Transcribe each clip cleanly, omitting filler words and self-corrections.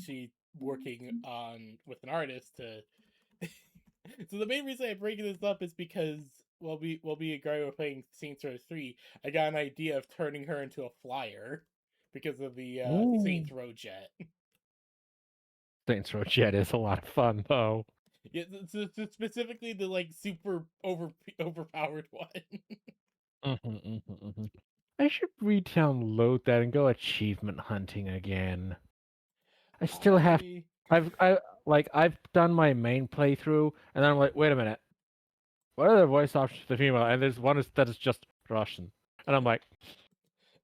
she working on with an artist to. So the main reason I bring this up is because while we agree we're playing Saints Row 3, I got an idea of turning her into a flyer because of the Saints Row jet. Saints Row Jet is a lot of fun, though. Yeah, specifically the like super overpowered one. I should re-download that and go achievement hunting again. I still have. I've done my main playthrough, and then I'm like, wait a minute, what are the voice options for female? And there's one that is just Russian, and I'm like,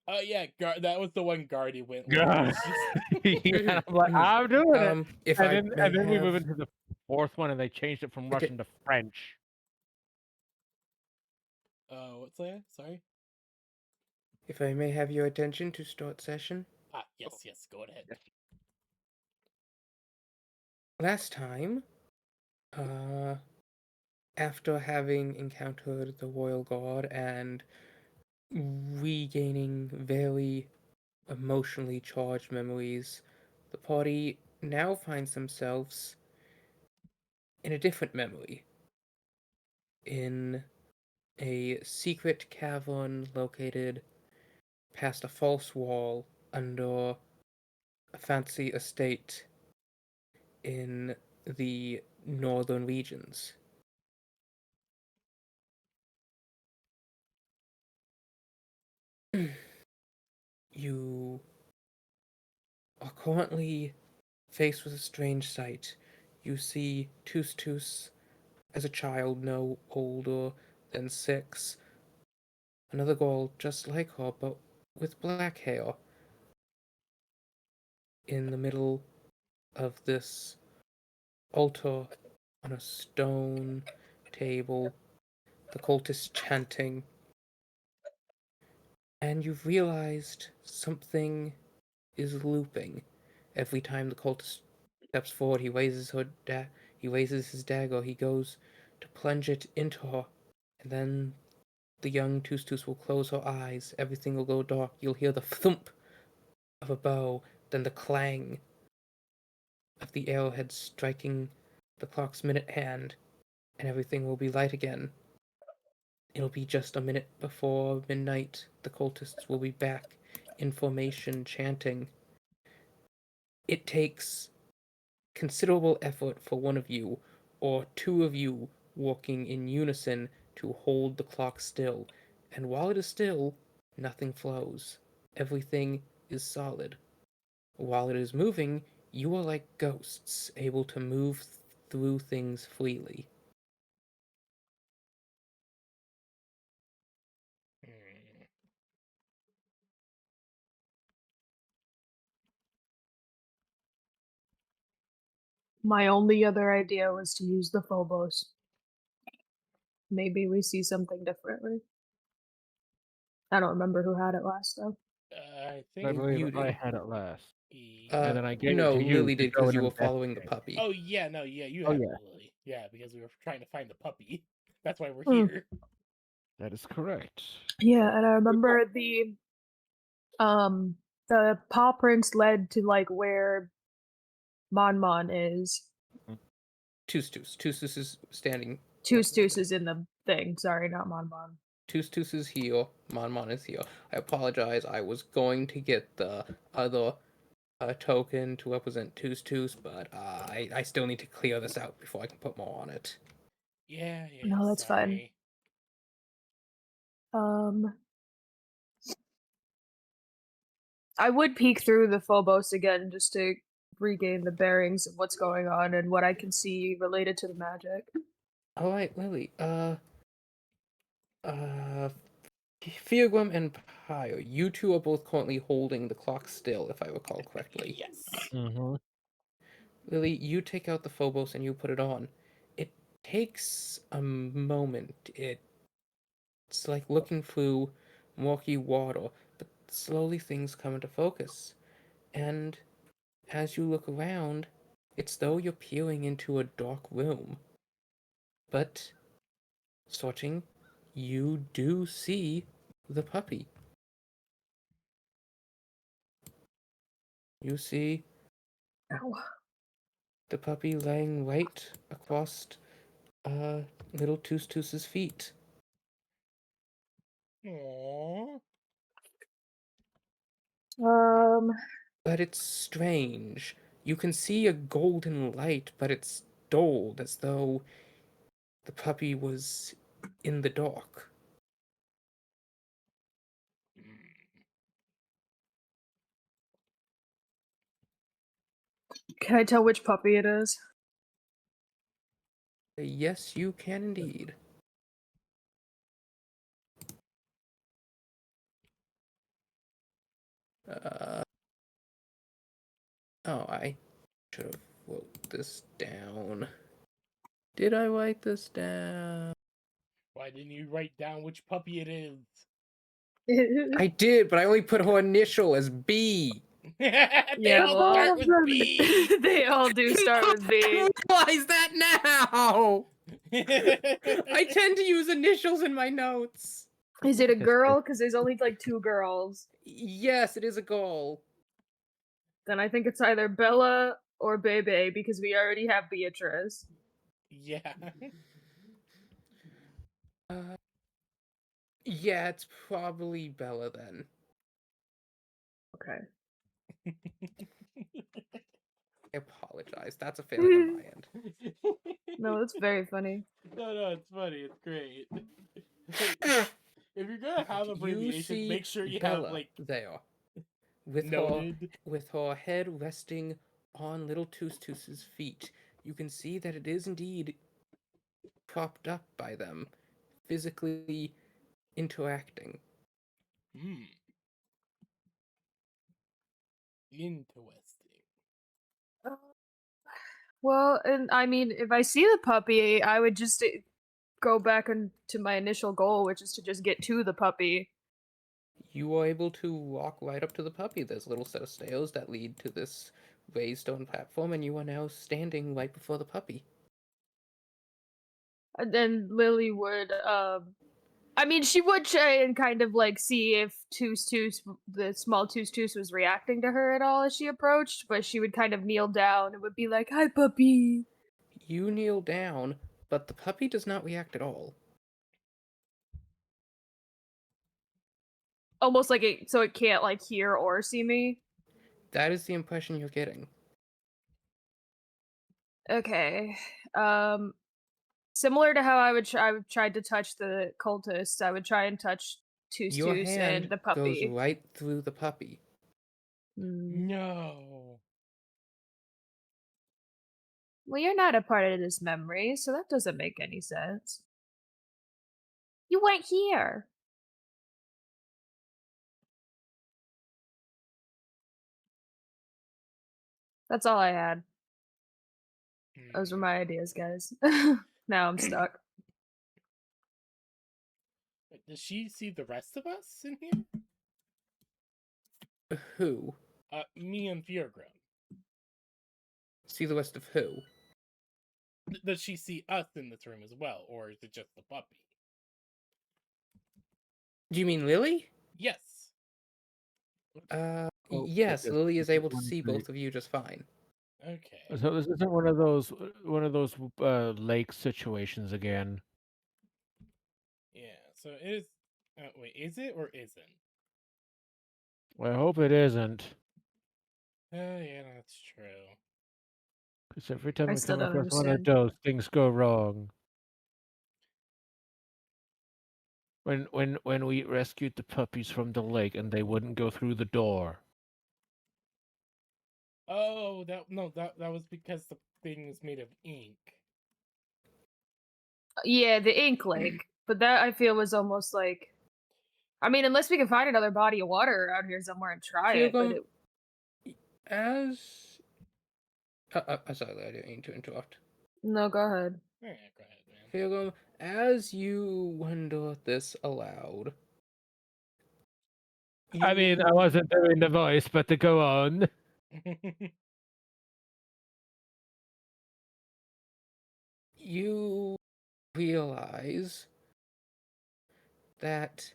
Oh yeah, that was the one Guardy went with. yeah, I'm like, I'm doing it. If And I then may we move have, into the fourth one, and they changed it from Okay. Russian to French. What's that? Sorry. if I may have your attention to start session. Yes, go ahead. Yes. Last time, after having encountered the Royal Guard and regaining very emotionally charged memories, the party now finds themselves in a different memory. In a secret cavern located past a false wall under a fancy estate in the northern regions. You are currently faced with a strange sight. You see Tus as a child, no older than 6. Another girl just like her, but with black hair. In the middle of this altar on a stone table, the cultists chanting. And you've realized something is looping. Every time the cultist steps forward, he raises his dagger, he goes to plunge it into her, and then the young Tus will close her eyes, everything will go dark, you'll hear the thump of a bow, then the clang of the arrowhead striking the clock's minute hand, and everything will be light again. It'll be just a minute before midnight. The cultists will be back in formation chanting. It takes considerable effort for one of you or two of you walking in unison to hold the clock still. And while it is still, nothing flows. Everything is solid. While it is moving, you are like ghosts, able to move through things freely. My only other idea was to use the Phobos. Maybe we see something differently. I don't remember who had it last though. I I think believe I had it last. Yeah. And then I gave No, it to you Lily to did go because and you were following the investigate. puppy. Oh yeah, no, yeah, you Oh, have yeah. it, Lily. Yeah, because we were trying to find the puppy. That's why we're Hmm. here. That is correct. Yeah, and I remember the paw prints led to like where Mon is. Tus is standing. Tus is in the thing. Sorry, not Mon. Tus is here. Mon is here. I apologize. I was going to get the other token to represent Tus, but I still need to clear this out before I can put more on it. Yeah. No, that's fine. I would peek through the Phobos again just to regain the bearings of what's going on and what I can see related to the magic. All right, Lily. Fiagrum and Pyre, you two are both currently holding the clock still, if I recall correctly. Yes. Mm-hmm. Lily, you take out the Phobos and you put it on. It takes a moment. It's like looking through murky water, but slowly things come into focus. And as you look around, it's though you're peering into a dark room. But, sorting, you do see the puppy. You see Ow. The puppy laying right across little Tus feet. Aww. But it's strange. You can see a golden light, but it's dulled as though the puppy was in the dark. Can I tell which puppy it is? Yes, you can indeed. Oh, I should have wrote this down. Did I write this down? Why didn't you write down which puppy it is? I did, but I only put her initial as B. They Yeah, all well, start with B. they all do start with B. Realize that now. I tend to use initials in my notes. Is it a Yes, girl? Because there's only like 2 girls. Yes, it is a goal. Then I think it's either Bella or Bebe because we already have Beatrice. Yeah. Yeah, it's probably Bella then. Okay. I apologize. That's a failing on my end. No, that's very funny. No, it's funny. It's great. If you're gonna have You abbreviations, see make sure you Bella have like there, with noted. her head resting on little Tus's feet. You can see that it is indeed propped up by them, physically interacting. Hmm. Interesting. Well, and I mean, if I see the puppy, I would just go back to my initial goal, which is to just get to the puppy. You are able to walk right up to the puppy. There's a little set of stairs that lead to this raised stone platform, and you are now standing right before the puppy. And then Lily would, I mean, she would try and kind of like see if the small Tus was reacting to her at all as she approached, but she would kind of kneel down and would be like, "Hi, puppy." You kneel down, but the puppy does not react at all. Almost like so it can't like hear or see me. That is the impression you're getting. Okay. Similar to how I would try to touch the cultists, I would try and touch Your Tus and hand the goes puppy. right through the puppy. Hmm. No. Well, you're not a part of this memory, so that doesn't make any sense. You weren't here. That's all I had. Those were my ideas, guys. Now I'm stuck. Does she see the rest of us in here? Who? Me and Feargrown. See the rest of who? Does she see us in this room as well, or is it just the puppy? Do you mean Lily? Yes. Oh, Yes, yes, Lily is this able to one see thing. both of you just fine. Okay. So this isn't one of those lake situations again. Yeah. So it is. Wait, is it or isn't? Well, I hope it isn't, Yeah, that's true. because every time I I still come don't across one of understand. those, things go wrong. When we rescued the puppies from the lake and they wouldn't go through the door. Oh, that was because the thing was made of ink. Yeah, the ink lake. But that I feel was almost like, I mean, unless we can find another body of water around here somewhere and try it, but Feargum, as... sorry, I didn't mean to interrupt. no, go ahead. Yeah, go ahead, man. Feargum, as you wonder this aloud, I mean, I wasn't doing the voice, but to go on. you realize that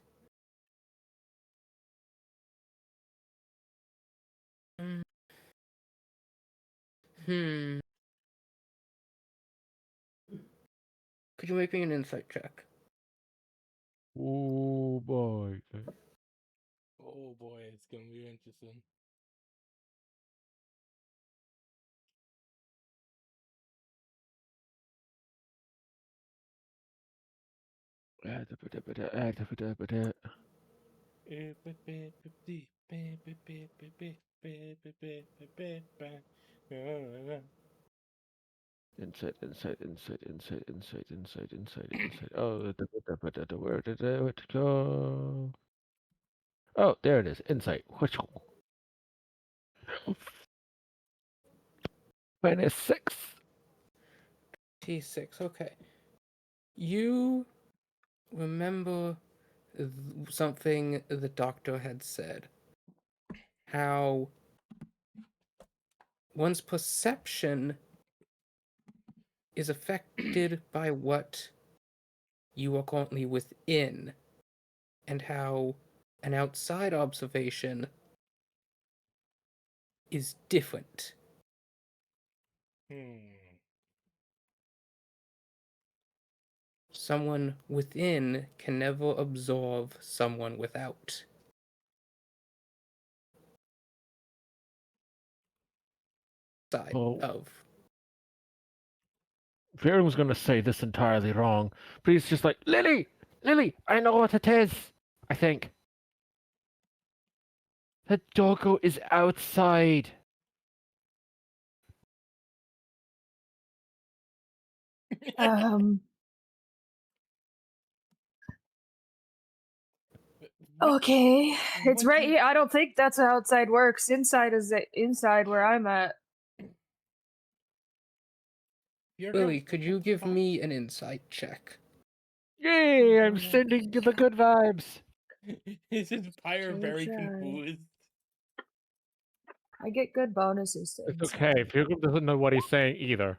Could you make me an insight check? Oh boy. Oh boy, it's gonna be interesting. Insight. Oh, where did it go? Oh, there it is. Insight. Minus 6. T6, okay. You remember something the doctor had said. How one's perception is affected by what you are currently within, and how an outside observation is different. Someone within can never absorb someone without. Side Oh. of. Varen was going to say this entirely wrong, but he's just like, Lily, I know what it is. I think the doggo is outside. Okay, it's What right do you- here. I don't think that's how outside works. Inside is inside where I'm at. Lily, could you give me an insight check? Yay! I'm sending you the good vibes. Is his pyre Sure very try. confused? I get good bonuses to It's inside. okay. Pilgrim doesn't know what he's saying either.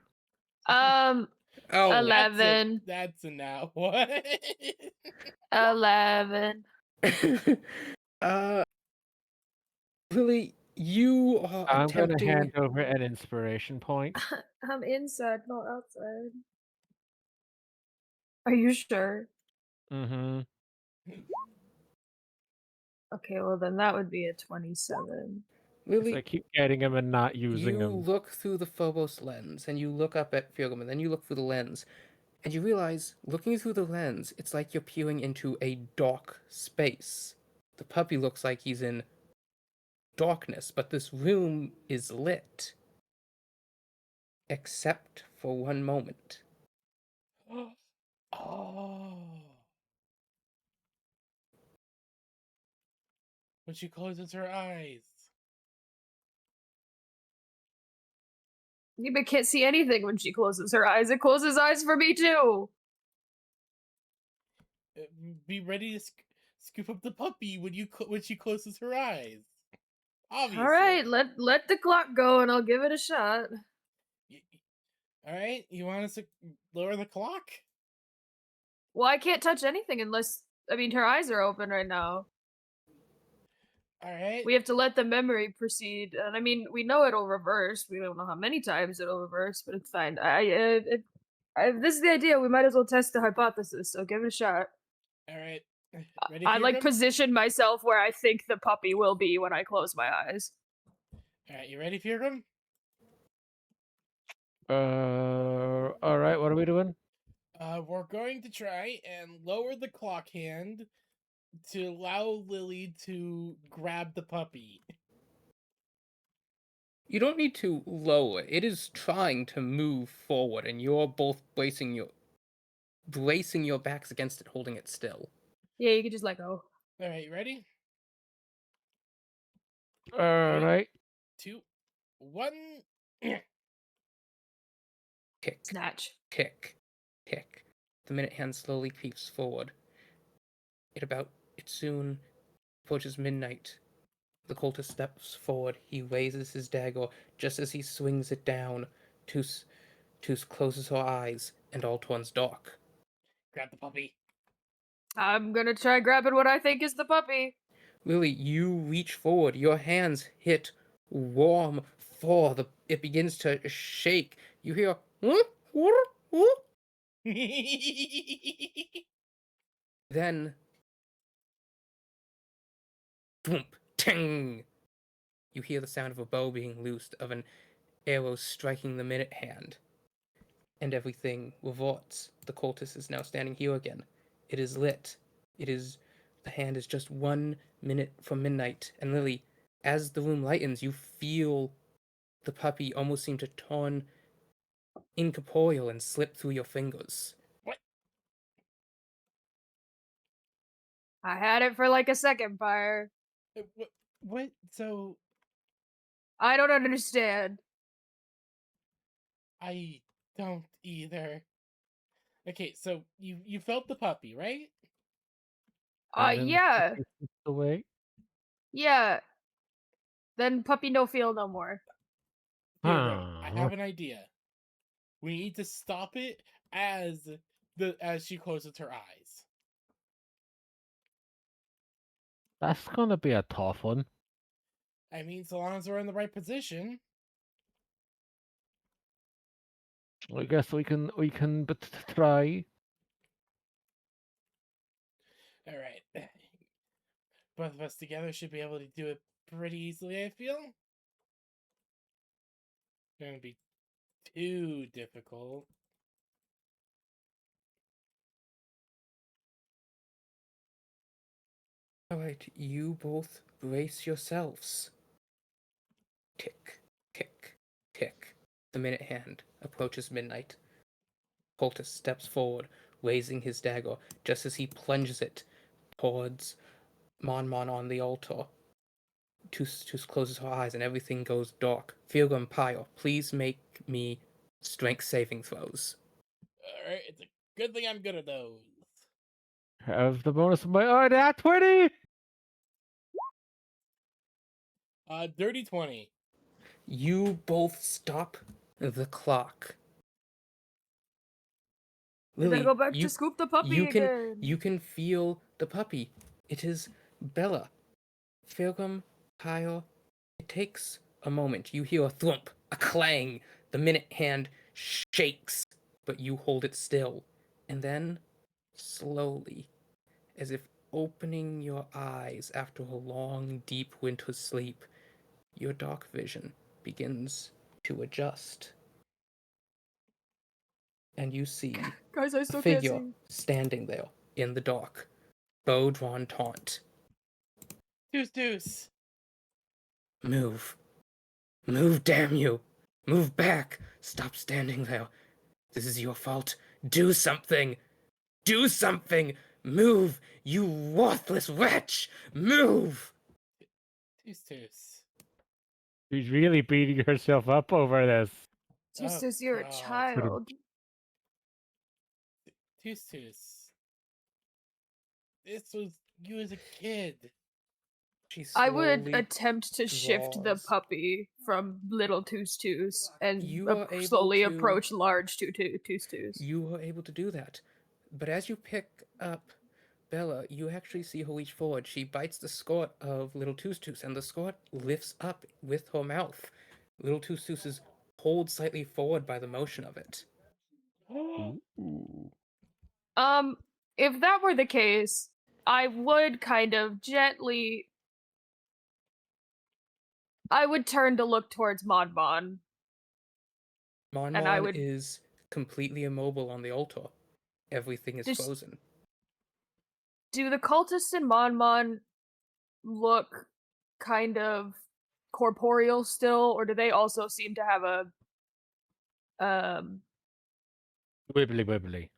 Oh, 11. That's a now. What? 11. Lily, you are I'm going to attempting. hand over an inspiration point. I'm inside, not outside. Are you sure? Mm-hmm. Okay, well then that would be a 27. Lily, I keep getting him and not using you him. look through the Phobos lens, and you look up at Firgum, and then you look through the lens, and you realize, looking through the lens, it's like you're peering into a dark space. The puppy looks like he's in darkness, but this room is lit. Except for one moment. Oh. When she closes her eyes. You can't see anything when she closes her eyes. It closes eyes for me too. Be ready to scoop up the puppy when she closes her eyes. Obviously. All right, let the clock go and I'll give it a shot. All right, you want us to lower the clock? Well, I can't touch anything unless her eyes are open right now. All right. We have to let the memory proceed, and we know it'll reverse. We don't know how many times it'll reverse, but it's fine. If this is the idea, we might as well test the hypothesis. So give it a shot. All right. Ready? I position myself where I think the puppy will be when I close my eyes. All right, you ready, Firgum? All right. What are we doing? We're going to try and lower the clock hand to allow Lily to grab the puppy. You don't need to lower. It is trying to move forward, and you're both bracing your backs against it, holding it still. Yeah, you can just let go. All right, you ready? All right. 2, 1. Tick, Snatch. tick, tick. The minute hand slowly creeps forward. It soon approaches midnight. The cultist steps forward. He raises his dagger. Just as he swings it down, Toos closes her eyes, and all turns dark. Grab the puppy. I'm gonna try grabbing what I think is the puppy. Lily, you reach forward. Your hands hit warm, before it begins to shake, you hear "Whoop, whoop, whoop." Then boom, ting. You hear the sound of a bow being loosed, of an arrow striking the minute hand, and everything revolts. The cultist is now standing here again. It is lit. The hand is just 1 minute from midnight, and Lily, as the room lightens, you feel the puppy almost seem to turn incorporeal and slip through your fingers. What? I had it for like a second, Fire. What? So I don't understand. I don't either. Okay, so you felt the puppy, right? And then the Yeah. puppy slips away. Yeah. Then puppy no feel no more. Here, I Huh. have an idea. We need to stop it as she closes her eyes. That's gonna be a tough one. I mean, so long as we're in the right position. I guess we can but try. All right. Both of us together should be able to do it pretty easily, I feel. It's gonna be too difficult. Alright, you both brace yourselves. Tick, tick, tick. The minute hand approaches midnight. Cultist steps forward, raising his dagger, just as he plunges it towards Mon Mon on the altar. Tus closes her eyes and everything goes dark. Virgo and Pyre, please make me strength saving throws. Alright, it's a good thing I'm good at those. Have the bonus of my that 20! Dirty 20. You both stop the clock. We better Lily, go back to scoop the puppy again. you can feel the puppy. It is Bella. Philgum, Kyle. It takes a moment. You hear a thump, a clang. The minute hand shakes, but you hold it still. And then, slowly, as if opening your eyes after a long, deep winter's sleep, your dark vision begins to adjust. And you see Guys, I a still can't figure see. standing there in the dark, bow drawn taut. Deuce. Move. Move, damn you! Move back! Stop standing there. This is your fault. Do something! Do something! Move, you worthless wretch! Move! Deuce. She's really beating herself up over this. Just Oh, as you're a God. child. Deuce. This was you as a kid. She I would slowly attempt to shift the draws. puppy from little Tus and You are able slowly to- approach large Tus. You were able to do that. But as you pick up Bella, you actually see her reach forward. She bites the skirt of little Tus, and the skirt lifts up with her mouth. Little Tus is pulled slightly forward by the motion of it. Ooh. If that were the case, I would kind of gently. I would turn to look towards Mon Mon. Mon And I Mon would- is completely immobile on the altar. Everything is Just- frozen. Do the cultists in Mon Mon look kind of corporeal still, or do they also seem to have a Wibbly.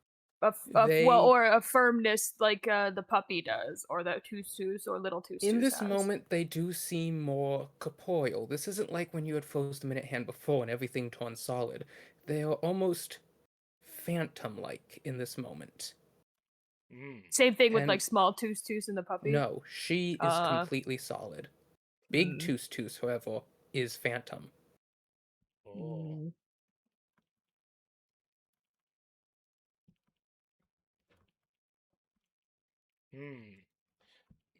or a firmness like the puppy does, or the Tus or little Tus In this has? moment, they do seem more corporeal. This isn't like when you had froze the minute hand before and everything turned solid. They are almost phantom-like in this moment. Same thing with And- like small Tus and the puppy. No, she is completely solid. Big Tus, however, is phantom. Oh.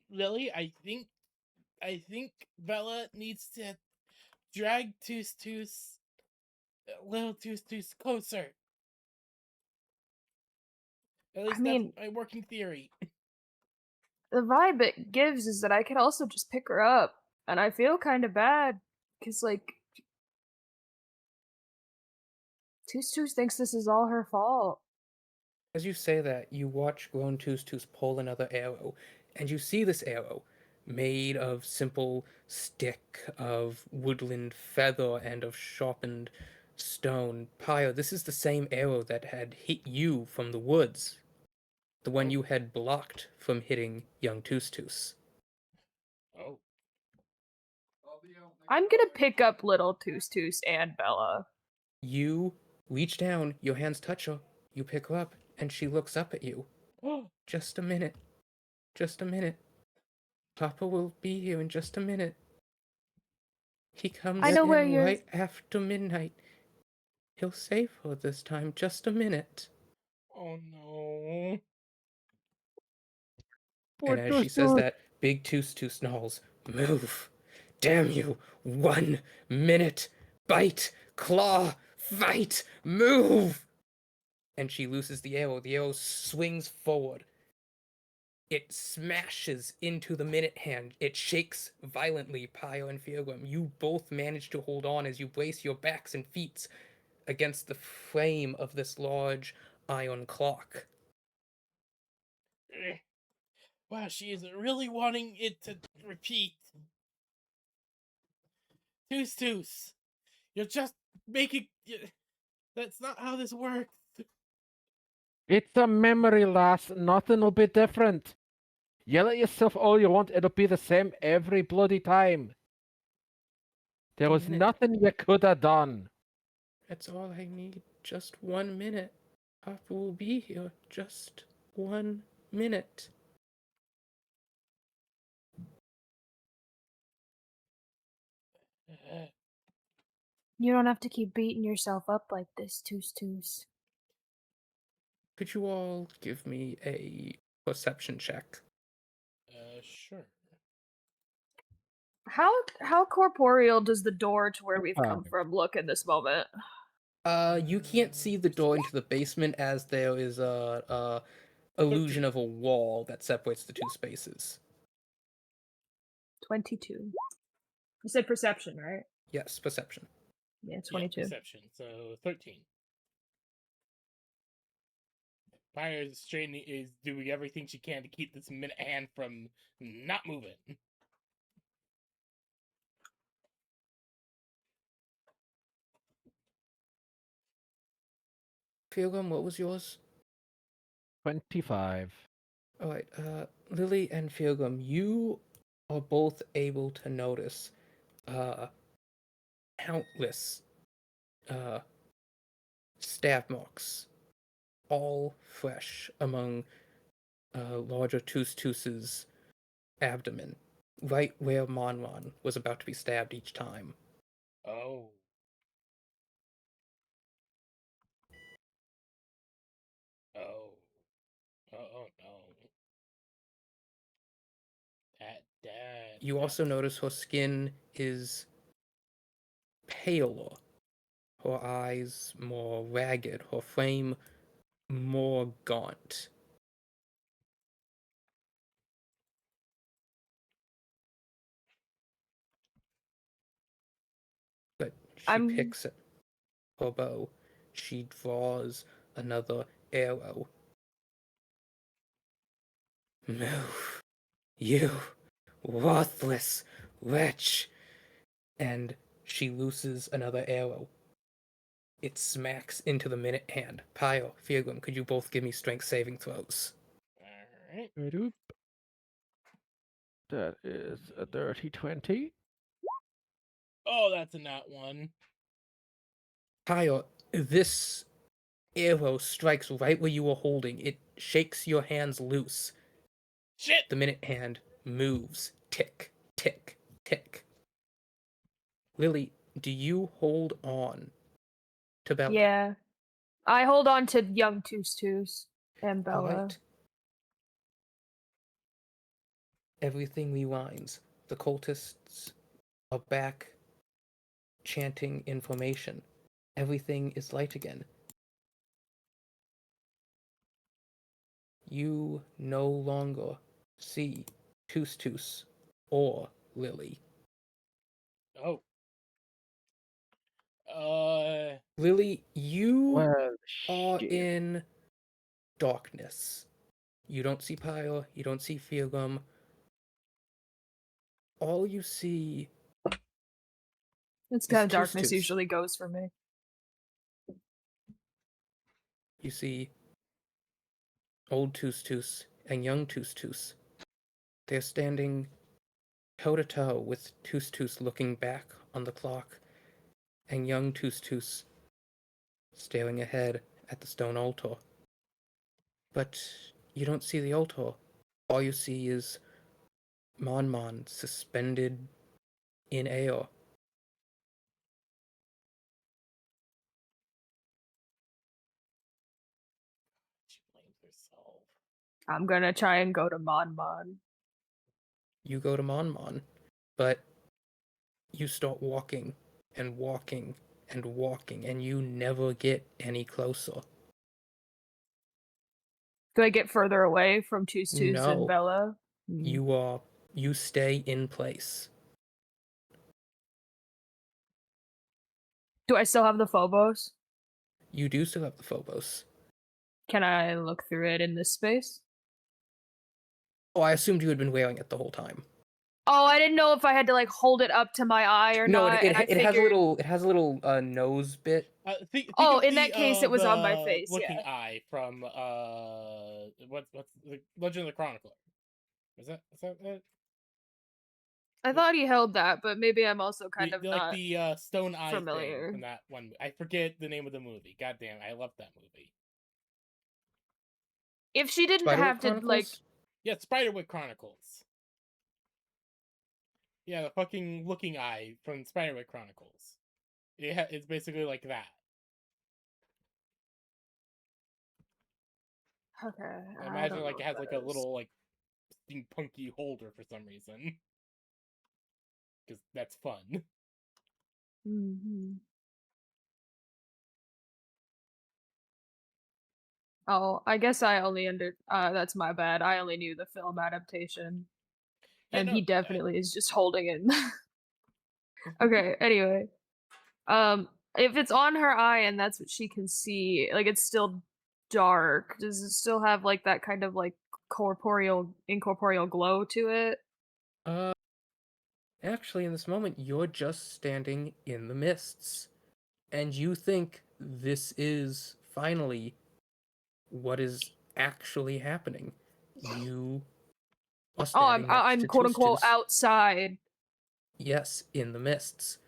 Lily, I think Bella needs to drag little Tus closer. At I least mean, that's my working theory. the vibe it gives is that I could also just pick her up, and I feel kind of bad because like Tus thinks this is all her fault. As you say that, you watch Grown Tus pull another arrow, and you see this arrow, made of simple stick, of woodland feather, and of sharpened stone. Pyre, this is the same arrow that had hit you from the woods, the one Oh. you had blocked from hitting young Tus. Oh. I'm gonna pick up little Tus and Bella. You reach down, your hands touch her, you pick her up, and she looks up at you. Just a minute. Just a minute. Papa will be here in just a minute. He comes I know where in you're. right after midnight. He'll save her this time. Just a minute. Oh no. Poor And as she says Tus. that, Big Tus snarls, "Move! Damn you! 1 minute! Bite! Claw! Fight! Move!" And she looses the arrow. The arrow swings forward. It smashes into the minute hand. It shakes violently. Pio and Fiogrim, you both manage to hold on as you brace your backs and feet against the frame of this large iron clock. Wow, she is really wanting it to repeat. Tus. You're just making. That's not how this works. It's a memory, lass. Nothing'll be different. Yell at yourself all you want, it'll be the same every bloody time. There was Minute. nothing you could have done. That's all I need. Just 1 minute. Papa will be here. Just 1 minute. You don't have to keep beating yourself up like this, Tus. Could you all give me a perception check? Sure. How corporeal does the door to where we've come 5. from look in this moment? You can't see the door into the basement as there is a illusion 13. of a wall that separates the two spaces. 22. You said perception, right? Yes, perception. Yeah, 22. Yeah, perception. So 13. Fire is doing everything she can to keep this minute hand from not moving. Fiogum, what was yours? 25. Alright, Lily and Fiogum, you are both able to notice countless stab marks, all fresh among larger Tus's abdomen, right where Monron was about to be stabbed each time. Oh. Oh. Oh no. That. You also notice her skin is paler, her eyes more ragged, her frame more gaunt. But she I'm picks up her bow. She draws another arrow. Move, you worthless wretch! And she looses another arrow. It smacks into the minute hand. Pio, Fiogrim, could you both give me strength saving throws? Alright. Oop. That is a dirty 20. Oh, that's a nat one. Pio, this arrow strikes right where you were holding. It shakes your hands loose. Shit! The minute hand moves. Tick, tick, tick. Lily, do you hold on to Bella? Yeah. I hold on to young Tus and All Bella. right. Everything rewinds. The cultists are back chanting information. Everything is light again. You no longer see Tus or Lily. Oh. Lily, you Well, are shit. in darkness. You don't see Pyre, you don't see Feargum. All you see That's is kind of darkness Tus. usually goes for me. You see old Tus and young Tus. They're standing toe to toe with Tus looking back on the clock, and young Tus staring ahead at the stone altar. But you don't see the altar. All you see is Mon suspended in air. She blames herself. I'm gonna try and go to Mon Mon. You go to Mon, but you start walking and walking and walking, and you never get any closer. Do I get further away from Tus and No. Bella? You stay in place. Do I still have the Phobos? You do still have the Phobos. Can I look through it in this space? Oh, I assumed you had been wearing it the whole time. Oh, I didn't know if I had to like hold it up to my eye or No, not. it and I has a figured... little nose bit. Think Oh, of in that case, it was on my the face, looking yeah. eye from what's the Legend of the Chronicler? Is that it? I thought he held that, but maybe I'm also kind of like not the stone eye thing familiar. from that one. I forget the name of the movie. God damn, I love that movie. If she didn't Spiderwick have to like, Chronicles? Yeah, Spiderwick Chronicles. Yeah, the fucking looking eye from Spiderwick Chronicles. It's basically like that. okay, I I imagine don't know like it what has like that a is. little like steampunky holder for some reason. Because that's fun. Mm-hmm. Oh, I guess I only that's my bad. I only knew the film adaptation. Yeah, And no, he definitely is just holding it. Okay, anyway. If it's on her eye and that's what she can see, like it's still dark, does it still have like that kind of like incorporeal glow to it? Actually, in this moment, you're just standing in the mists. And you think this is finally what is actually happening. You are Oh, standing next I'm to quote unquote Tus. outside. Yes, in the mists.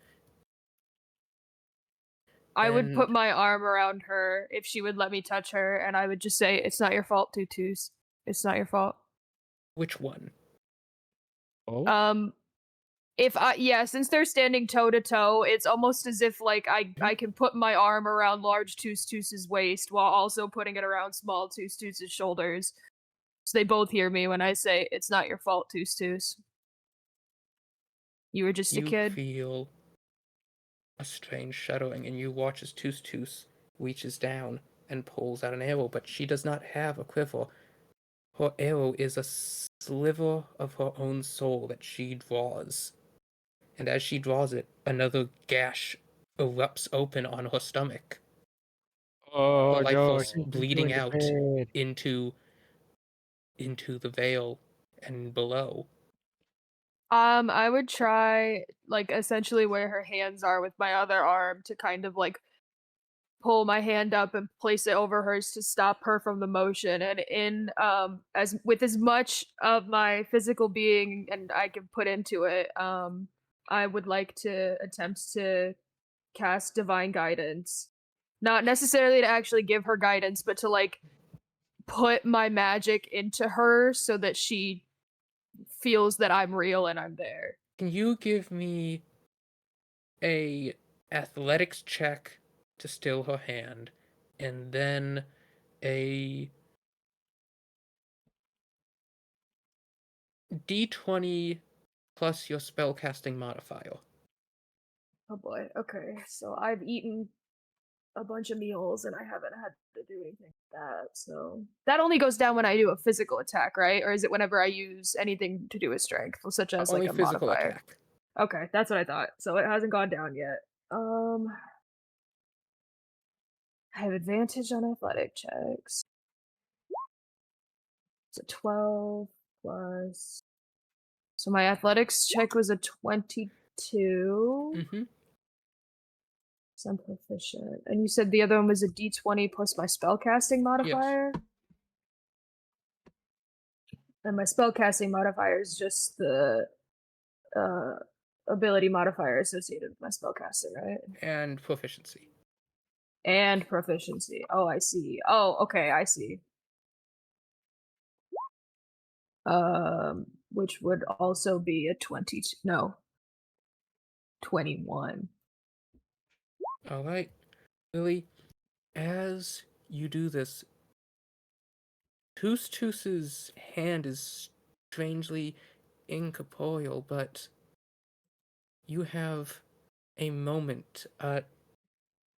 I would put And my arm around her if she would let me touch her, and I would just say, "It's not your fault, Tutus. It's not your fault." which one? Oh, If since they're standing toe to toe, it's almost as if like I can put my arm around large Tus's waist while also putting it around small Tus's shoulders, so they both hear me when I say, "It's not your fault, Tus. You were just a You kid." feel a strange shuddering, and you watch as Tus reaches down and pulls out an arrow, but she does not have a quiver. Her arrow is a sliver of her own soul that she draws. And as she draws it, another gash erupts open on her stomach. Her oh life no, force she's bleeding doing the out bed. into the veil and below. I would try like essentially where her hands are with my other arm to kind of like pull my hand up and place it over hers to stop her from the motion, and in as with as much of my physical being and I can put into it, I would like to attempt to cast divine guidance, not necessarily to actually give her guidance, but to like put my magic into her so that she feels that I'm real and I'm there. Can you give me a athletics check to still her hand, and then a d20 plus your spellcasting modifier? Oh boy. Okay. So I've eaten a bunch of meals and I haven't had to do anything with that. So that only goes down when I do a physical attack, right? Or is it whenever I use anything to do with strength, such as Only like a physical modifier? attack. Okay, that's what I thought. So it hasn't gone down yet. I have advantage on athletic checks. It's a 12 plus. So my athletics check was a 22. Mm-hmm. So I'm proficient. And you said the other one was a d20 plus my spellcasting modifier? And my spellcasting modifier is just the uh, ability modifier associated with my spellcasting, right? And proficiency. And proficiency. Oh, I see. Oh, okay, I see. Which would also be a 22. No, 21. All right, Lily. As you do this, Toos's hand is strangely incorporeal, but you have a moment.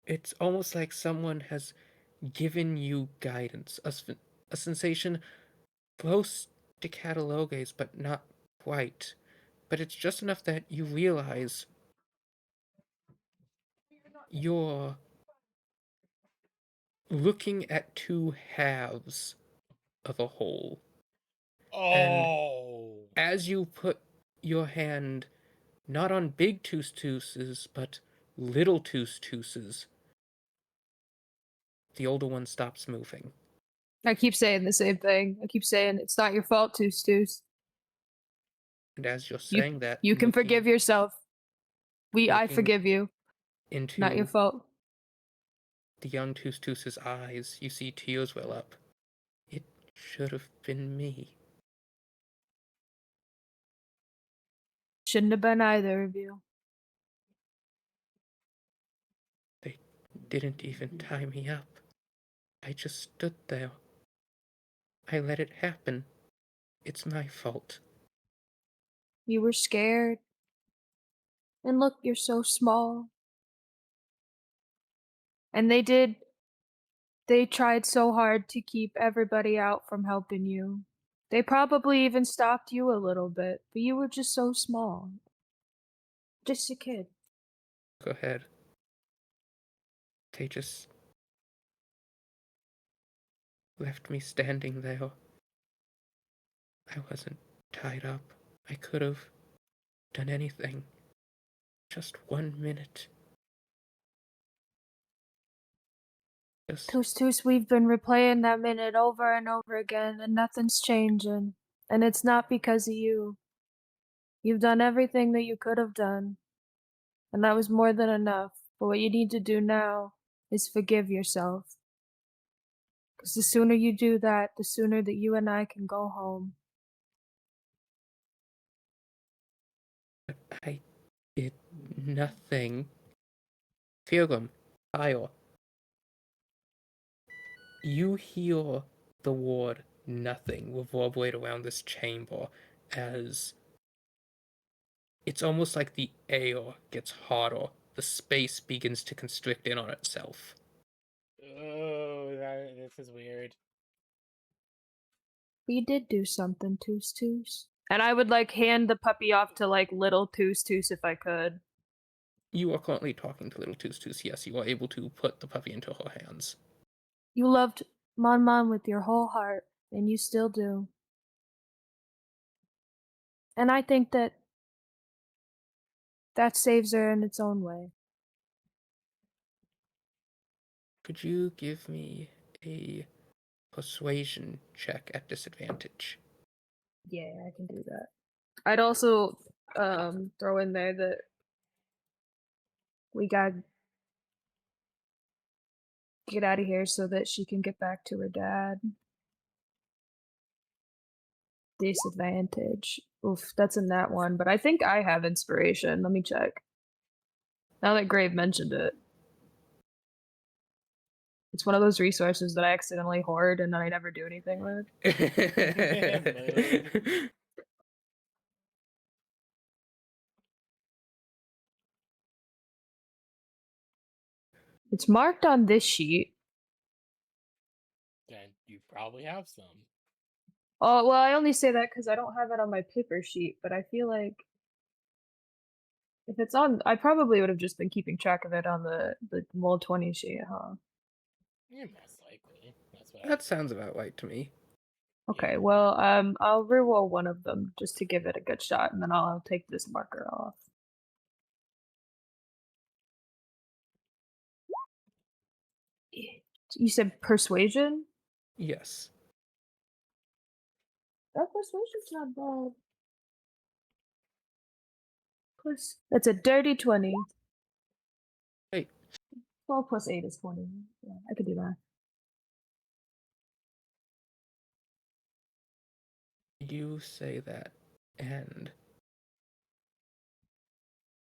It's almost like someone has given you guidance, a sensation close to catalogues, but not quite. But it's just enough that you realize you're looking at two halves of a whole. And Oh. as you put your hand not on big Toos's, but little Toos's, the older one stops moving. I keep saying the same thing. I keep saying it's not your fault, Toos. And as you're You saying that, you can forgive yourself. I looking forgive you. into Not your fault. the young Toos's eyes, you see tears well up. It should have been me. Shouldn't have been either of you. They didn't even tie me up. I just stood there. I let it happen. It's my fault. You were scared. And look, you're so small. And they tried so hard to keep everybody out from helping you. They probably even stopped you a little bit, but you were just so small. Just a kid. Go ahead. They just left me standing there. I wasn't tied up. I could have done anything. Just 1 minute. Toos, we've been replaying that minute over and over again, and nothing's changing. And it's not because of you. You've done everything that you could have done. And that was more than enough. But what you need to do now is forgive yourself. Because the sooner you do that, the sooner that you and I can go home. I did nothing. Firgum, Io, you hear the word nothing reverberate around this chamber as it's almost like the air gets hotter. The space begins to constrict in on itself. Oh, this is weird. We did do something, Toos. And I would like hand the puppy off to like little Toos if I could. You are currently talking to little Toos. Yes, you are able to put the puppy into her hands. You loved Mon with your whole heart, and you still do. And I think that saves her in its own way. Could you give me a persuasion check at disadvantage? Yeah, I can do that. I'd also throw in there that we gotta get out of here so that she can get back to her dad. Disadvantage. Oof, that's in that one, but I think I have inspiration. Let me check. Now that Grave mentioned it. It's one of those resources that I accidentally hoard and then I never do anything with. It's marked on this sheet. Then you probably have some. Oh, well, I only say that because I don't have it on my paper sheet, but I feel like if it's on, I probably would have just been keeping track of it on the Roll20 sheet, huh? Yeah, most likely. That's what That sounds about right to me. Okay, Yeah. well, I'll reroll one of them just to give it a good shot, and then I'll take this marker off. You said persuasion? Yes. That persuasion's not bad. Plus, that's a dirty 20. Hey, 12 plus 8 is 20. Yeah, I could do that. you say that, and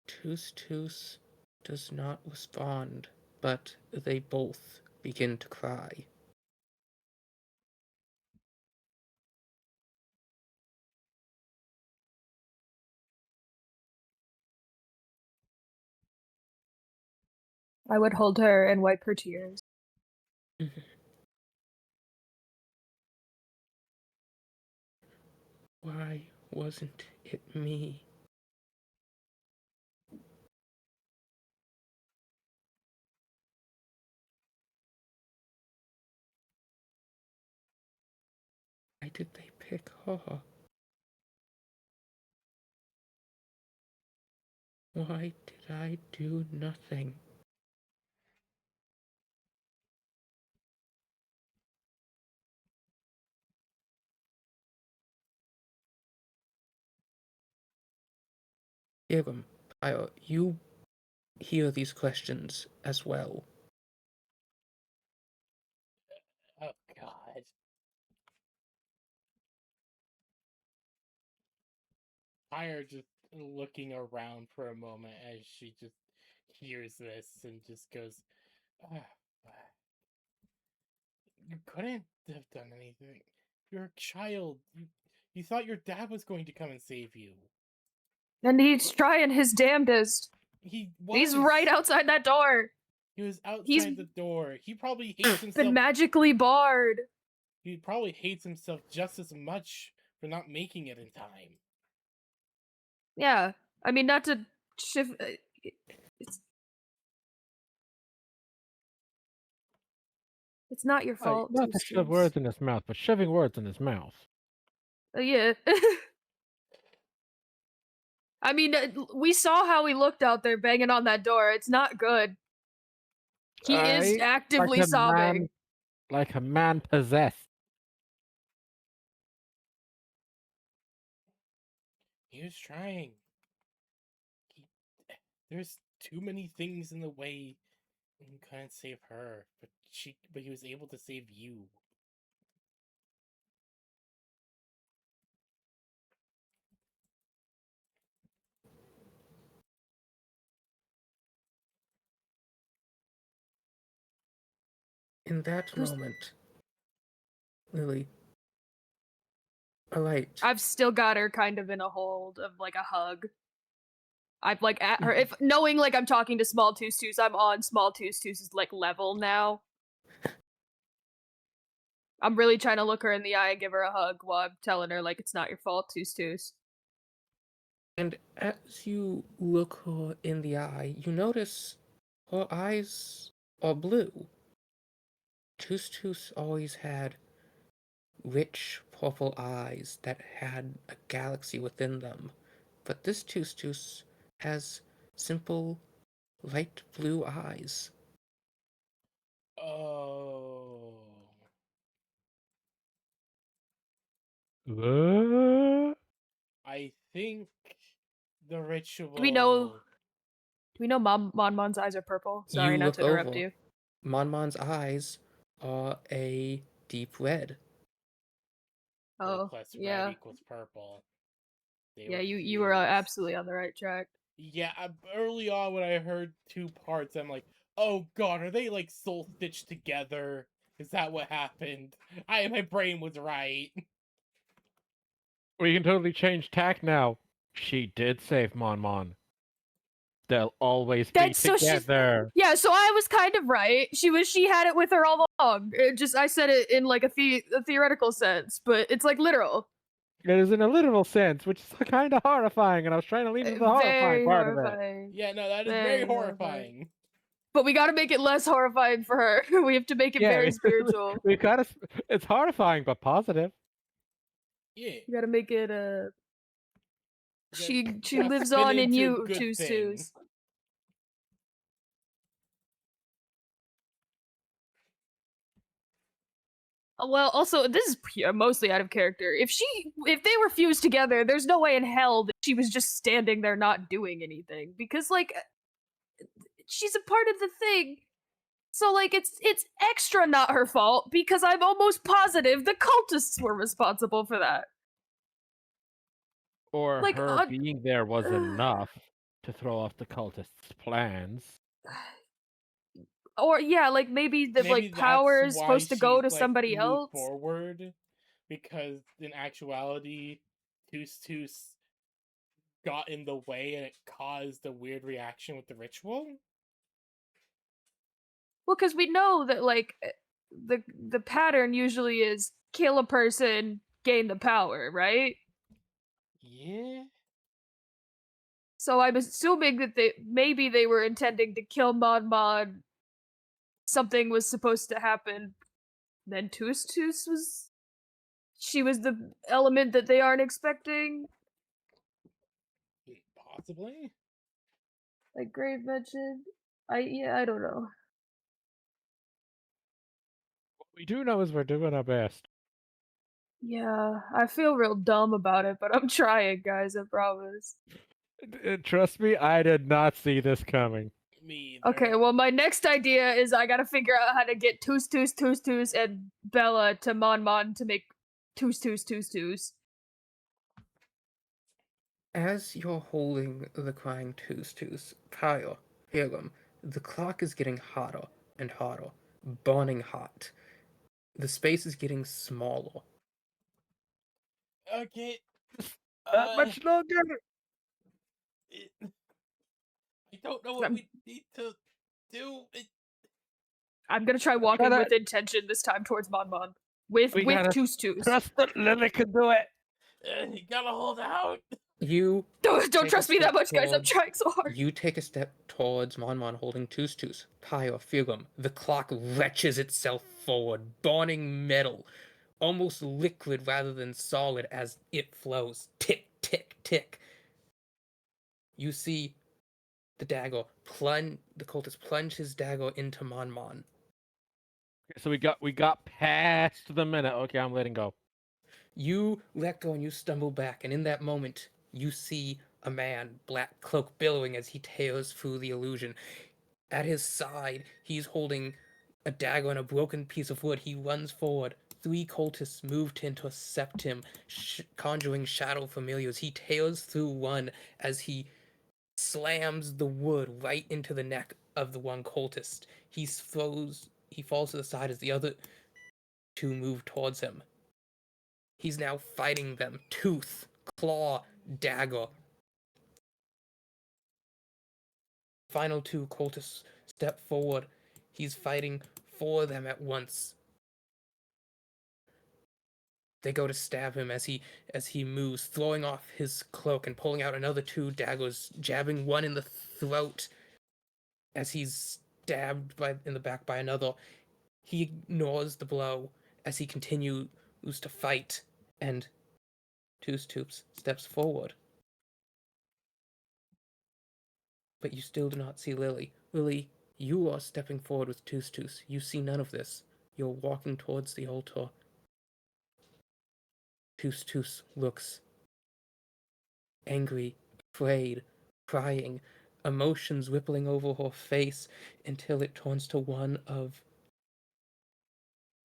Toos Toos does not respond, but they both begin to cry. I would hold her and wipe her tears. Why wasn't it me? Why did they pick her? Why did I do nothing? Hiram, you hear these questions as well. Oh God. Fire just looking around for a moment as she just hears this and just goes, ah, you couldn't have done anything. You're a child. You thought your dad was going to come and save you. And he's trying his damnedest. He was. He's right outside that door. He was outside He's the door. He probably hates been himself. magically barred. He probably hates himself just as much for not making it in time. Yeah, I mean, not to shift. It's not your fault. Not to shove words in his mouth, but shoving words in his mouth. Yeah. I mean, we saw how he looked out there banging on that door. It's not good. He is actively sobbing. Like a man possessed. He was trying. There's too many things in the way. He couldn't save her, but he was able to save you. In that moment, Lily, alright. I've still got her kind of in a hold of like a hug. I'm like at her, if knowing like I'm talking to Small Toos Toos, I'm on Small Toos Toos' like level now. I'm really trying to look her in the eye and give her a hug while I'm telling her like it's not your fault, Toos Toos. And as you look her in the eye, you notice her eyes are blue. Toos Toos always had rich purple eyes that had a galaxy within them, but this Toos Toos has simple light blue eyes. Oh. I think the ritual. Do we know Mon's eyes are purple? Sorry, You not look to interrupt over. you. Mon's eyes are a deep red. Oh, plus yeah. red equals purple. Yeah, you were absolutely on the right track. Yeah, early on when I heard two parts, I'm like, oh God, are they like soul stitched together? Is that what happened? My brain was right. We can totally change tack now. She did save Mon. They'll always be That's so she's together. yeah. So I was kind of right. She had it with her all along. I said it in like a theoretical sense, but it's like literal. It is in a literal sense, which is kind of horrifying, and I was trying to leave it the horrifying Very part of it. horrifying. Yeah, no, that is Very very horrifying. horrifying. But we got to make it less horrifying for her. We have to make it very spiritual. We gotta. It's horrifying, but positive. Yeah. You got to make it You she gotta lives spin on in into a you, good Twos thing. Twos. Well, also this is mostly out of character. If they were fused together, there's no way in hell that she was just standing there not doing anything, because like she's a part of the thing. So like it's extra not her fault, because I'm almost positive the cultists were responsible for that. Or Like, her being there was enough to throw off the cultists' plans. Or yeah, like maybe the Maybe like power that's is why supposed to go she's, to like, somebody moved else. forward, because in actuality, Tus got in the way and it caused a weird reaction with the ritual. Well, because we know that like the pattern usually is kill a person, gain the power, right? Yeah. So I'm assuming that they were intending to kill Mon Mon. Something was supposed to happen. Then Tus was the element that they aren't expecting. Possibly. Like Grave mentioned. I don't know. What we do know is we're doing our best. Yeah, I feel real dumb about it, but I'm trying, guys, I promise. Trust me, I did not see this coming. Me either. Okay, well, my next idea is I gotta figure out how to get Tus, and Bella to Mon Mon to make Tus. As you're holding the crying Tus, Kyle, Halem, the clock is getting hotter and hotter, burning hot. The space is getting smaller. Okay. That much longer. I don't know what we need to do. I'm gonna try walking with intention this time towards Mon Mon. With Tus. Trust that Lily can do it. You gotta hold out. You don't trust me that much, guys. I'm trying so hard. You take a step towards Mon Mon holding Tus. Kyle, Philum, the clock wrenches itself forward, burning metal, almost liquid rather than solid as it flows. Tick, tick, tick. You see the dagger the cultist plunge his dagger into Mon Mon. So we got past the minute. Okay, I'm letting go. You let go and you stumble back, and in that moment, you see a man, black cloak billowing as he tears through the illusion. At his side, he's holding a dagger and a broken piece of wood. He runs forward. 3 cultists move to intercept him, conjuring shadow familiars. He tears through one as he slams the wood right into the neck of the one cultist. He falls to the side as the other 2 move towards him. He's now fighting them, tooth, claw, dagger. Final 2 cultists step forward. He's fighting for them at once. They go to stab him as he moves, throwing off his cloak and pulling out another 2 daggers, jabbing one in the throat as he's stabbed in the back by another. He ignores the blow as he continues to fight, and Tus steps forward. But you still do not see Lily. Lily, you are stepping forward with Tus. You see none of this. You're walking towards the altar. Tus looks angry, afraid, crying, emotions rippling over her face until it turns to one of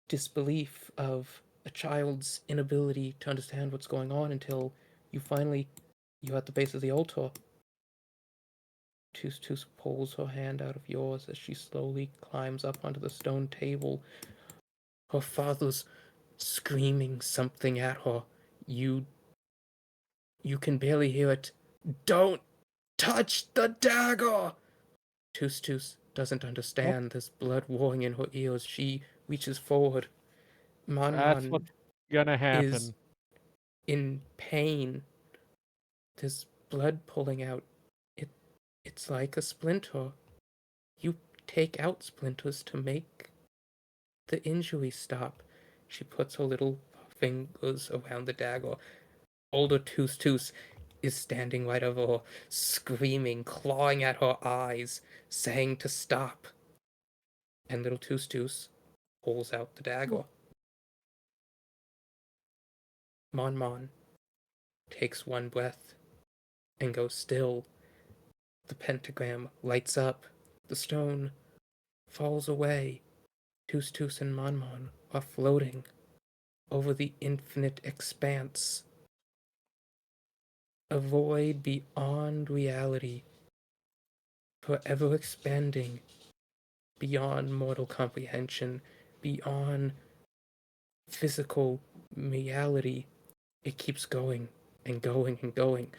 disbelief, of a child's inability to understand what's going on, until you're at the base of the altar. Tus pulls her hand out of yours as she slowly climbs up onto the stone table. Her father's screaming something at her. You can barely hear it. Don't touch the dagger! Tus doesn't understand. There's blood roaring in her ears. She reaches forward. That's Mon what's gonna is happen. in pain. There's blood pulling out. It's like a splinter. You take out splinters to make the injury stop. She puts her little fingers around the dagger. Older Tus is standing right over her, screaming, clawing at her eyes, saying to stop. And little Tus pulls out the dagger. Mon takes one breath and goes still. The pentagram lights up. The stone falls away. Tus and Mon are floating over the infinite expanse. A void beyond reality, forever expanding, beyond mortal comprehension, beyond physical reality. It keeps going and going and going.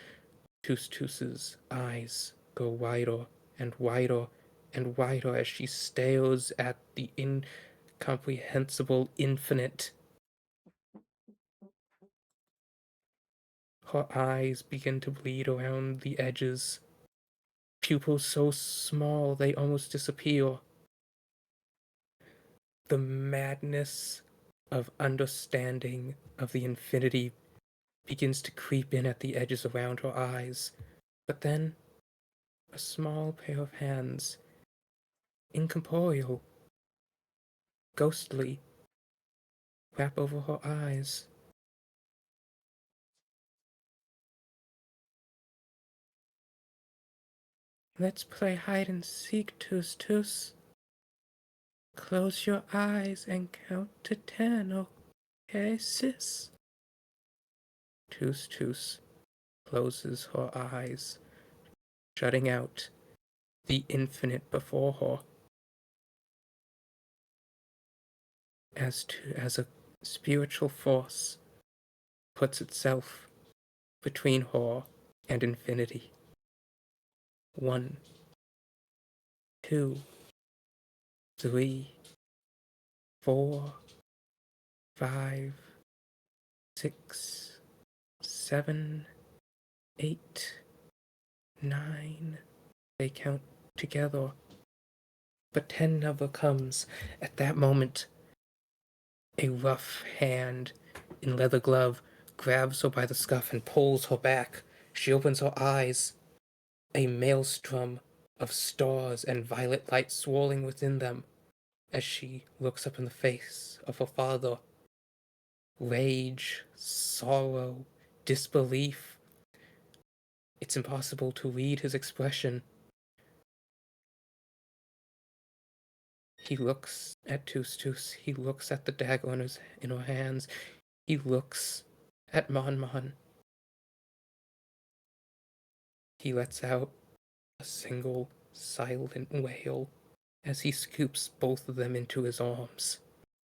Tus's eyes go wider and wider and wider as she stares at the incomprehensible infinite. Her eyes begin to bleed around the edges, pupils so small they almost disappear. The madness of understanding of the infinity begins to creep in at the edges around her eyes, but then a small pair of hands, incorporeal, ghostly, wrap over her eyes. Let's play hide and seek, Tus. Close your eyes and count to 10, okay, sis? Tus closes her eyes, shutting out the infinite before her. As a spiritual force puts itself between her and infinity. 1, 2, 3, 4, 5, 6, 7, 8, 9. They count together, but 10 never comes. At that moment, a rough hand in leather glove grabs her by the scuff and pulls her back. She opens her eyes, a maelstrom of stars and violet light swirling within them as she looks up in the face of her father. Rage, sorrow, disbelief. It's impossible to read his expression. He looks at Tus. He looks at the dagger in her hands. He looks at Mon. He lets out a single silent wail as he scoops both of them into his arms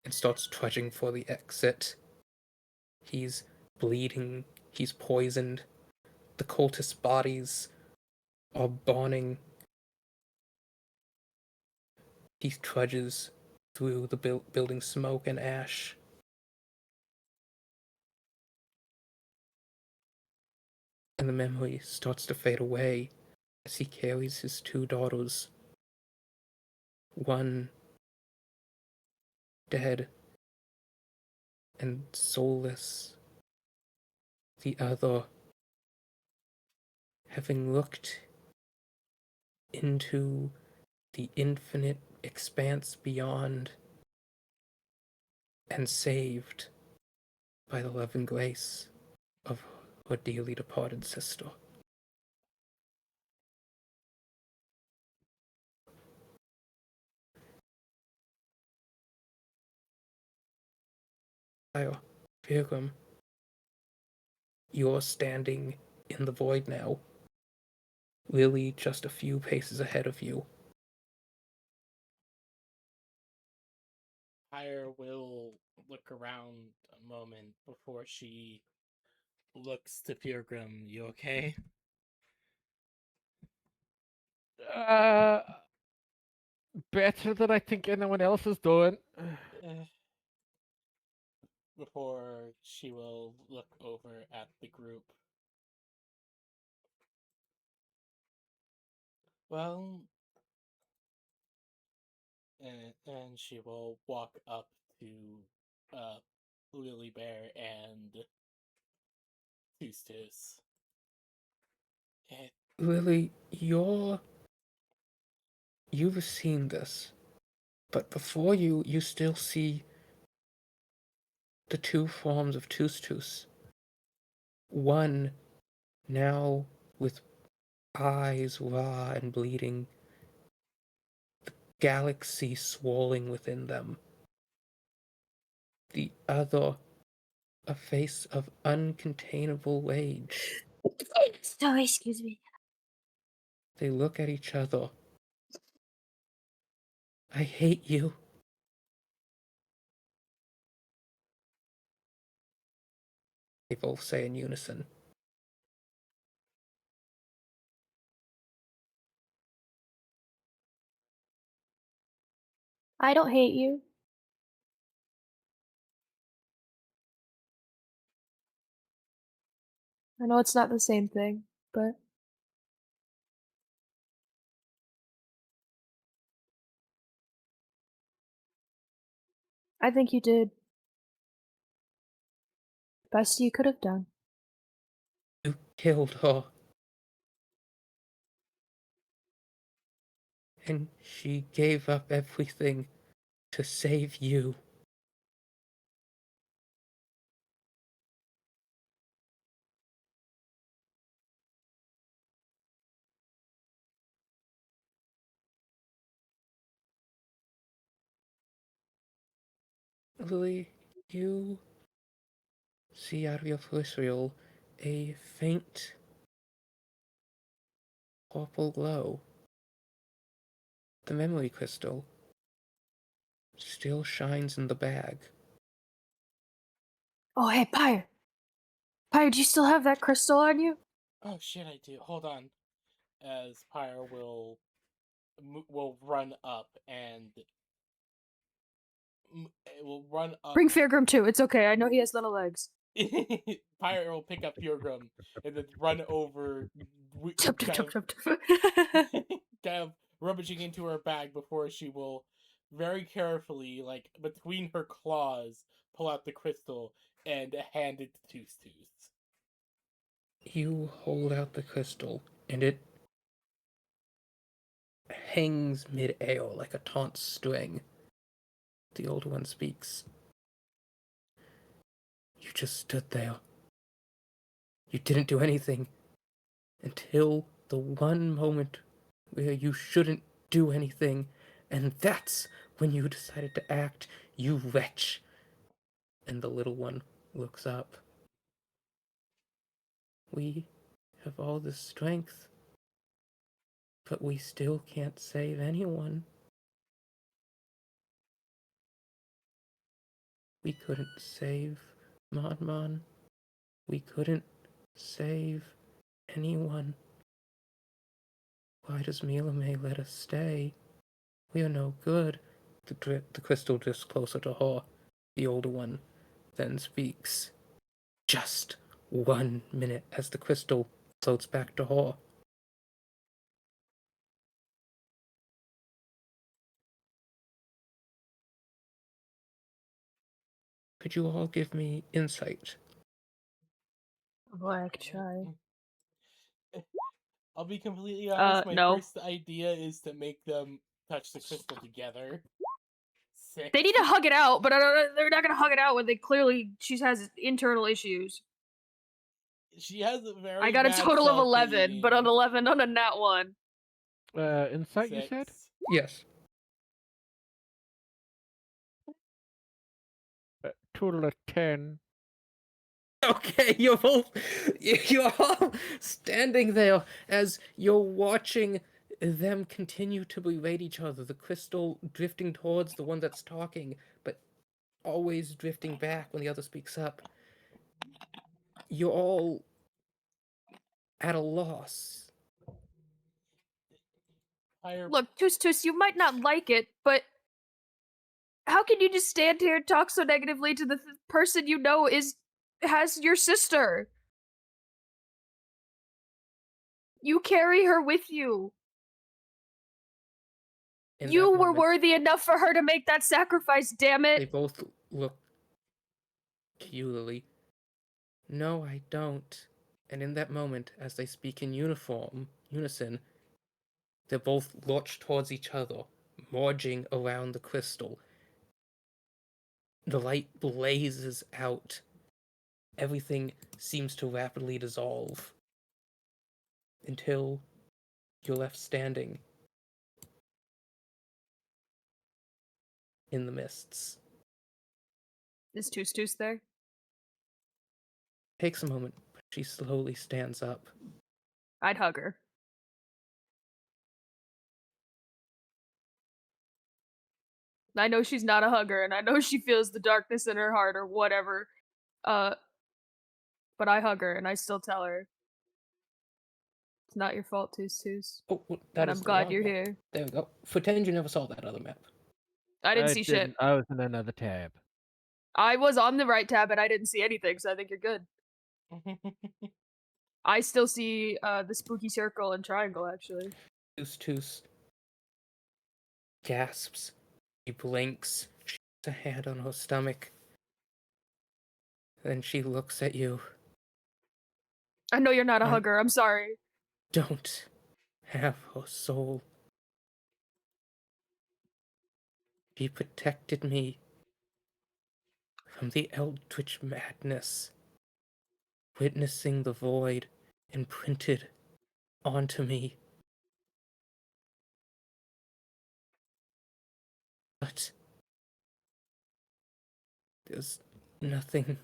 and starts trudging for the exit. He's bleeding. He's poisoned. The cultists' bodies are burning. He trudges through the building smoke and ash. And the memory starts to fade away as he carries his 2 daughters. One dead and soulless. The other having looked into the infinite expanse beyond and saved by the love and grace of her dearly departed sister. Pilgrim, you're standing in the void now, Lily just a few paces ahead of you. Hire will look around a moment before she looks to Pilgrim. You okay? Better than I think anyone else is doing. Eh, before she will look over at the group. Well, and she will walk up to Lily Bear and Tustus. Lily, you've seen this, but before you still see the two forms of Tustus. One now with eyes raw and bleeding, the galaxy swelling within them. The other, a face of uncontainable rage. Sorry, excuse me. They look at each other. I hate you. They both say in unison. I don't hate you. I know it's not the same thing, but I think you did the best you could have done. You killed her. And she gave up everything to save you. Lily, you see out of your peripheral a faint purple glow. The memory crystal still shines in the bag. Oh, hey, Pyre. Pyre, do you still have that crystal on you? Oh shit, I do. Hold on. As Pyre will run up and will run up. Bring Fairgrim too. It's okay. I know he has little legs. Pyre will pick up Pilgrim and then run over, Tup, tup, kind tup, of, tup, tup. kind of rummaging into her bag before she will very carefully, like between her claws, pull out the crystal and hand it to Tustus. You hold out the crystal, and it hangs mid-air like a taut string. The old one speaks. You just stood there. You didn't do anything until the one moment where you shouldn't do anything, and that's when you decided to act, you wretch. And the little one looks up. We have all this strength, but we still can't save anyone. We couldn't save Mon. We couldn't save anyone. Why does Milame let us stay? We are no good. The crystal drifts closer to her. The older one then speaks. Just 1 minute as the crystal floats back to her. Could you all give me insight? Oh, I could try. I'll be completely honest, my No. first idea is to make them touch the crystal together. 6. They need to hug it out, but I don't know, they're not gonna hug it out when she has internal issues. She has a very I got a bad total of 11, self-pitying. but on 11 on a nat 1. Insight, 6. you said? Yes. Total of 10. Okay, you're all standing there as you're watching them continue to berate each other. The crystal drifting towards the one that's talking, but always drifting back when the other speaks up. You're all at a loss. Look, Toos Toos, you might not like it, but how can you just stand here and talk so negatively to the person you know has your sister? You carry her with you. In You that were moment, worthy enough for her to make that sacrifice, damn they it. both look peculiarly. No, I don't. And in that moment, as they speak in unison, they both launch towards each other, merging around the crystal. The light blazes out. Everything seems to rapidly dissolve until you're left standing in the mists. Is Toos Toos there? Takes a moment, but she slowly stands up. I'd hug her. I know she's not a hugger, and I know she feels the darkness in her heart or whatever. But I hug her, and I still tell her, it's not your fault, Toos Toos. Oh, well, that And is I'm the glad wrong you're map. here. There we go. Pretend you never saw that other map. I didn't see shit. I was in another tab. I was on the right tab, and I didn't see anything, so I think you're good. I still see the spooky circle and triangle, actually. Toos gasps. She blinks. She puts a hand on her stomach. Then she looks at you. I know you're not a I- hugger. I'm sorry. Don't have her soul. She protected me from the eldritch madness, witnessing the void imprinted onto me. But there's nothing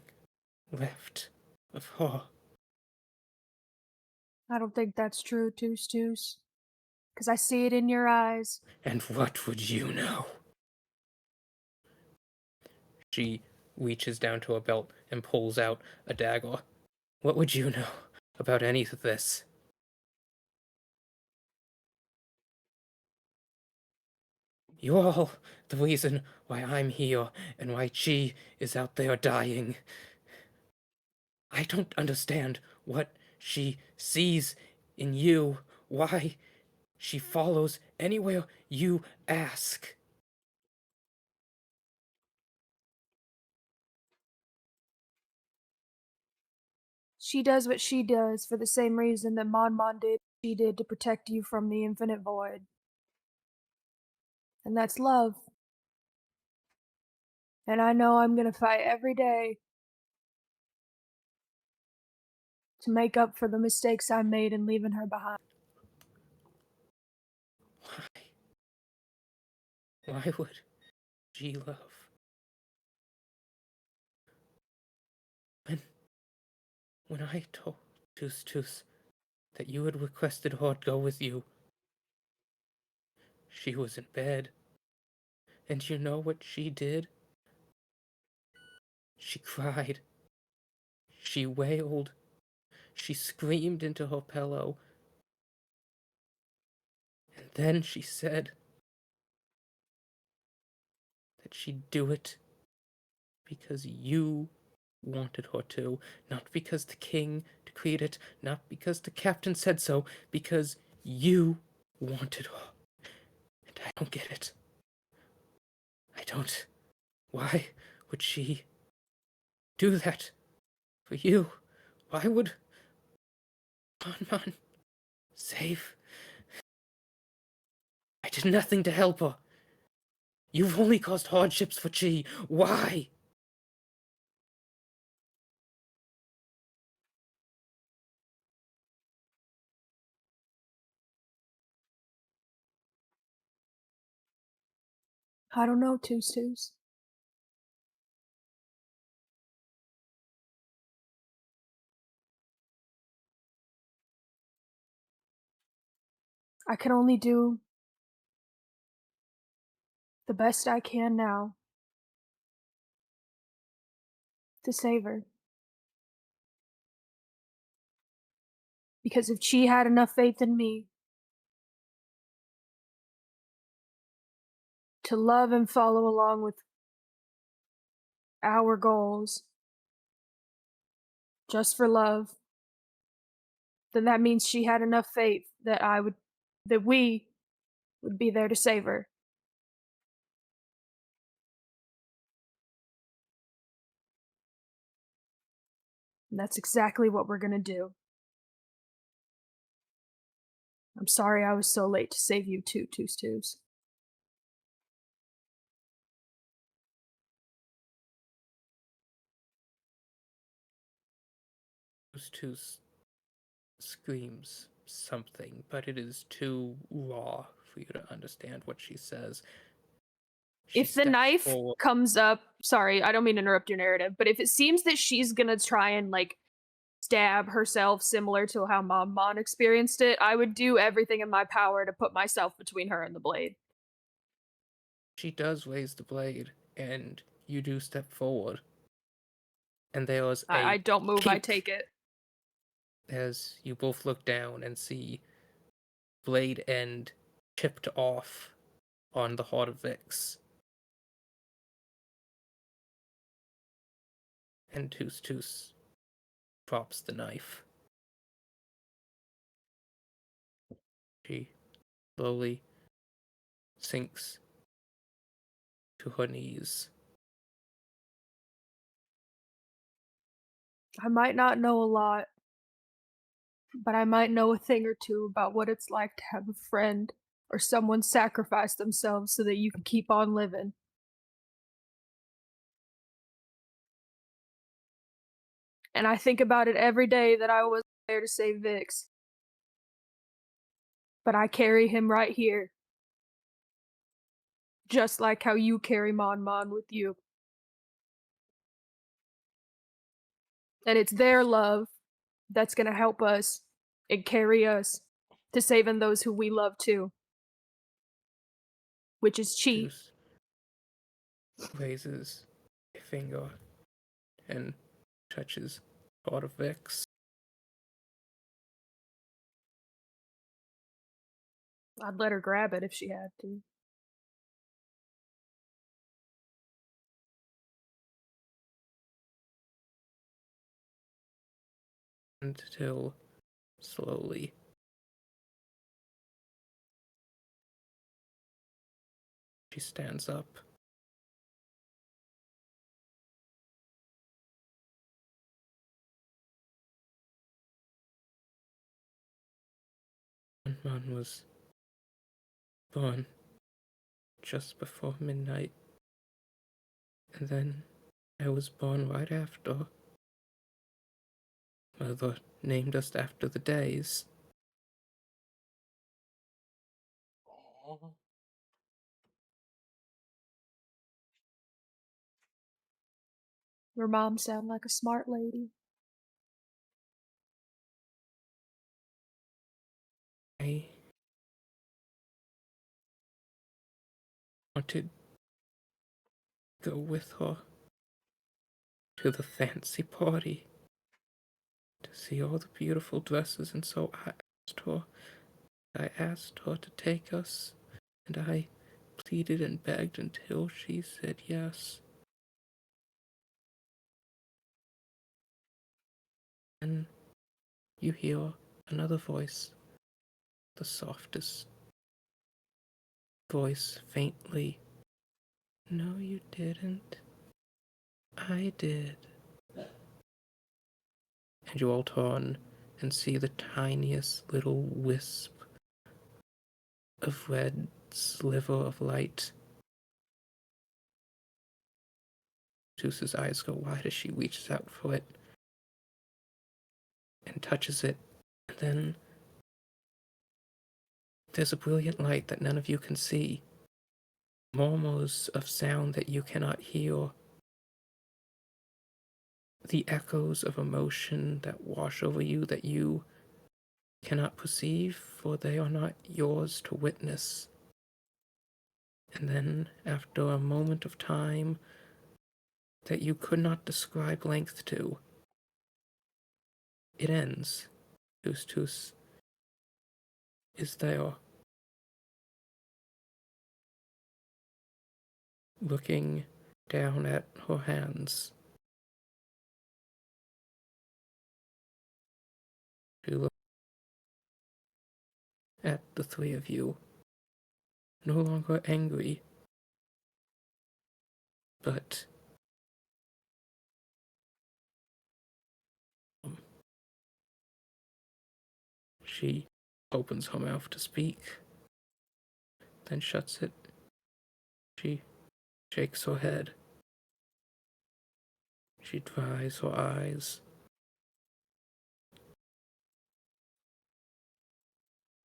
left of her. I don't think that's true, Toos Toos. Because I see it in your eyes. And what would you know? She reaches down to her belt and pulls out a dagger. What would you know about any of this? You're all the reason why I'm here and why Chi is out there dying. I don't understand what she sees in you, why she follows anywhere you ask. She does what she does for the same reason that Mon did. She did to protect you from the infinite void. And that's love. And I know I'm gonna fight every day to make up for the mistakes I made in leaving her behind. Why would she love? When I told Tus that you had requested her to go with you, she was in bed. And you know what she did? She cried. She wailed. She screamed into her pillow. And then she said that she'd do it because you wanted her to, not because the king decreed it, not because the captain said so, because you wanted her. And I don't get it. I don't. Why would she do that for you? Why would Mon save? I did nothing to help her. You've only caused hardships for Chi. Why? I don't know, Toos Toos. I can only do the best I can now to save her. Because if she had enough faith in me, to love and follow along with our goals just for love, then that means she had enough faith that we would be there to save her. And that's exactly what we're gonna do. I'm sorry I was so late to save you too, Toos Toos. Toos screams something, but it is too raw for you to understand what she says. She If the steps knife forward. comes up, sorry, I don't mean to interrupt your narrative, but if it seems that she's gonna try and like stab herself similar to how Mom Mon experienced it, I would do everything in my power to put myself between her and the blade. She does raise the blade, and you do step forward. And there was I don't move, I kick take it. as you both look down and see blade end chipped off on the heart of Vix. And Toos Toos drops the knife. She slowly sinks to her knees. I might not know a lot, but I might know a thing or two about what it's like to have a friend or someone sacrifice themselves so that you can keep on living. And I think about it every day that I was there to save Vix. But I carry him right here. Just like how you carry Mon Mon with you. And it's their love that's gonna help us and carry us to saving those who we love too. Which is Chi. Toos raises a finger and touches part of Vix. I'd let her grab it if she had to. Until slowly she stands up. Mon was born just before midnight, and then I was born right after. Mother named us after the days. Aw. Your mom sound like a smart lady. I wanted to go with her to the fancy party to see all the beautiful dresses, and so I asked her to take us, and I pleaded and begged until she said yes. And you hear another voice, the softest voice, faintly. No, you didn't. I did. And you all turn and see the tiniest little wisp of red sliver of light. Zeus's eyes go wide as she reaches out for it and touches it. And then there's a brilliant light that none of you can see. Murmurs of sound that you cannot hear. The echoes of emotion that wash over you that you cannot perceive, for they are not yours to witness. And then, after a moment of time that you could not describe length to, it ends. Tus is there. looking down at her hands. She looks at the three of you, no longer angry, but she opens her mouth to speak, then shuts it. She shakes her head. She dries her eyes.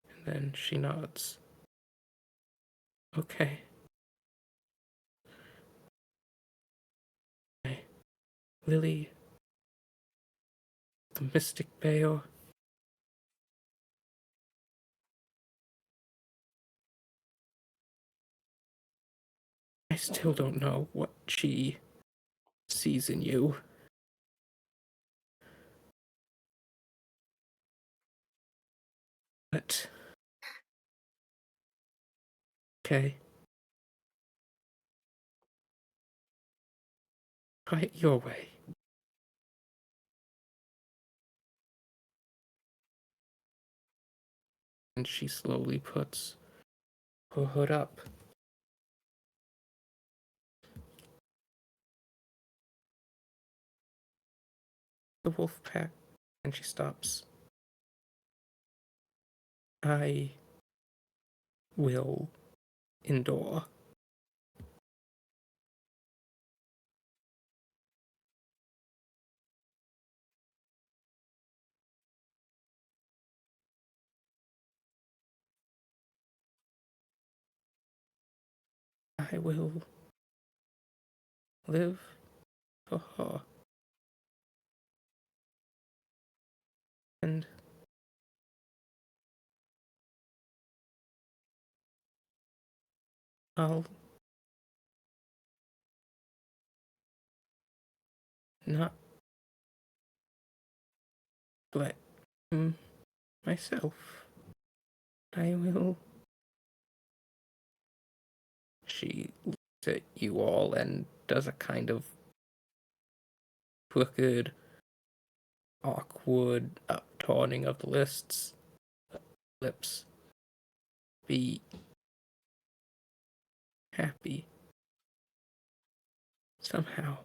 And then she nods. Okay. Lily, the Mystic Bear. I still don't know what she sees in you. But okay. Try it your way. And she slowly puts her hood up. The wolf pack. And she stops. I will endure. I will live for her. And I'll not let myself. I will. She looks at you all and does a kind of crooked, awkward upturning of the lips. Be happy. Somehow.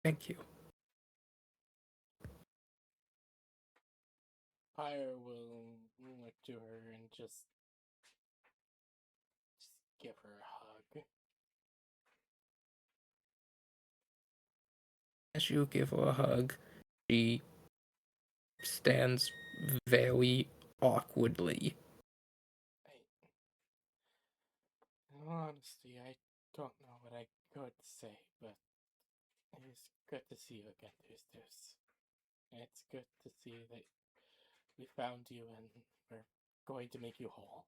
Thank you. Pyre will look to her and just give her a hug. As you give her a hug, she stands very awkwardly. In all honesty, I don't know what I could say, but it is good to see you again, Tus. It's good to see that we found you and we're going to make you whole.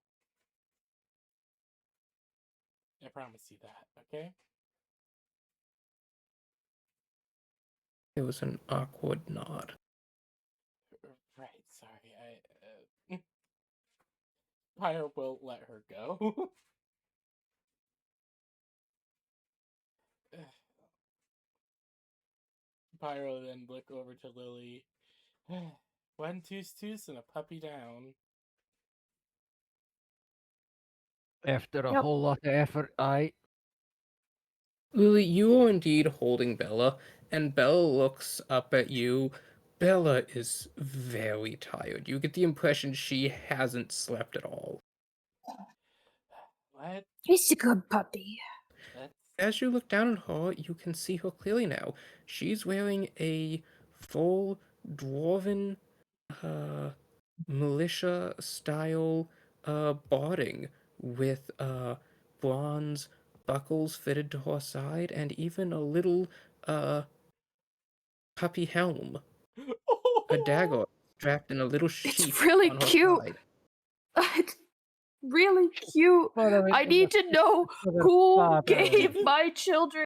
I promise you that, okay? It was an awkward nod. Right, sorry, Pyre will let her go. Pyre will then look over to Lily. One Tus and a puppy down. After a Yep. whole lot of effort, Lily, you are indeed holding Bella, and Bella looks up at you. Bella is very tired. You get the impression she hasn't slept at all. What? He's a good puppy. That's As you look down on her, you can see her clearly now. She's wearing a full dwarven militia style barding with bronze buckles fitted to her side and even a little puppy helm, a dagger strapped in a little sheath It's really on her cute. side. It's really cute. I need to know who gave my children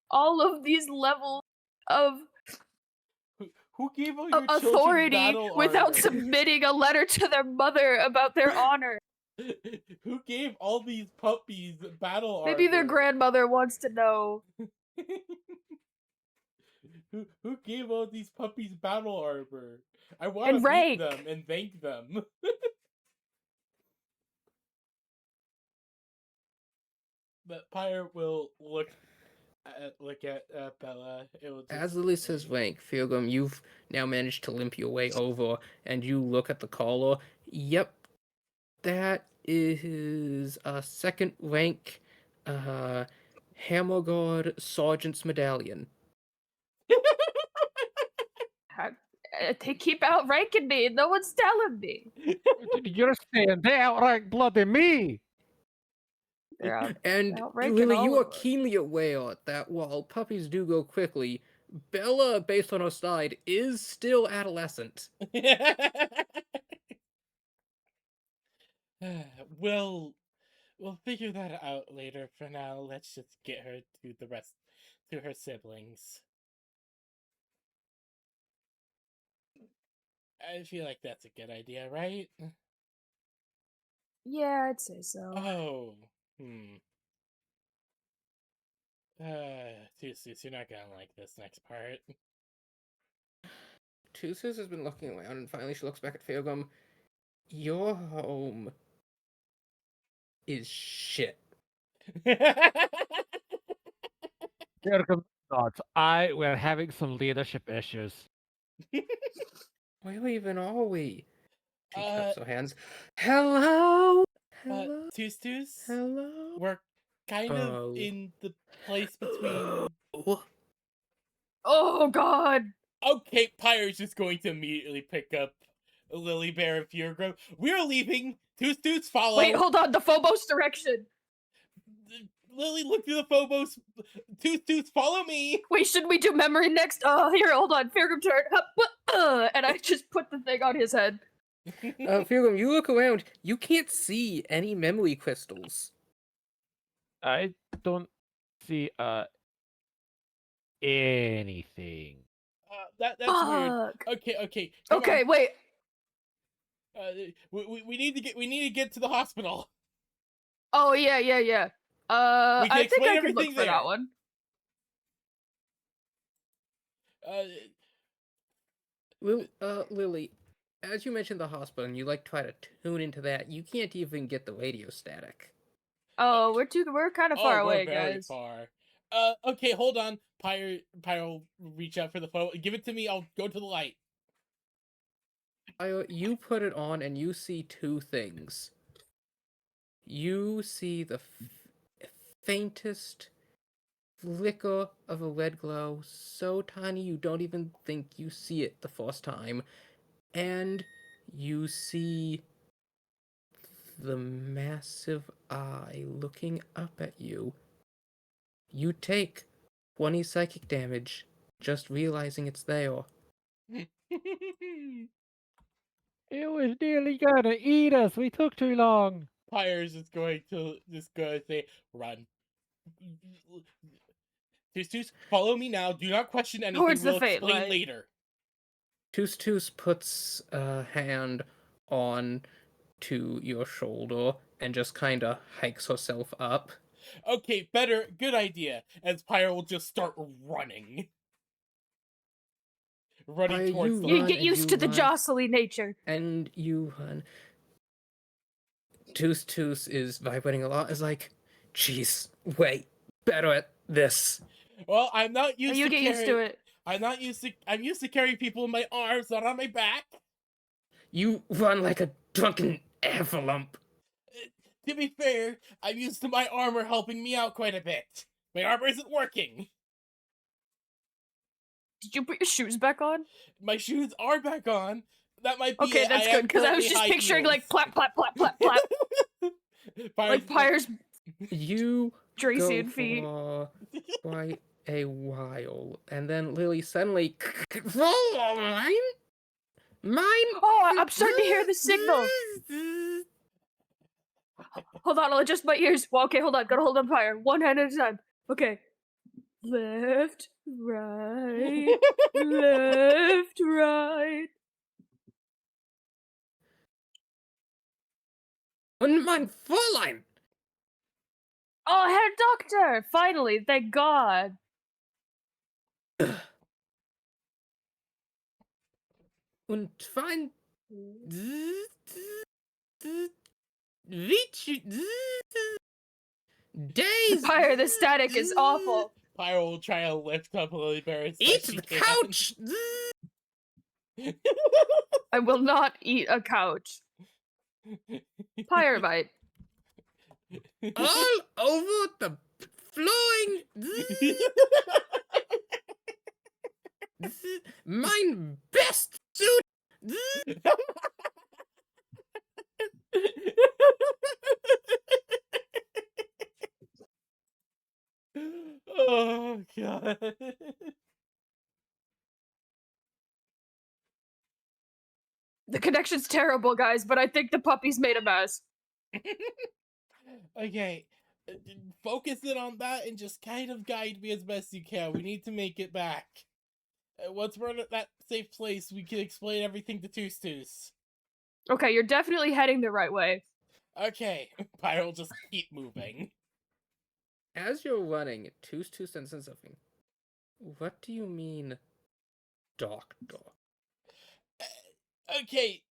all of these levels of Who gave all your children authority battle without armor? submitting a letter to their mother about their honor. Who gave all these puppies battle armor? Maybe their grandmother wants to know. Who gave all these puppies battle armor? I want to And meet rank. them and thank them. But Pyre will look at Bella. It will just As Lily says rank, Feargum, you've now managed to limp your way over, and you look at the collar. Yep, that is a second rank, Hammer God Sergeant's Medallion. They keep outranking me, and no one's telling me. Did you understand? They outrank bloody me. They're And outranking Lily, all you are of us. keenly aware that while puppies do go quickly, Bella, based on her side, is still adolescent. We'll figure that out later. For now, let's just get her to her siblings. I feel like that's a good idea, right? Yeah, I'd say so. Oh, Sus, you're not gonna like this next part. Tussus has been looking around, and finally she looks back at Feargum. Your home is shit. Here comes thoughts. We're having some leadership issues. Where even are we? She Uh, claps her hands. Hello? Hello? Tus, Hello? we're kind of Oh. in the place between. Oh God! Okay, Pyre's just going to immediately pick up Lily Bear and Furegrove. We're leaving. Tus, follow. Wait, hold on. The Phobos direction. Lily, look through the Phobos. Tus, follow me. Wait, should we do memory next? Here, hold on. Fairgrim turn. And I just put the thing on his head. Feargum, you look around. You can't see any memory crystals. I don't see anything. That's weird. Fuck. Okay. Come Okay, on. wait. We need to get to the hospital. Oh yeah. We can I think explain I can look everything for there. that one. Lily, as you mentioned the hospital, and you try to tune into that, you can't even get the radio static. Oh, we're kind of far away, we're very guys. far. Okay, hold on. Pyre will reach out for the phone. Give it to me. I'll go to the light. You put it on, and you see two things. You see the faintest flicker of a red glow, so tiny you don't even think you see it the first time. And you see the massive eye looking up at you. You take 20 psychic damage, just realizing it's there. It was nearly gonna eat us. We took too long. Pyre's just going to say, run. Tus, follow me now. Do not question anything. Towards the We'll fate explain light. later. Tus puts a hand on to your shoulder and just kinda hikes herself up. Okay, better. Good idea. As Pyre will just start running. Running towards the You run get and used to the run, jostly nature. and you run. Tus is vibrating a lot. Is like, jeez, wait, better at this. Well, I'm not used You to get used to it. I'm used to carrying people in my arms, not on my back. You run like a drunken effalump. To be fair, I'm used to my armor helping me out quite a bit. My armor isn't working. Did you put your shoes back on? My shoes are back on. That might be Okay, it. that's I good, because I was currently just high picturing heels. like plap, plap, plap, plap, plap. Like Pyre's You Dracian go feet. for quite a while, and then Lily suddenly, follow mine. Oh, I'm starting to hear the signal. Hold on, I'll adjust my ears. Well, okay, hold on. Gotta hold on fire. One hand at a time. Okay. Left, right, left, right. Und mein Fräulein! Oh, Herr Doctor! Finally, thank God. Und fein. Days. Pyre, the static is awful. Pyro will try to lift up Lily Bear as Eat best she the can. couch! I will not eat a couch. Pyromite. All over the flowing. Mein best suit. Oh god. The connection's terrible, guys, but I think the puppy's made a mess. Okay, focus in on that and just kind of guide me as best you can. We need to make it back. Once we're at that safe place, we can explain everything to Tustus. Okay, you're definitely heading the right way. Okay, Pyro will just keep moving. As you're running, two sentences something. What do you mean, doctor? Okay,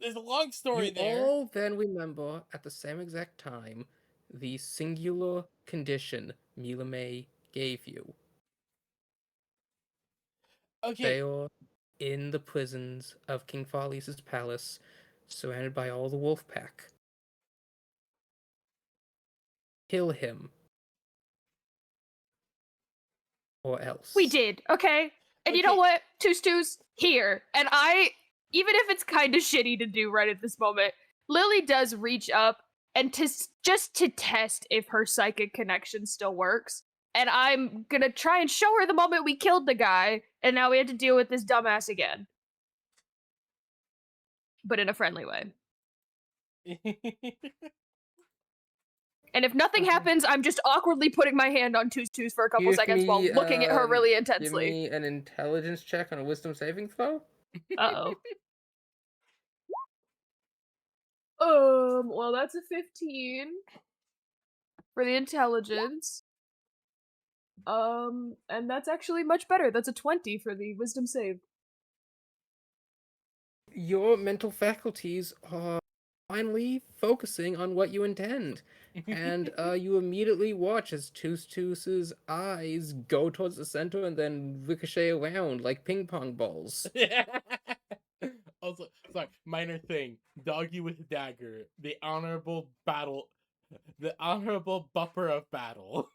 there's a long story You there. all then remember at the same exact time the singular condition Mila May gave you. Okay, They are in the prisons of King Farley's palace, surrounded by all the wolf pack. Kill him. Or else. We did, okay? And you know Okay. what? Tustus, here. And even if it's kind of shitty to do right at this moment, Lily does reach up and just to test if her psychic connection still works. And I'm gonna try and show her the moment we killed the guy, and now we have to deal with this dumbass again. But in a friendly way. And if nothing happens, I'm just awkwardly putting my hand on Tustus for a couple seconds while looking at her really Give intensely. me an intelligence check on a wisdom saving throw. Uh-oh. Well, that's a 15 for the intelligence. And that's actually much better. That's a 20 for the wisdom save. Your mental faculties are finally focusing on what you intend. And you immediately watch as Tustus's eyes go towards the center and then ricochet around like ping pong balls. Also, sorry, minor thing. Doggy with dagger. The honorable bupper of battle.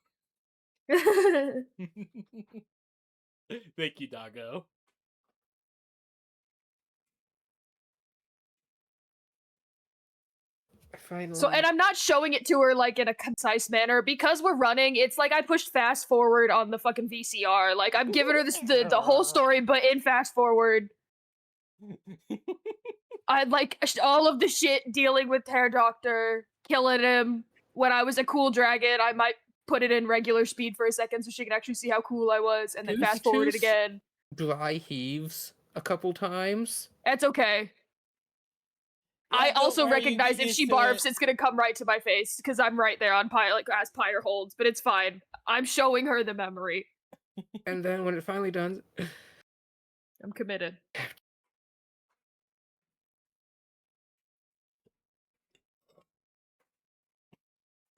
Thank you, doggo. Finally. So, and I'm not showing it to her like in a concise manner because we're running. It's like I pushed fast forward on the fucking VCR. Like I'm giving her the whole story, but in fast forward. I'd like all of the shit dealing with Hair Doctor, killing him. When I was a cool dragon, I might put it in regular speed for a second so she can actually see how cool I was, and then fast forward it again. Dry heaves a couple times. That's okay. Yeah, I don't also worry, recognize you if get she used to barfs, it. it's gonna come right to my face because I'm right there on Pyre, like as Pyre holds. But it's fine. I'm showing her the memory. And then when it finally does, I'm committed.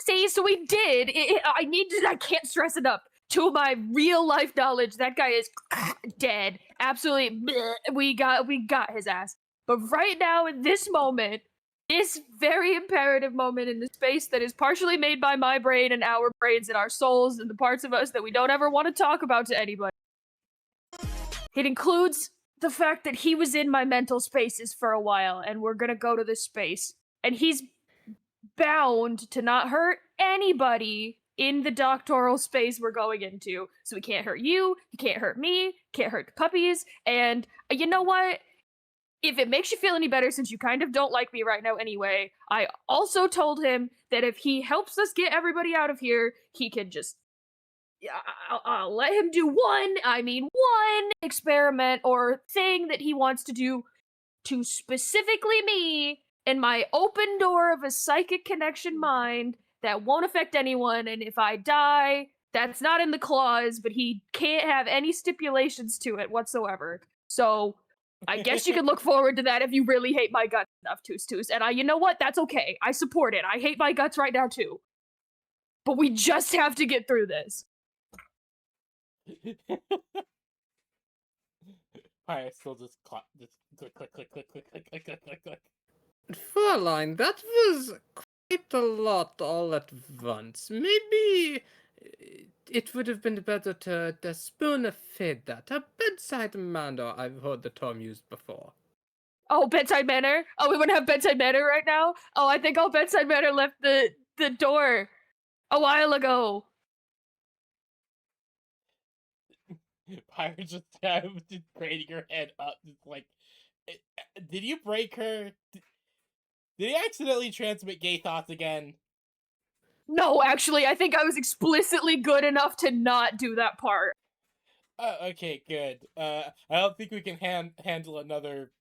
See, so we did. I can't stress enough. To my real life knowledge, that guy is dead. Absolutely, bleh, we got his ass. But right now, in this moment, this very imperative moment in the space that is partially made by my brain and our brains and our souls and the parts of us that we don't ever want to talk about to anybody. It includes the fact that he was in my mental spaces for a while, and we're gonna go to this space, and he's bound to not hurt anybody in the doctoral space we're going into. So he can't hurt you, he can't hurt me, can't hurt the puppies, and you know what? If it makes you feel any better, since you kind of don't like me right now anyway, I also told him that if he helps us get everybody out of here, he can just I'll let him do one experiment or thing that he wants to do to specifically me in my open door of a psychic connection mind that won't affect anyone, and if I die, that's not in the clause, but he can't have any stipulations to it whatsoever. So I guess you can look forward to that if you really hate my guts enough, Toos. And you know what? That's okay. I support it. I hate my guts right now too. But we just have to get through this. I still just click, click, click, click, click, click, click, click, click, click, click. Fräulein, that was quite a lot all at once. Maybe it would have been better to spoon-feed that. A bedside manner, I've heard the term used before. Oh, bedside manner? Oh, we want to have bedside manner right now? Oh, I think bedside manner left the door a while ago. Pyre just craning her head up, just like, did you break her? Did he accidentally transmit gay thoughts again? No, actually, I think I was explicitly good enough to not do that part. Okay, good. I don't think we can handle another.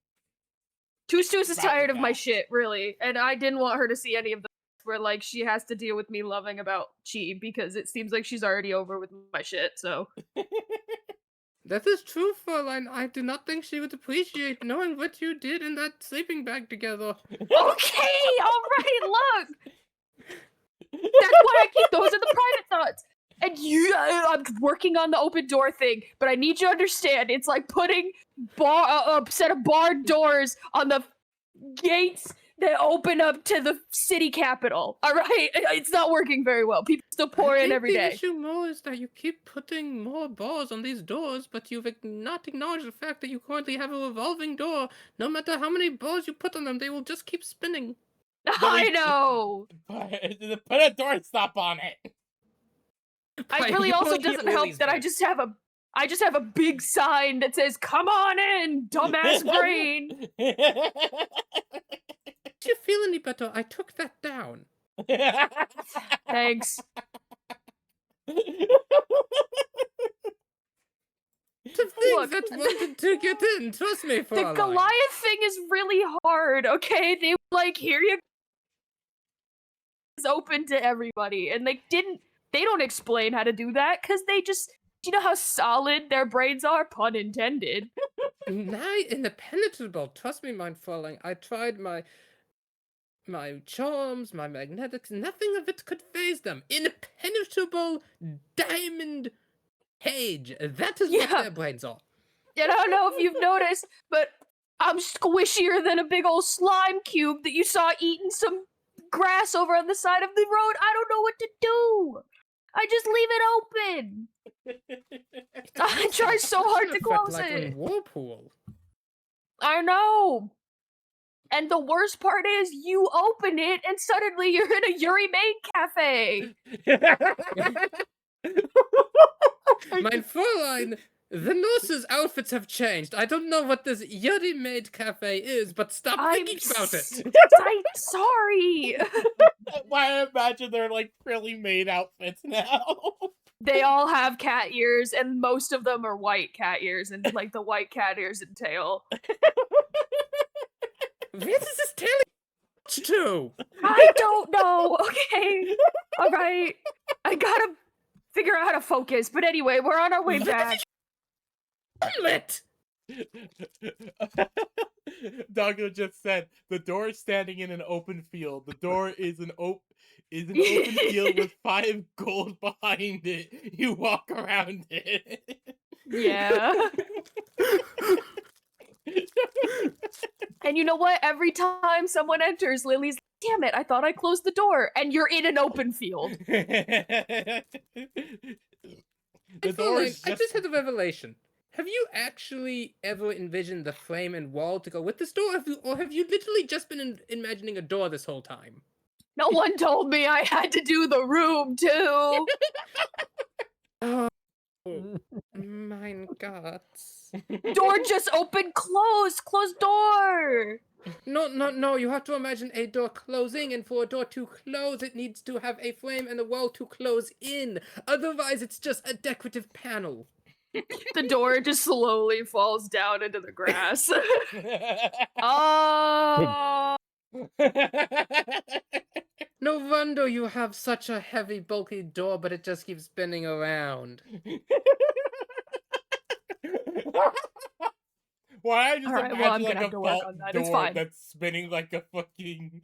Toos is Right tired with of my that. shit, really, and I didn't want her to see any of the where like she has to deal with me loving about Chi because it seems like she's already over with my shit. So That is true, Fräulein. I do not think she would appreciate knowing what you did in that sleeping bag together. okay, all right, look. That's why I keep those are the private thoughts. And I'm working on the open door thing, but I need you to understand, it's like putting a set of barred doors on the gates that open up to the city capital. All right, it's not working very well. People still pour in every The day. issue more is that you keep putting more bars on these doors, but you've not acknowledged the fact that you currently have a revolving door. No matter how many bars you put on them, they will just keep spinning. I know. Put a doorstop on it. It really also doesn't help that I just have a big sign that says "Come on in, dumbass brain." If you feel any better, I took that down. Thanks. To think Look, that wanted to get in, trust me, the Fräulein. Goliath thing is really hard, okay? They were like, here you go. It's open to everybody. And they don't explain how to do that, because they just, you know how solid their brains are? Pun intended. Nigh impenetrable. Trust me, mein Fräulein. I tried my charms, my magnetics, nothing of it could phase them. Impenetrable diamond cage. That is what their brains are. I don't know if you've noticed, but I'm squishier than a big old slime cube that you saw eating some grass over on the side of the road. I don't know what to do. I just leave it open. I try so hard to close like it. in Whirlpool. I know. And the worst part is you open it and suddenly you're in a Yuri Maid cafe. Mein Fräulein, the nurses' outfits have changed. I don't know what this Yuri Maid cafe is, but stop thinking about it. I'm sorry. Why I imagine they're like frilly maid outfits now. They all have cat ears, and most of them are white cat ears, and like the white cat ears and tail. Where does this tail to? I don't know. Okay. All right. I gotta figure out how to focus. But anyway, we're on our way back. Lit. Doggo just said the door is standing in an open field. The door is an open field with 5 gold behind it. You walk around it. Yeah. And you know what? Every time someone enters, Lily's like, damn it, I thought I closed the door. And you're in an open field. The I door is I just had a revelation. Have you actually ever envisioned the frame and wall to go with this door? Or have you literally just been imagining a door this whole time? No one told me I had to do the room, too. Oh, mein Gott. Door just open, close door. No, you have to imagine a door closing, and for a door to close, it needs to have a frame and a wall to close in. Otherwise, it's just a decorative panel. The door just slowly falls down into the grass. Oh. No wonder you have such a heavy, bulky door, but it just keeps spinning around. Why I just All right, imagine well, I'm like gonna a have to work vault on that. It's door fine. that's spinning like a fucking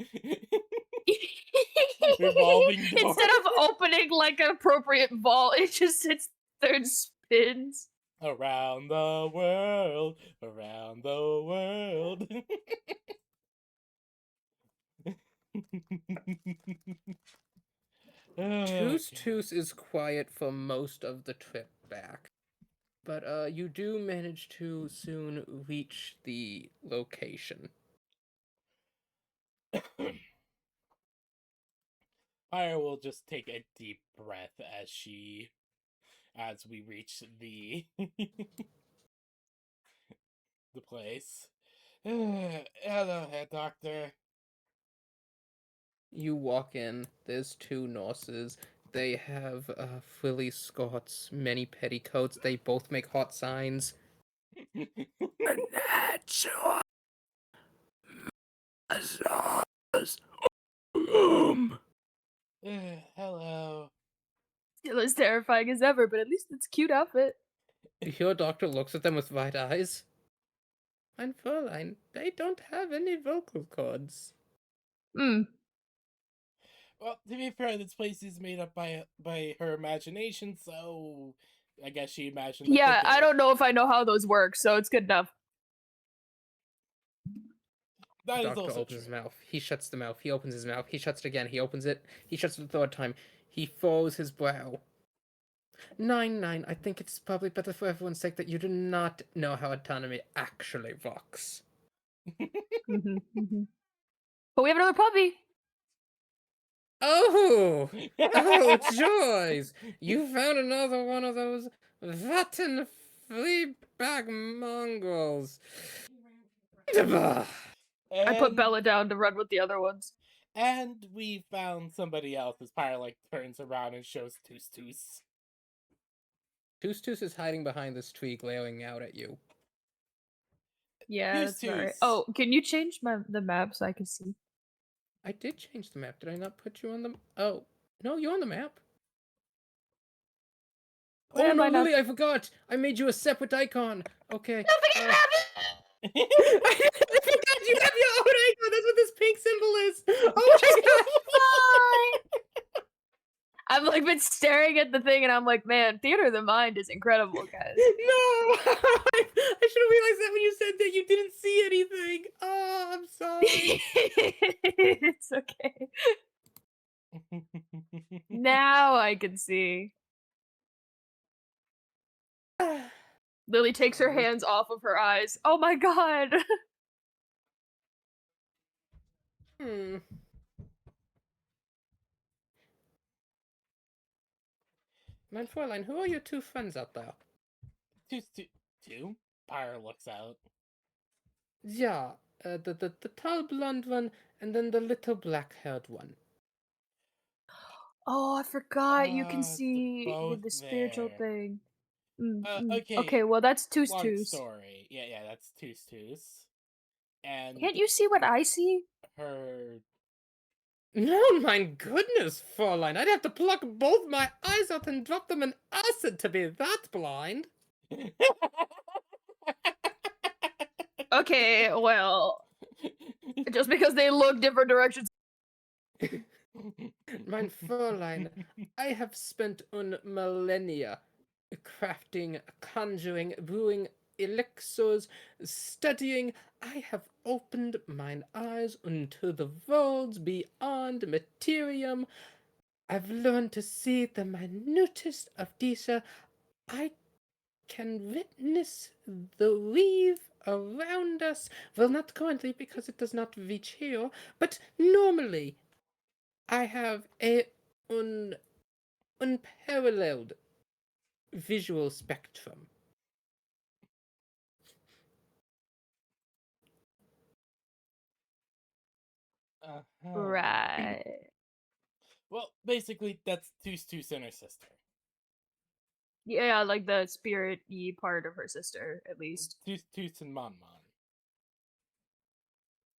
revolving door. Instead of opening like an appropriate vault, it just sits there and spins. Around the world, around the world. Toos is quiet for most of the trip back. But you do manage to soon reach the location. Fire will just take a deep breath as we reach the the place. Hello, head doctor. You walk in, there's two nurses. They have frilly skirts, many petticoats. They both make hot signs. Natural massage. Hello. Still as terrifying as ever, but at least it's a cute outfit. Your doctor looks at them with wide eyes. Mein Fräulein, they don't have any vocal cords. Hmm. Well, to be fair, this place is made up by her imagination, so I guess she imagined. That Yeah, they I did. don't know if I know how those work, so it's good enough. That The is doctor also opens his true. mouth. He shuts the mouth. He opens his mouth. He shuts it again. He opens it. He shuts it the third time. He furrows his brow. Nine. I think it's probably better for everyone's sake that you do not know how autonomy actually works. But we have another puppy. Oh! Oh, joys! You found another one of those rotten flea bag mongrels. I put Bella down to run with the other ones. And we found somebody else. As Pyre like turns around and shows Toos. Toos is hiding behind this tree, glaring out at you. Yeah, that's about right. Toos. Oh, can you change the map so I can see? I did change the map. Did I not put you on the... Oh, no, you're on the map. Why Oh am no, I not- Lily, I forgot! I made you a separate icon! Okay. Nothing happened! I forgot you have your own icon! That's what this pink symbol is! Oh my god! Bye! I've like been staring at the thing and I'm like, man, theater of the mind is incredible, guys. No! I should have realized that when you said that you didn't see anything! Oh, I'm sorry. It's okay. Now I can see. Lily takes her hands off of her eyes. Oh my god! Mein Fräulein, who are your two friends out there? Two? Pyre looks out. Yeah, the tall blonde one, and then the little black-haired one. Oh, I forgot you can They're see both with the spiritual there. thing. Okay. Okay, well that's Toos Long Toos. story. Yeah, that's Toos. And Can't you see what I see? her. No, mein goodness, Fräulein, I'd have to pluck both my eyes out and drop them in acid to be that blind. Okay, well, just because they look different directions. Mein Fräulein, I have spent un millennia crafting, conjuring, brewing elixirs, studying. I have opened mine eyes unto the worlds beyond materium. I've learned to see the minutest of detail. I can witness the weave around us. Well, not currently because it does not reach here, but normally I have a unparalleled visual spectrum. Right. Well, basically, that's Toos and her sister. Yeah, like the spirit-y part of her sister, at least. Toos and Mon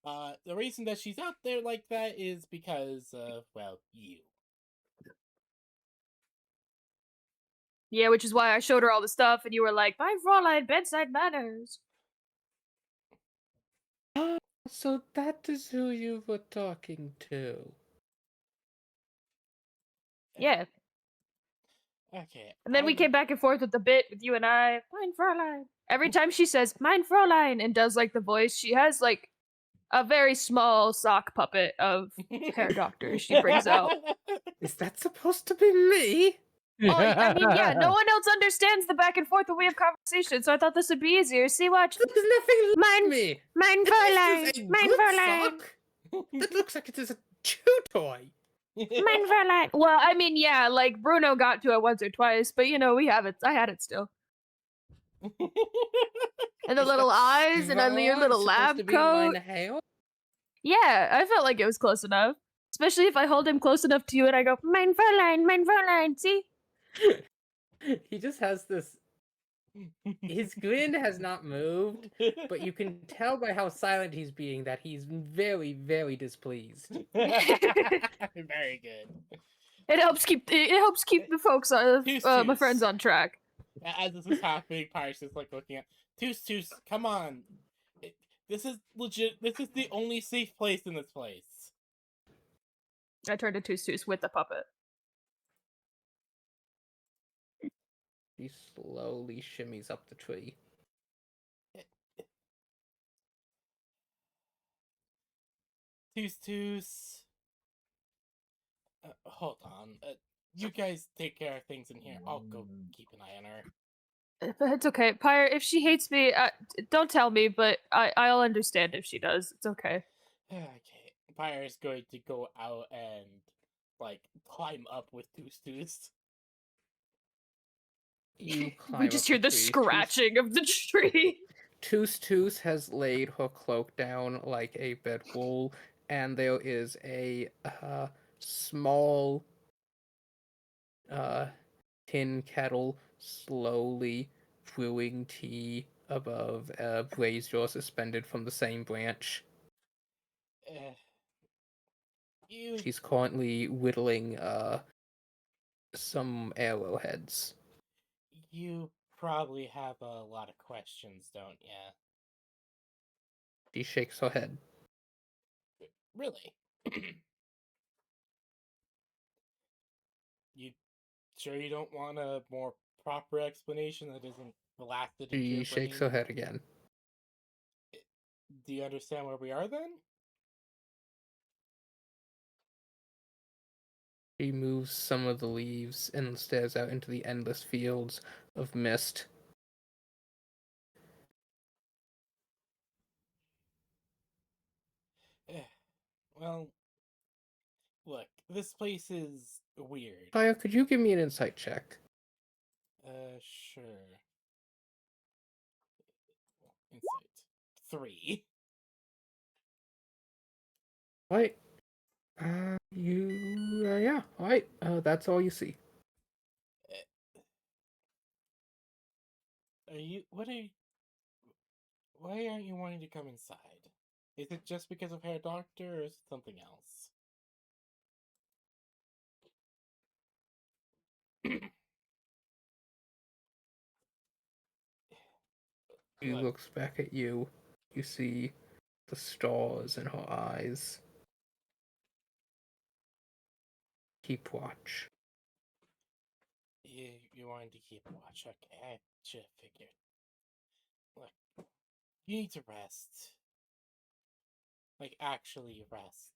Mon. The reason that she's out there like that is because, well, you. Yeah, which is why I showed her all the stuff, and you were like, "My Fräulein, bedside manners." So that is who you were talking to. Yeah. Okay. And then we came back and forth with the bit with you and I, "Mein Fräulein." Every time she says, "Mein Fräulein," and does like the voice, she has like a very small sock puppet of Herr Doctor she brings out. Is that supposed to be me? Oh, I mean, yeah, no one else understands the back and forth when we have conversations, so I thought this would be easier. See, watch. There's nothing like Mein, me. mein This Fräulein, is a mein good Fräulein, sock. That looks like it is a chew toy. mein Fräulein. Well, I mean, yeah, like Bruno got to it once or twice, but you know, we have it. I had it still. And the Is little that eyes and on your straw little supposed lab to be in coat. my hair? Yeah, I felt like it was close enough. Especially if I hold him close enough to you and I go, mein Fräulein, see? He just has this. His grin has not moved, but you can tell by how silent he's being that he's very, very displeased. Very good. It helps keep the folks my friends on track. As this is happening, Pirate's just like looking at Toos, come on. This is legit. This is the only safe place in this place. I turned to Toos with the puppet. He slowly shimmies up the tree. Toos. Hold on. You guys take care of things in here. I'll go keep an eye on her. It's okay, Pyre. If she hates me, don't tell me. But I'll understand if she does. It's okay. Okay. Pyre's going to go out and like climb up with Toos. You climb We just up hear the tree. scratching of the tree. Toos has laid her cloak down like a bedroll, and there is a small tin kettle slowly brewing tea above a brazier suspended from the same branch. She's currently whittling some arrowheads. You probably have a lot of questions, don't ya? She shakes her head. Really? You sure you don't want a more proper explanation that isn't blasted into She your shakes brain? her head again. Do you understand where we are then? She moves some of the leaves and stares out into the endless fields of mist. Well, look, this place is weird. Kaya, could you give me an insight check? Sure. Insight. 3. Right. Yeah, alright. That's all you see. Why aren't you wanting to come inside? Is it just because of Hair Doctor, or is it something else? She Look, looks back at you. You see the stars in her eyes. Keep watch. you wanted to keep watch. Okay, I should have figured. Look, you need to rest. Like, actually rest.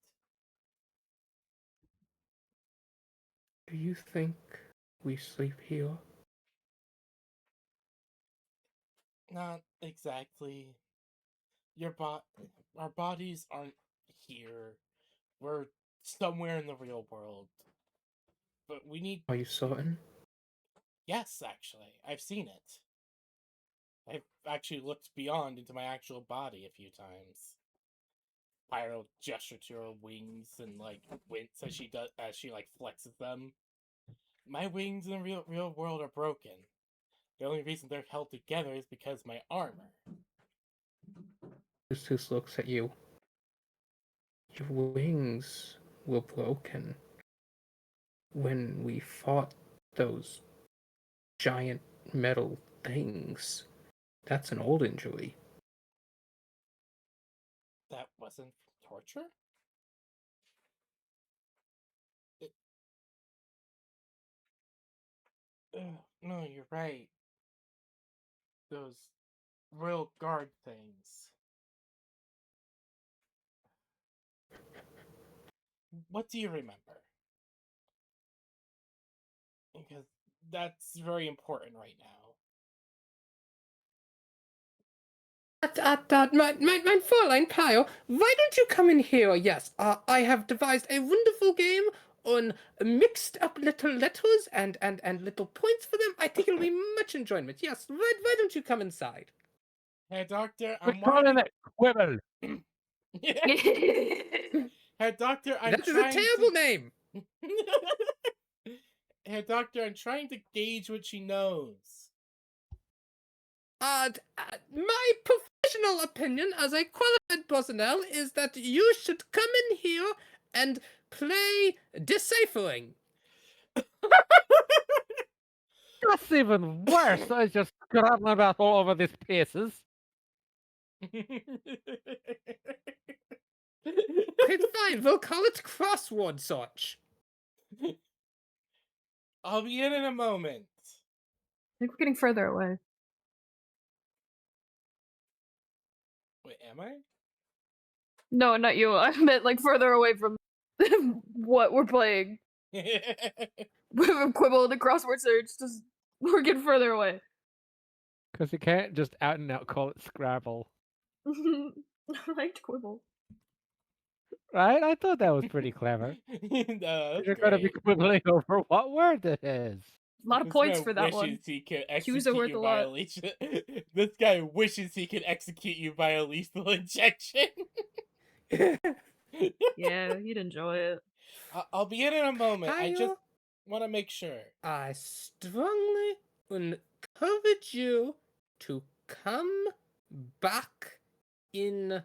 Do you think we sleep here? Not exactly. Our bodies aren't here. We're somewhere in the real world. But we need. Are you certain? Yes, actually, I've seen it. I've actually looked beyond into my actual body a few times. Pyro gesture to her wings and like wince as she like flexes them. My wings in the real world are broken. The only reason they're held together is because my armor. Tus looks at you. Your wings were broken when we fought those giant metal things. That's an old injury. That wasn't torture? No, you're right. Those royal guard things. What do you remember? Because that's very important right now. Mein Fräulein Pio, why don't you come in here? Yes, I have devised a wonderful game on mixed up little letters and little points for them. I think it'll be much enjoyment. Yes, why don't you come inside? Hey, Doctor, We're I'm calling wanting... it quibble. Hey, Doctor, I'm That is a terrible name. Hey, Doctor, I'm trying to gauge what she knows. My professional opinion as a qualified personnel is that you should come in here and play deciphering. That's even worse. I just scrabbling about all over these pieces. Okay, fine. We'll call it crossword search. I'll be in a moment. I think we're getting further away. Wait, am I? No, not you. I meant like further away from what we're playing. Quibble and the crossword search. Just we're getting further away. Because you can't just out and out call it Scrabble. I liked Quibble. Right? I thought that was pretty clever. No, that's You're going to be great. quibbling over what word it is. A lot of This points man for that one. wishes he could Cues are execute worth you a by lot. a lethal... This guy wishes he could execute you by a lethal injection. Yeah, you'd enjoy it. I'll be in a moment. I just Pio, want to make sure. I strongly encourage you to come back inside.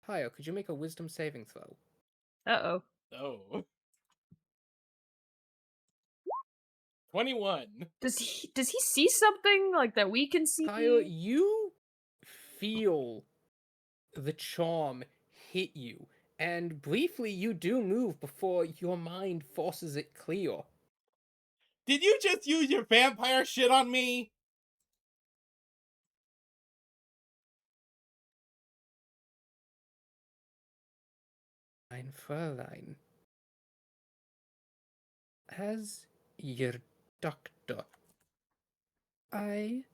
Pio, could you make a wisdom saving throw? Uh-oh. Oh. 21. Does he see something like that we can see? Pio, you feel the charm hit you, and briefly you do move before your mind forces it clear. Did you just use your vampire shit on me? Mein Fräulein, as your doctor, I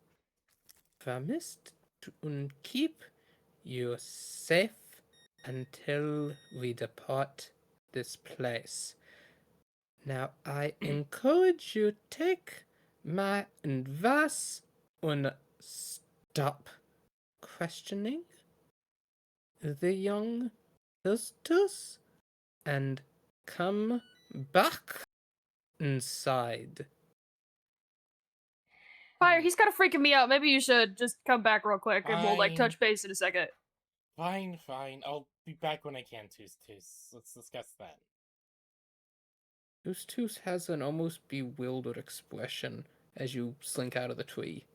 promised to keep you safe until we depart this place. Now I encourage you take my advice and stop questioning the young sisters and come back inside. Fire, he's kind of freaking me out. Maybe you should just come back real quick and we'll like Fine. touch base in a second. Fine. I'll be back when I can, Toos. Let's discuss that. Tus has an almost bewildered expression as you slink out of the tree.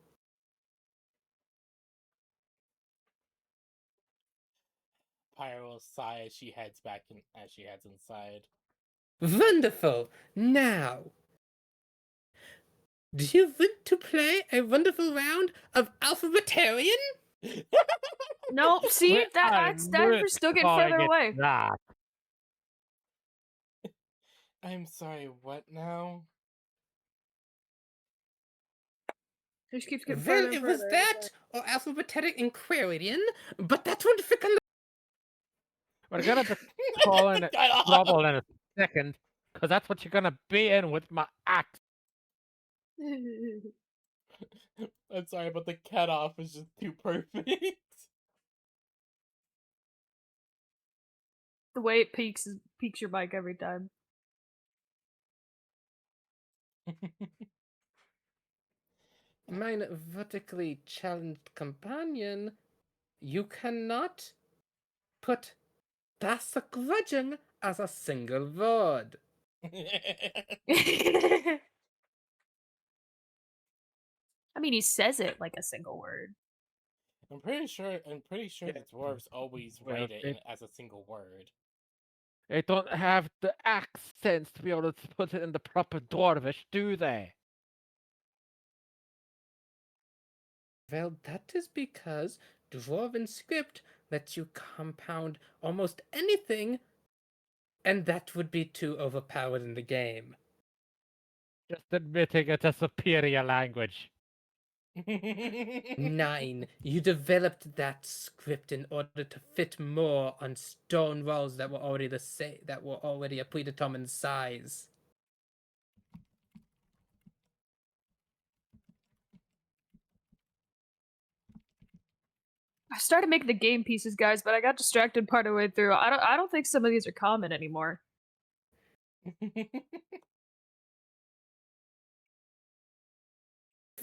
Pyro will sigh as she heads inside. Wonderful! Now, do you want to play a wonderful round of Alphabetarian? No, see Well, that's we're still getting calling further it away. that. I'm sorry, what now? He just keeps getting Well, further and it was further. that or Alphabetic Inquiridian, but that won't fit on the. We're going to be calling it Cut off. Scrabble in a second. Because that's what you're going to be in with my axe. I'm sorry, but the cut off is just too perfect. the way it peaks your mic every time. Mine vertically challenged companion, you cannot put das grudging as a single word. I mean, he says it like a single word. I'm pretty sure Yeah. the dwarves always Well, write it as a single word. They don't have the accents to be able to put it in the proper Dwarvish, do they? Well, that is because Dwarven script lets you compound almost anything, and that would be too overpowered in the game. Just admitting it's a superior language. 9. You developed that script in order to fit more on stone walls that were already that were already a predetermined size. I started making the game pieces, guys, but I got distracted part of the way through. I don't think some of these are common anymore.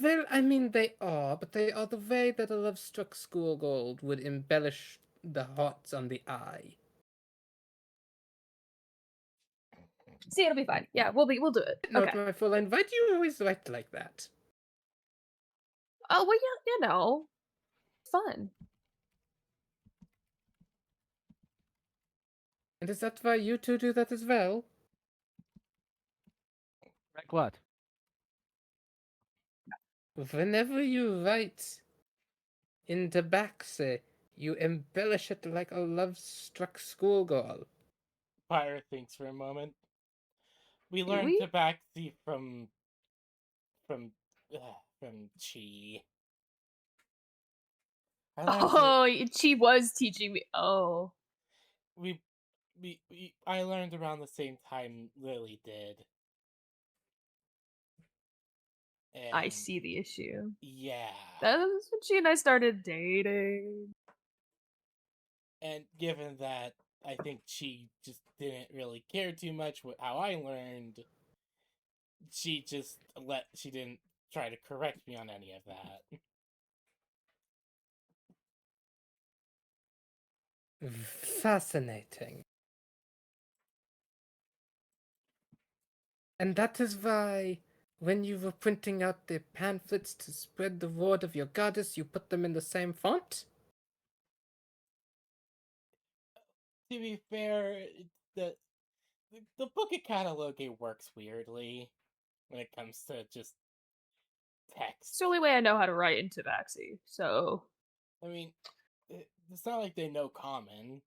Well, I mean, they are, but they are the way that a love-struck schoolgirl would embellish the hearts on the eye. See, it'll be fine. Yeah, we'll do it. Note, Okay. my Fräulein, why do you always write like that? Oh well, yeah, you know, fun. And is that why you two do that as well? Like what? Whenever you write in Tabaxi, you embellish it like a love-struck schoolgirl. Pyre thinks for a moment. We Do learned we? Tabaxi from Chi. I learned Oh, she was teaching me. Oh, I learned around the same time Lily did. I And see the issue. yeah. That was when she and I started dating. And given that I think she just didn't really care too much with how I learned, she didn't try to correct me on any of that. Fascinating. And that is why, when you were printing out the pamphlets to spread the word of your goddess, you put them in the same font? To be fair, the the book of cataloging works weirdly when it comes to just It's text. the only way I know how to write in Tabaxi. So I mean, it's not like they know common.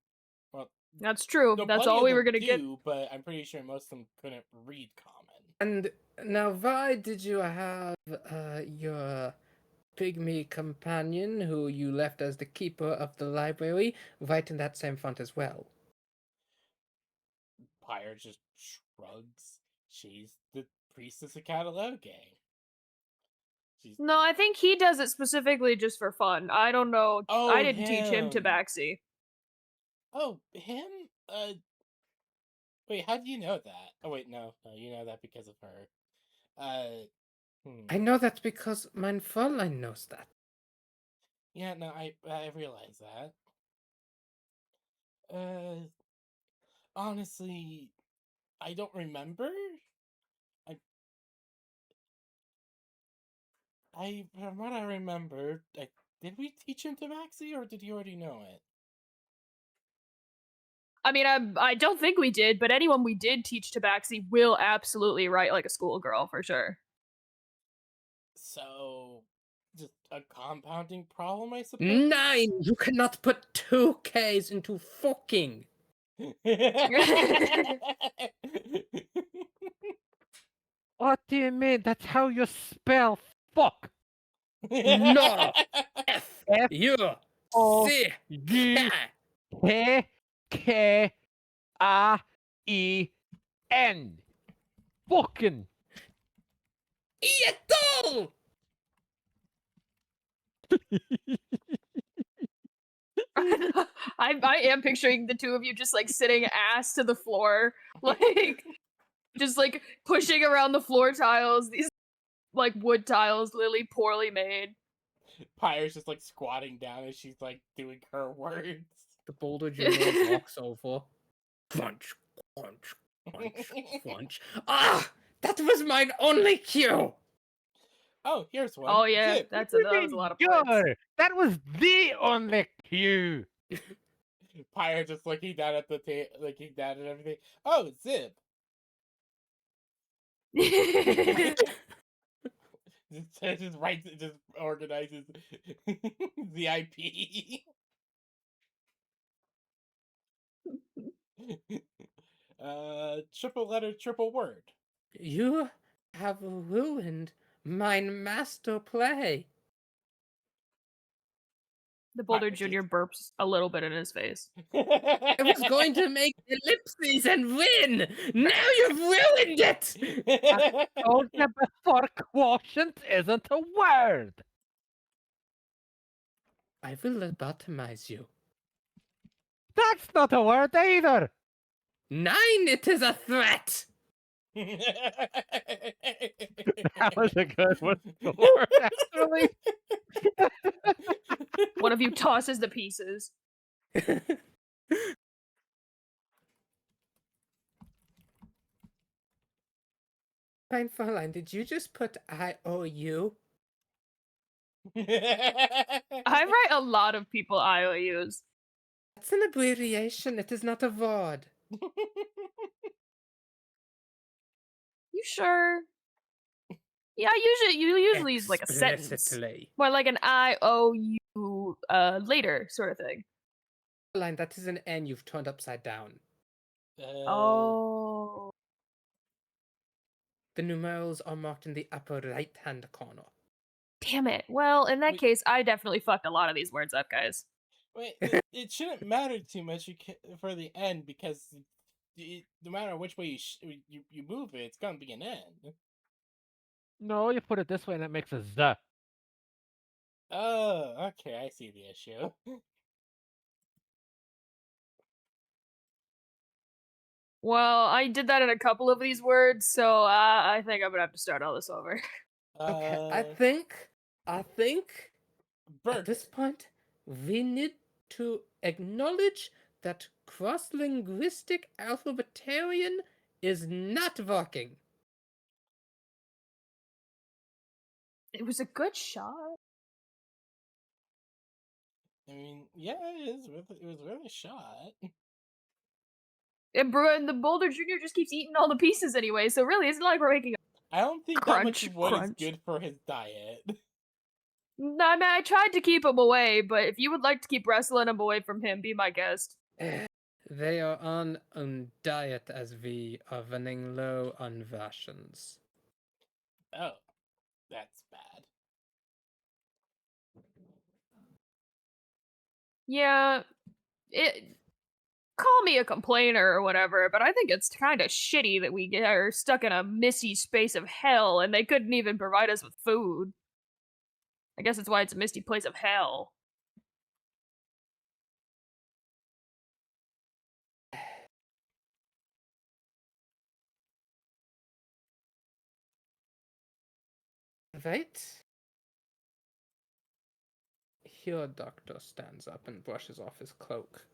Well, that's true. no, That's plenty all of we them were gonna get. do, but I'm pretty sure most of them couldn't read common. And now, why did you have your pygmy companion, who you left as the keeper of the library, write in that same font as well? Pyre just shrugs. She's the priestess of cataloging. No, I think he does it specifically just for fun. I don't know. Oh, I didn't teach him him. Tabaxi. Oh, him? Wait, how do you know that? Oh, wait, no, you know that because of her. I know that because mein Fräulein knows that. Yeah, no, I realize that. Honestly, I don't remember. From what I remember, did we teach him Tabaxi, or did he already know it? I mean, I don't think we did, but anyone we did teach Tabaxi will absolutely write like a schoolgirl for sure. So, just a compounding problem, I suppose? 9! You cannot put 2 Ks into fucking! What do you mean? That's how you spell fuck. No! F! F U! O C! G K! K K A E N. Fucking. Ietol! I am picturing the two of you just like sitting ass to the floor, like just like pushing around the floor tiles. These like wood tiles, Lily poorly made. Pyre's just like squatting down as she's like doing her words. The Boulder Jr. walks over. Crunch, crunch, crunch, crunch. Ah! That was mine only cue! Oh, here's one. Oh yeah, Zip. that was a lot of points. Good. That was the only cue. Pyre just looking down at the looking down at everything. Oh, Zip. Just writes, just organizes ZIP. Triple letter, triple word. You have ruined mine master play. The Boulder Right, Jr. burps a little bit in his face. I was going to make ellipses and win! Now you've ruined it! Told you before, quotient isn't a word. I will lobotomize you. That's not a word either. 9, it is a threat! That was a good one, Lord, actually. One of you tosses the pieces. Fine, Fräulein, did you just put IOU? I write a lot of people IOUs. That's an abbreviation, it is not a word. You sure? Yeah, you usually use like a sentence. Explicitly. More like an IOU later sort of thing. Fräulein, that is an N you've turned upside down. Oh. The numerals are marked in the upper right-hand corner. Damn it. Well, in that Wait. case, I definitely fucked a lot of these words up, guys. Wait, it shouldn't matter too much for the end because no matter which way you move it, it's gonna be an N. No, you put it this way and it makes a Z. Oh, okay, I see the issue. Well, I did that in a couple of these words, so I think I'm gonna have to start all this over. Okay, I think at Burger. this point, we need to acknowledge that cross-linguistic alphabetarian is not working. It was a good shot. I mean, yeah, it was worth a shot. And the Boulder Jr. just keeps eating all the pieces anyway, so really, it's not like we're making I don't think Crunch, that much wood crunch. is good for his diet. No, I mean, I tried to keep him away, but if you would like to keep wrestling him away from him, be my guest. They are on a diet as we are running low on rations. Oh, that's bad. Yeah, call me a complainer or whatever, but I think it's kind of shitty that we are stuck in a misty space of hell and they couldn't even provide us with food. I guess that's why it's a misty place of hell. Right? Here, Doctor stands up and brushes off his cloak.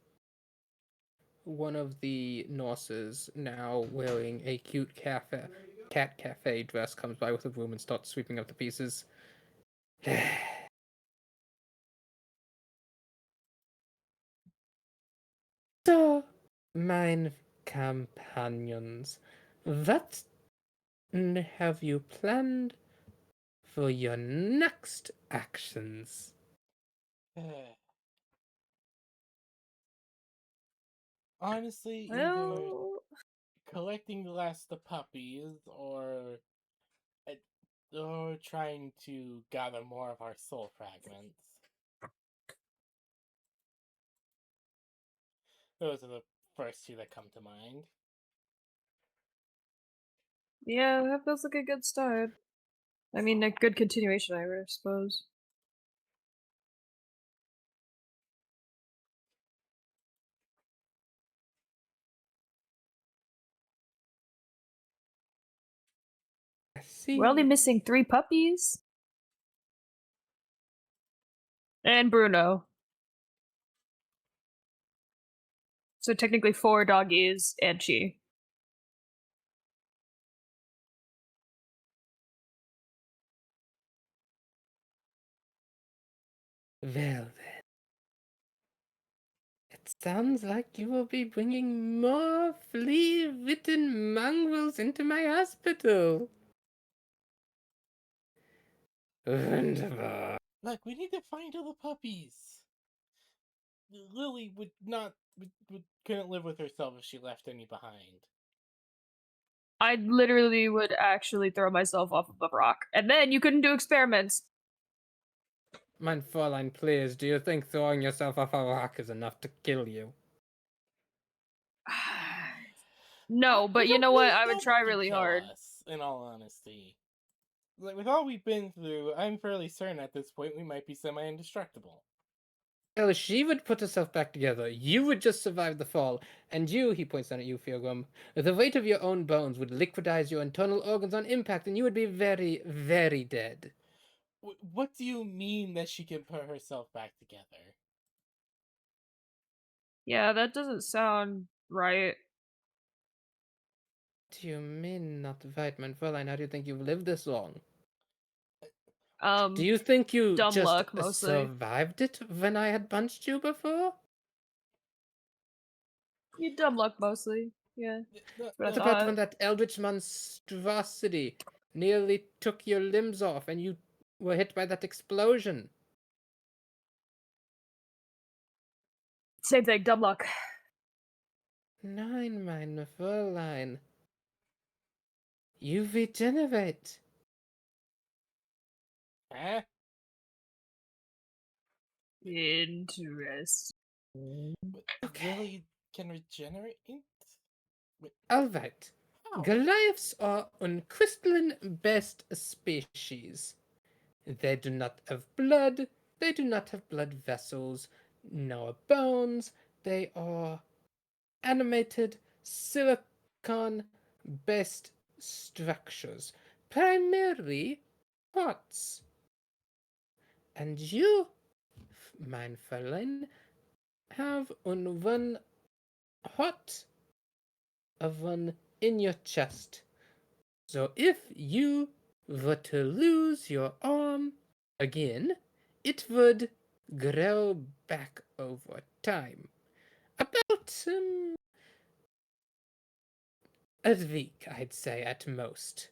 One of the nurses, now wearing a cute cat cafe dress, comes by with a broom and starts sweeping up the pieces. So, mine companions, what have you planned for your next actions? Honestly, either Well, collecting the last of the puppies or trying to gather more of our soul fragments. Those are the first two that come to mind. yeah, that feels like a good start. I mean, a good continuation, I suppose. see. We're only missing 3 puppies. And Bruno. So technically 4 doggies and Chi. Well then. It sounds like you will be bringing more flea-bitten mongrels into my hospital. Wunderbar. Look, we need to find all the puppies. Lily would not couldn't live with herself if she left any behind. I literally would actually throw myself off of a rock. And then you couldn't do experiments. Mein Fräulein, please, do you think throwing yourself off a rock is enough to kill you? No, but you don't know what? really I know would try what could really kill hard. us, in all honesty. Like, with all we've been through, I'm fairly certain at this point we might be semi-indestructible. Well, she would put herself back together. You would just survive the fall. And you, he points down at you, Feargrim, the weight of your own bones would liquidize your internal organs on impact, and you would be very, very dead. What do you mean that she can put herself back together? Yeah, that doesn't sound right. What do you mean, not right, mein Fräulein? How do you think you've lived this long? Do you think you dumb just luck, mostly. survived it when I had punched you before? You dumb luck, mostly. Yeah. No, What I What about thought. when that eldritch monstrosity nearly took your limbs off and you were hit by that explosion? Same thing, dumb luck. Nein, mein Fräulein. You regenerate. Huh? Interesting. Lily can regenerate? Alright. How? Goliaths are uncrystalline best species. They do not have blood, they do not have blood vessels, nor bones. They are animated silicon based structures, primarily hearts. And you, mein Fräulein, have one heart of one in your chest. So if you were to lose your arm again, it would grow back over time. About a week, I'd say, at most.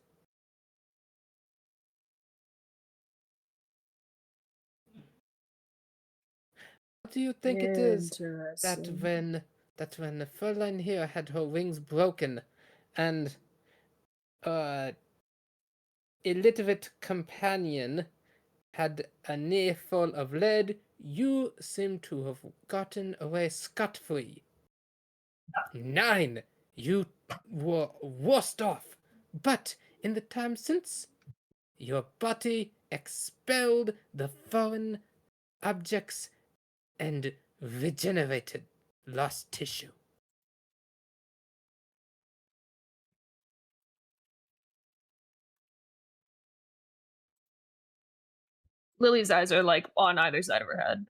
What do you think it is that when the Fräulein here had her wings broken and illiterate companion had a knee full of lead, you seem to have gotten away scot-free. 9, you were worst off, but in the time since, your body expelled the foreign objects and regenerated lost tissue. Lily's eyes are like on either side of her head.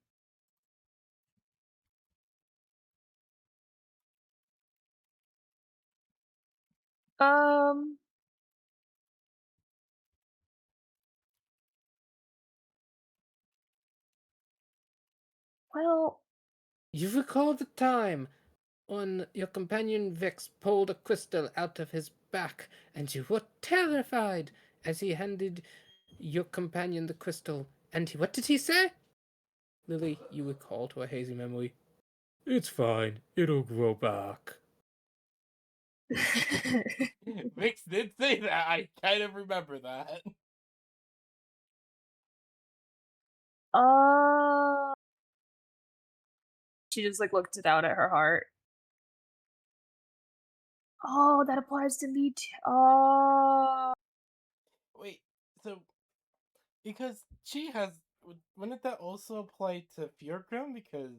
Um. Well, You recall the time when your companion Vix pulled a crystal out of his back, and you were terrified as he handed your companion the crystal. And what did he say? Lily, you recall to a hazy memory. It's fine. It'll grow back. Vix did say that. I kind of remember that. She just like looked down at her heart. Oh, that applies to me too. Oh. Wait, so because she has, wouldn't that also apply to Fjordgrim? Because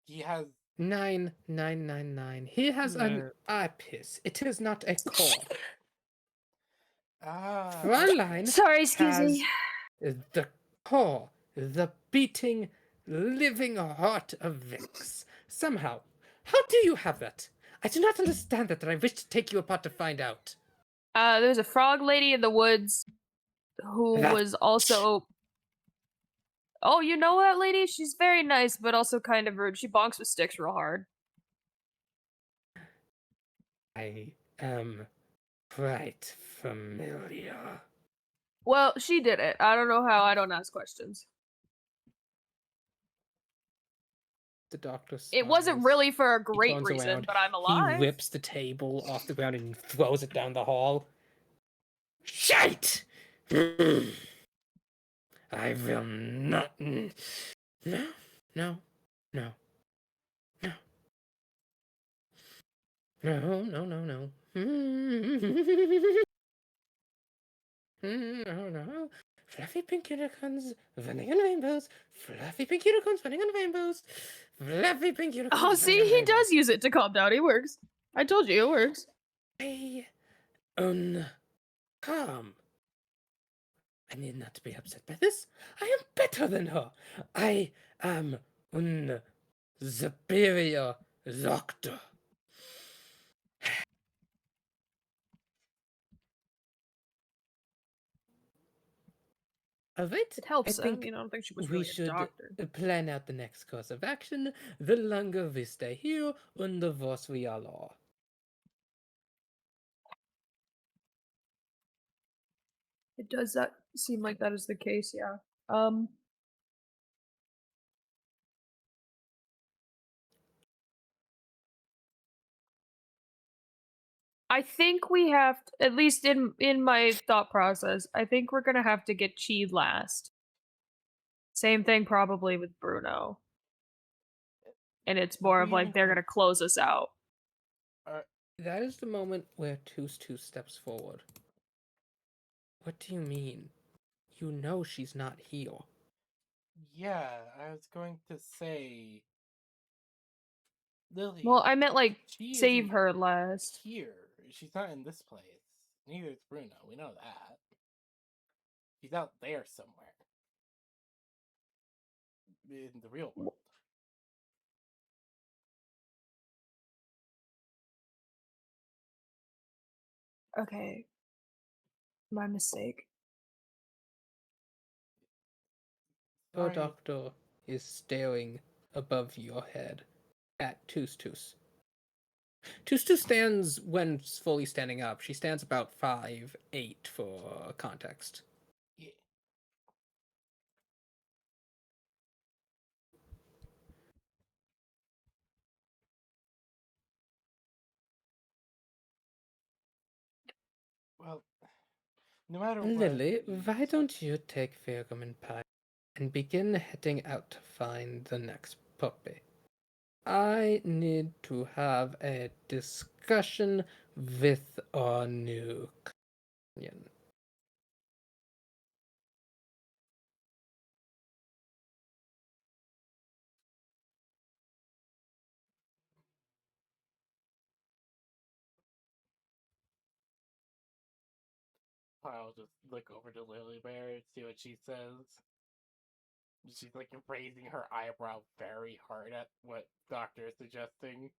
he has 9999. He has an eyepiece. It is not a core. Fräulein Sorry, excuse has me. the core, the beating, living heart of Vix. Somehow. How do you have that? I do not understand that, and I wish to take you apart to find out. There's a frog lady in the woods who That was also. Oh, you know that lady? She's very nice, but also kind of rude. She bonks with sticks real hard. I am quite familiar. Well, she did it. I don't know how. I don't ask questions. The doctor It wasn't smiles. really for a He great turns reason, around. but I'm He alive. whips the table off the ground and throws it down the hall. Shite! I will not. No, no, no, no, no, no, no, no. No, no. Fluffy pink unicorns running on rainbows. Fluffy pink unicorns running on rainbows. Fluffy pink unicorns Oh, running see, on he rainbows. does use it to calm down. He works. I told you, it works. I uncalm. I need not to be upset by this. I am better than her. I am un superior doctor. All right. It helps I him. think You know, I don't think she was we really a should doctor. plan out the next course of action. The longer we stay here, and the worse we all are. It does that seem like that is the case, yeah. I think we have to, at least in my thought process, I think we're gonna have to get Chi last. Same thing probably with Bruno. And it's more of like they're gonna close us out. That is the moment where Toos steps forward. What do you mean? You know she's not here. Yeah, I was going to say, Lily. Well, I meant like she save isn't her last. here. She's not in this place. Neither is Bruno. We know that. She's out there somewhere in the real world. Okay. My mistake. Your Sorry. doctor is staring above your head at Toos Toos. Toos stands when fully standing up. She stands about 5'8" for context. Yeah. Well, no matter what. Lily, why don't you take Virgum and Pie and begin heading out to find the next puppy? I need to have a discussion with our new companion. I'll just look over to Lily Bear and see what she says. She's like raising her eyebrow very hard at what Doctor is suggesting.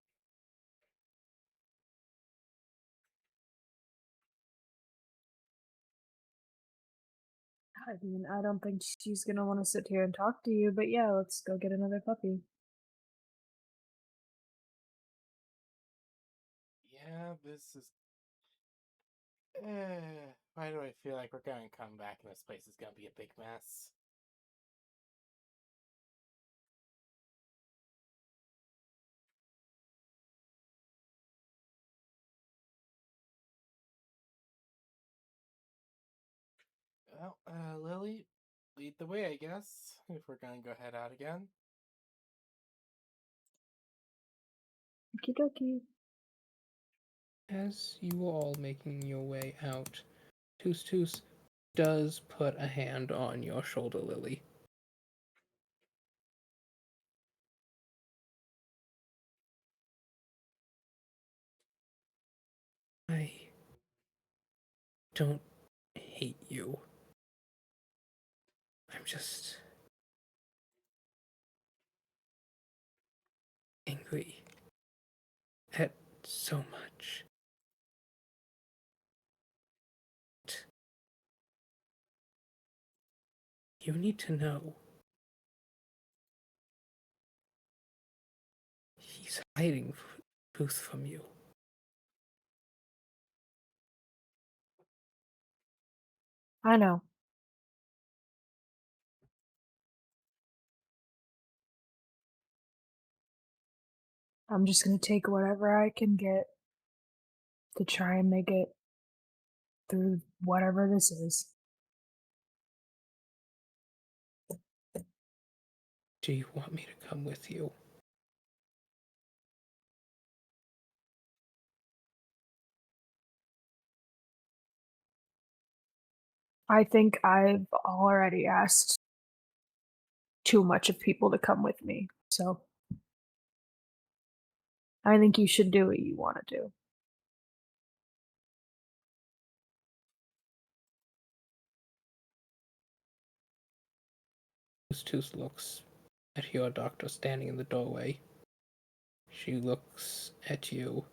I mean, I don't think she's gonna want to sit here and talk to you, but yeah, let's go get another puppy. Yeah, this is. Why do I feel like we're gonna come back and this place is gonna be a big mess? Well, Lily, lead the way, I guess, if we're gonna go head out again. Okie dokie. As you are all making your way out, Toos does put a hand on your shoulder, Lily. I don't hate you. I'm just angry at so much. You need to know. He's hiding truth from you. I know. I'm just gonna take whatever I can get to try and make it through whatever this is. Do you want me to come with you? I think I've already asked too much of people to come with me, so I think you should do what you want to do. Tooth looks at your doctor standing in the doorway. She looks at you.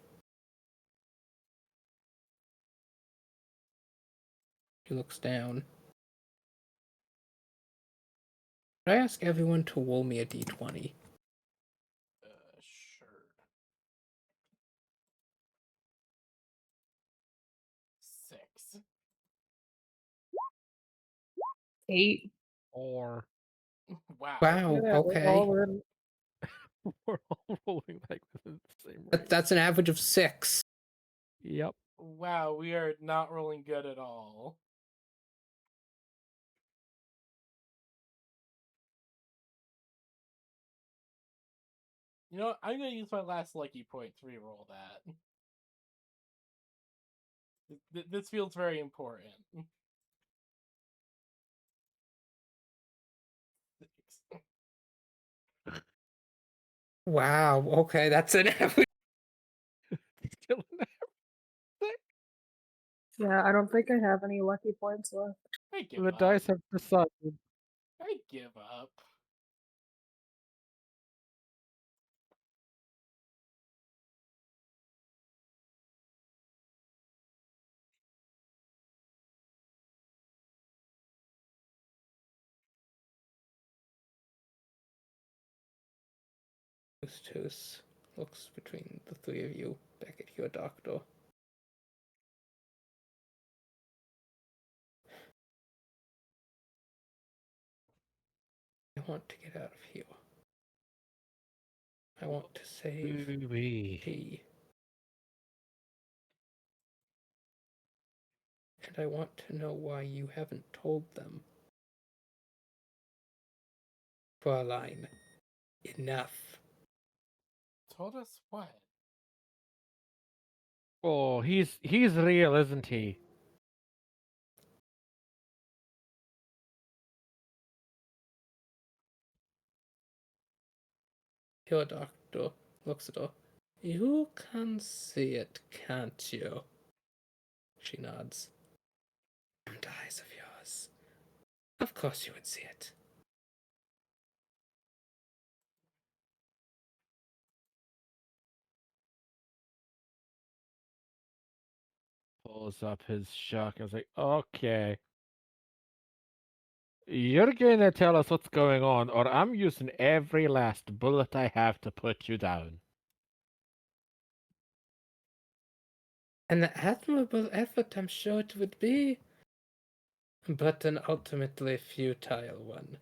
She looks down. Could I ask everyone to roll me a d20? Sure. 6. 8. Or Wow. Wow, yeah, okay. we're all rolling like within the same range. That's an average of 6. Yep. Wow, we are not rolling good at all. You know what? I'm gonna use my last lucky point to reroll that. This feels very important. 6. Wow, okay, that's an average. Still in there. Yeah, I don't think I have any lucky points left. I give The up. dice have decided. I give up. Tooth looks between the three of you back at your doctor. I want to get out of here. I want to save T. And I want to know why you haven't told them. Fräulein, enough. Told us what? Oh, he's real, isn't he? Your doctor looks at her. You can see it, can't you? She nods. And eyes of yours. Of course you would see it. Pulls up his shock. I was like, okay. You're gonna tell us what's going on, or I'm using every last bullet I have to put you down. An admirable effort, I'm sure it would be. But an ultimately futile one.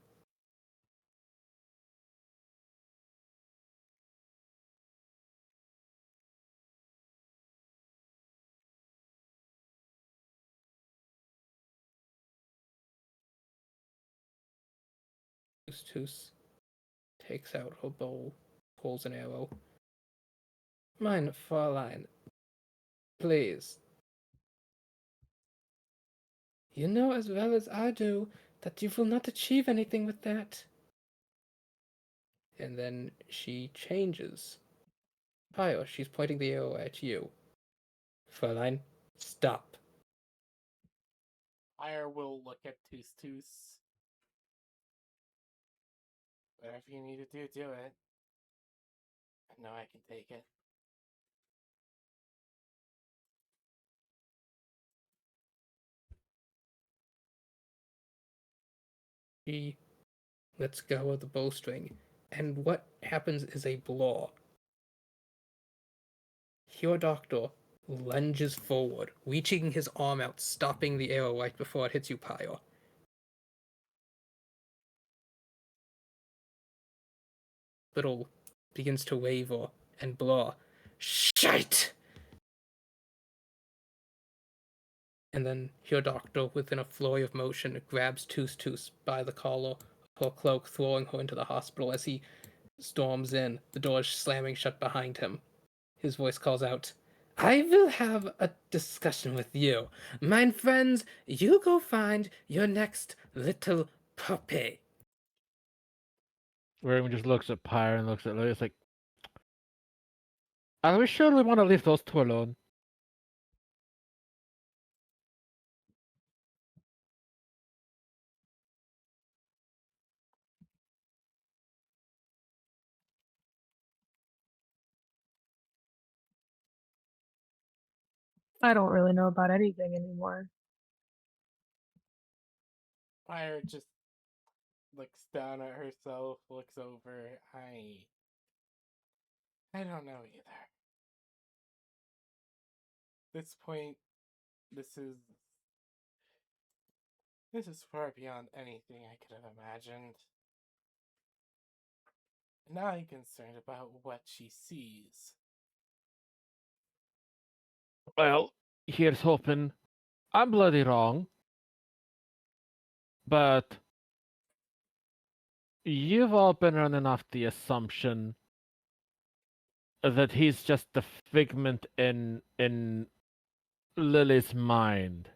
Tus takes out her bow, pulls an arrow. Mine, Fräulein. Please. You know as well as I do that you will not achieve anything with that. And then she changes. Fire, she's pointing the arrow at you. Fräulein, stop. Pyre will look at Toos Toos. Whatever you need to do, do it. I know I can take it. He lets go of the bowstring, and what happens is a blow. Your doctor lunges forward, reaching his arm out, stopping the arrow right before it hits you, Pyre. Little begins to waver and blur. Shite! And then your doctor, within a flurry of motion, grabs Toos Toos by the collar of her cloak, throwing her into the hospital as he storms in, the doors slamming shut behind him. His voice calls out, I will have a discussion with you. Mine friends, you go find your next little puppy. Raven just looks at Pyre and looks at Lily. It's like, are we sure we want to leave those two alone? I don't really know about anything anymore. Pyre just looks down at herself, looks over. I don't know either. This point, this is far beyond anything I could have imagined. And now I'm concerned about what she sees. Well, here's hoping. I'm bloody wrong. But you've all been running off the assumption that he's just the figment in Lily's mind.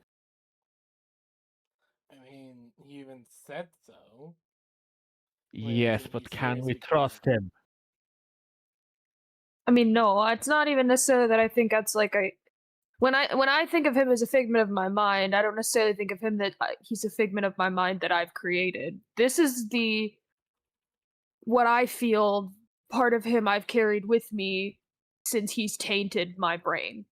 I mean, he even said so. Yes, he but can we seriously trust him? I mean, no, it's not even necessarily that I think that's like a. When I think of him as a figment of my mind, I don't necessarily think of him that he's a figment of my mind that I've created. This is what I feel part of him I've carried with me since he's tainted my brain.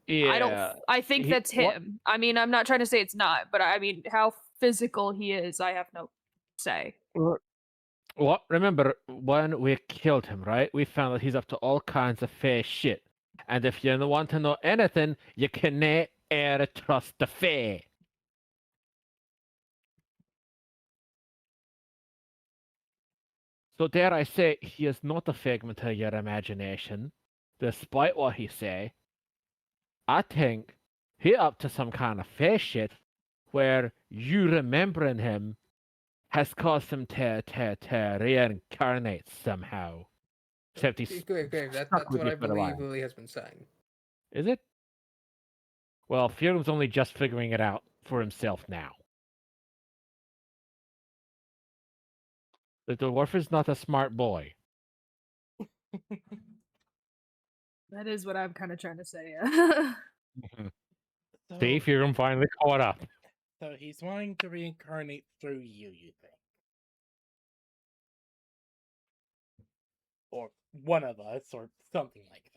Yeah. I think that's What? him. I mean, I'm not trying to say it's not, but I mean, how physical he is, I have no say. What? Remember when we killed him, right? We found that he's up to all kinds of fair shit. And if you want to know anything, you can't ever trust the fair. So dare I say, he is not a figment of your imagination, despite what he say. I think he up to some kind of fair shit where you remembering him has caused him to reincarnate somehow. Except he's Great. That's stuck with what you I for a believe while. Lily has been saying. Is it? Well, Fury's only just figuring it out for himself now. The dwarf is not a smart boy. That is what I'm kind of trying to say. So, See, Fury finally caught up. so he's wanting to reincarnate through you think? Or one of us, or something like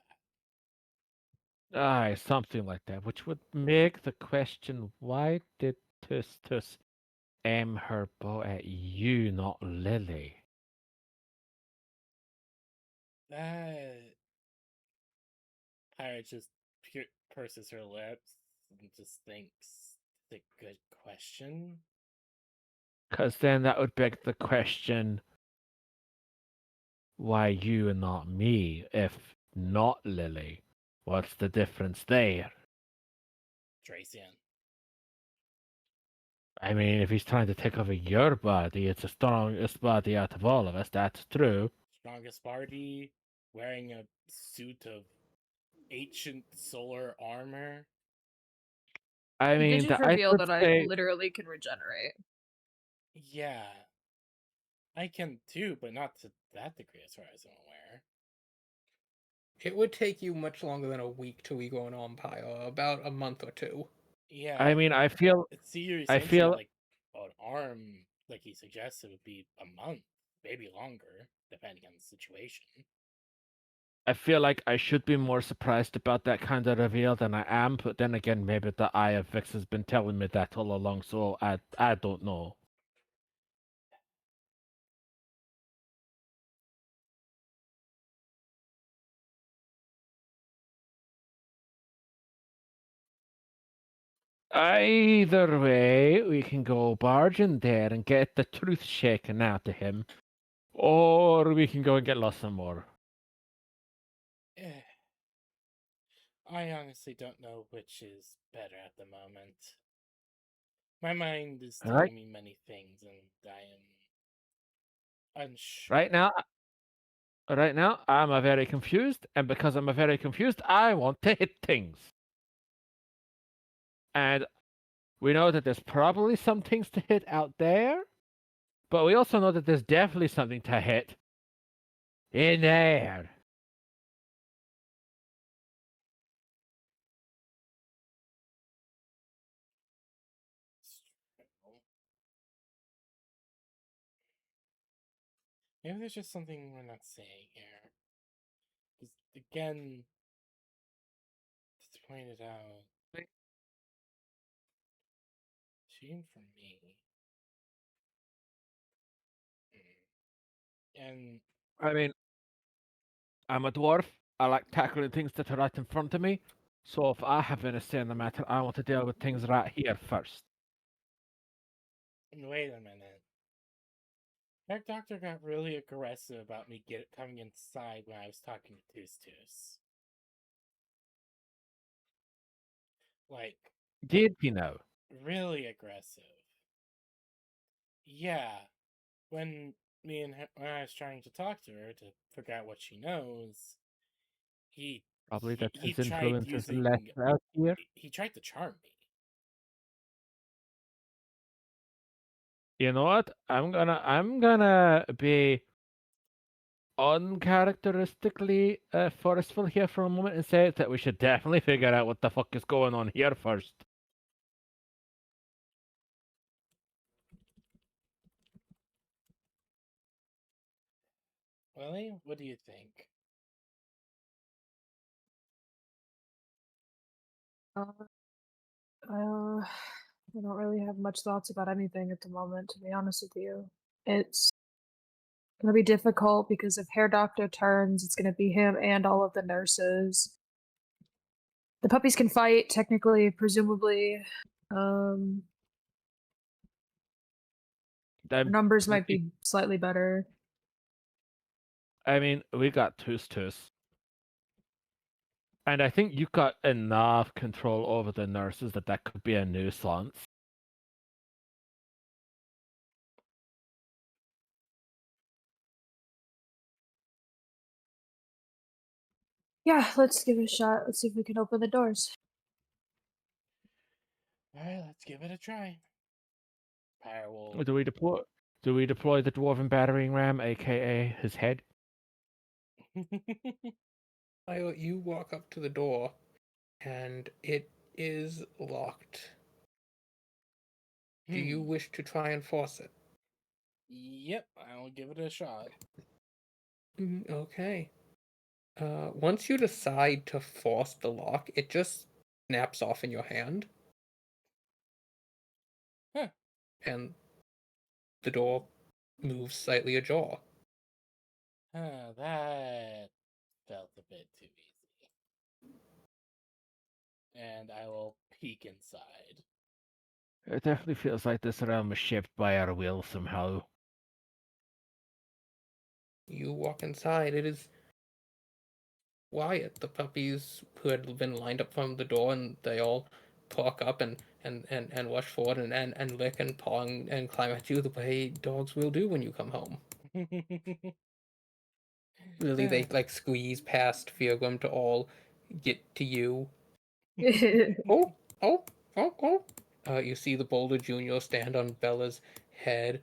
that. Aye, something like that, which would make the question, why did Tus aim her bow at you, not Lily? Pyre just purses her lips and just thinks it's a good question. Because then that would beg the question, why you and not me, if not Lily? What's the difference there? Tracian. I mean, if he's trying to take over your body, it's the strongest body out of all of us, that's true. Strongest body, wearing a suit of ancient solar armor. I You mean, did just I reveal would that I say, literally can regenerate. Yeah. I can too, but not to that degree as far as I'm aware. It would take you much longer than a week to regrow an empire, about a month or two. Yeah. I mean, I feel See your I essentially feel like an arm, like he suggested, would be a month, maybe longer, depending on the situation. I feel like I should be more surprised about that kind of reveal than I am, but then again, maybe the Eye of Vix has been telling me that all along, so I don't know. Either way, we can go barge in there and get the truth shaken out of him, or we can go and get lost some more. I honestly don't know which is better at the moment. My mind is All right. telling me many things, and I am unsure. Right now, I'm a very confused, and because I'm a very confused, I want to hit things. And we know that there's probably some things to hit out there, but we also know that there's definitely something to hit in there. Maybe there's just something we're not saying here. Because, again, to point it out, shame for me. And I mean, I'm a dwarf. I like tackling things that are right in front of me. So if I have any say in the matter, I want to deal with things right here first. wait a minute. That doctor got really aggressive about me coming inside when I was talking to Tus. Like, Did he know? really aggressive. Yeah, when when I was trying to talk to her to figure out what she knows, he Probably that he his tried influence is less using out here. he tried to charm me. You know what? I'm gonna be uncharacteristically forceful here for a moment and say that we should definitely figure out what the fuck is going on here first. Willie, what do you think? Uh, I don't really have much thoughts about anything at the moment, to be honest with you. It's gonna be difficult because if Hair Doctor turns, it's gonna be him and all of the nurses. The puppies can fight, technically, presumably. Um, numbers might be slightly better. I mean, we got Tus. And I think you got enough control over the nurses that could be a nuisance. Yeah, let's give it a shot. Let's see if we can open the doors. Alright, let's give it a try. Pyre will Do we deploy the dwarven battering ram, aka his head? You walk up to the door, and it is locked. Do you wish to try and force it? Yep, I'll give it a shot. Okay. Once you decide to force the lock, it just snaps off in your hand. Huh. And the door moves slightly ajar. That felt a bit too easy. And I will peek inside. It definitely feels like this realm is shaped by our will somehow. You walk inside. It is Wyatt, the puppies who had been lined up from the door, and they all park up and rush forward and lick and paw and climb at you the way dogs will do when you come home. Really, they like squeeze past Feargrim to all get to you. Oh, oh, oh, oh. You see the Boulder Jr. stand on Bella's head.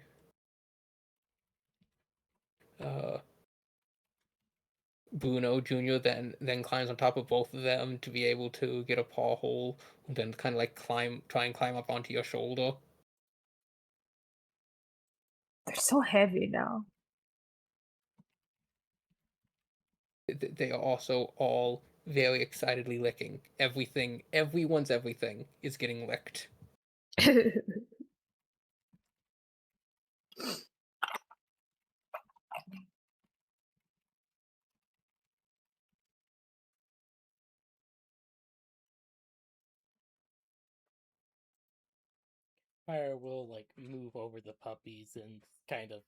Uh, Bruno Jr. then climbs on top of both of them to be able to get a paw hole, and then kind of like try and climb up onto your shoulder. They're so heavy now. They are also all very excitedly licking. Everyone's everything is getting licked. Fire will like move over the puppies and kind of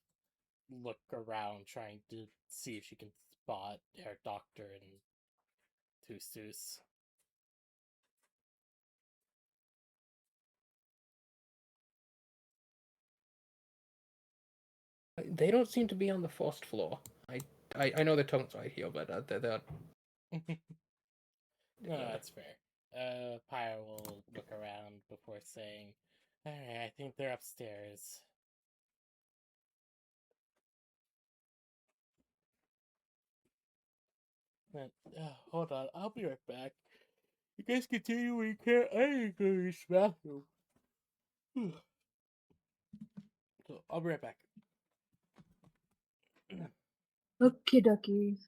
look around, trying to see if she can spot Herr Doctor and Tustus. They don't seem to be on the first floor. I know the tone's right here, but they're No, that's fair. Pyre will look around before saying, "Alright, I think they're upstairs." But, hold on, I'll be right back. You guys continue when you can't. I need to go to the bathroom. So, I'll be right back. Okie dokie.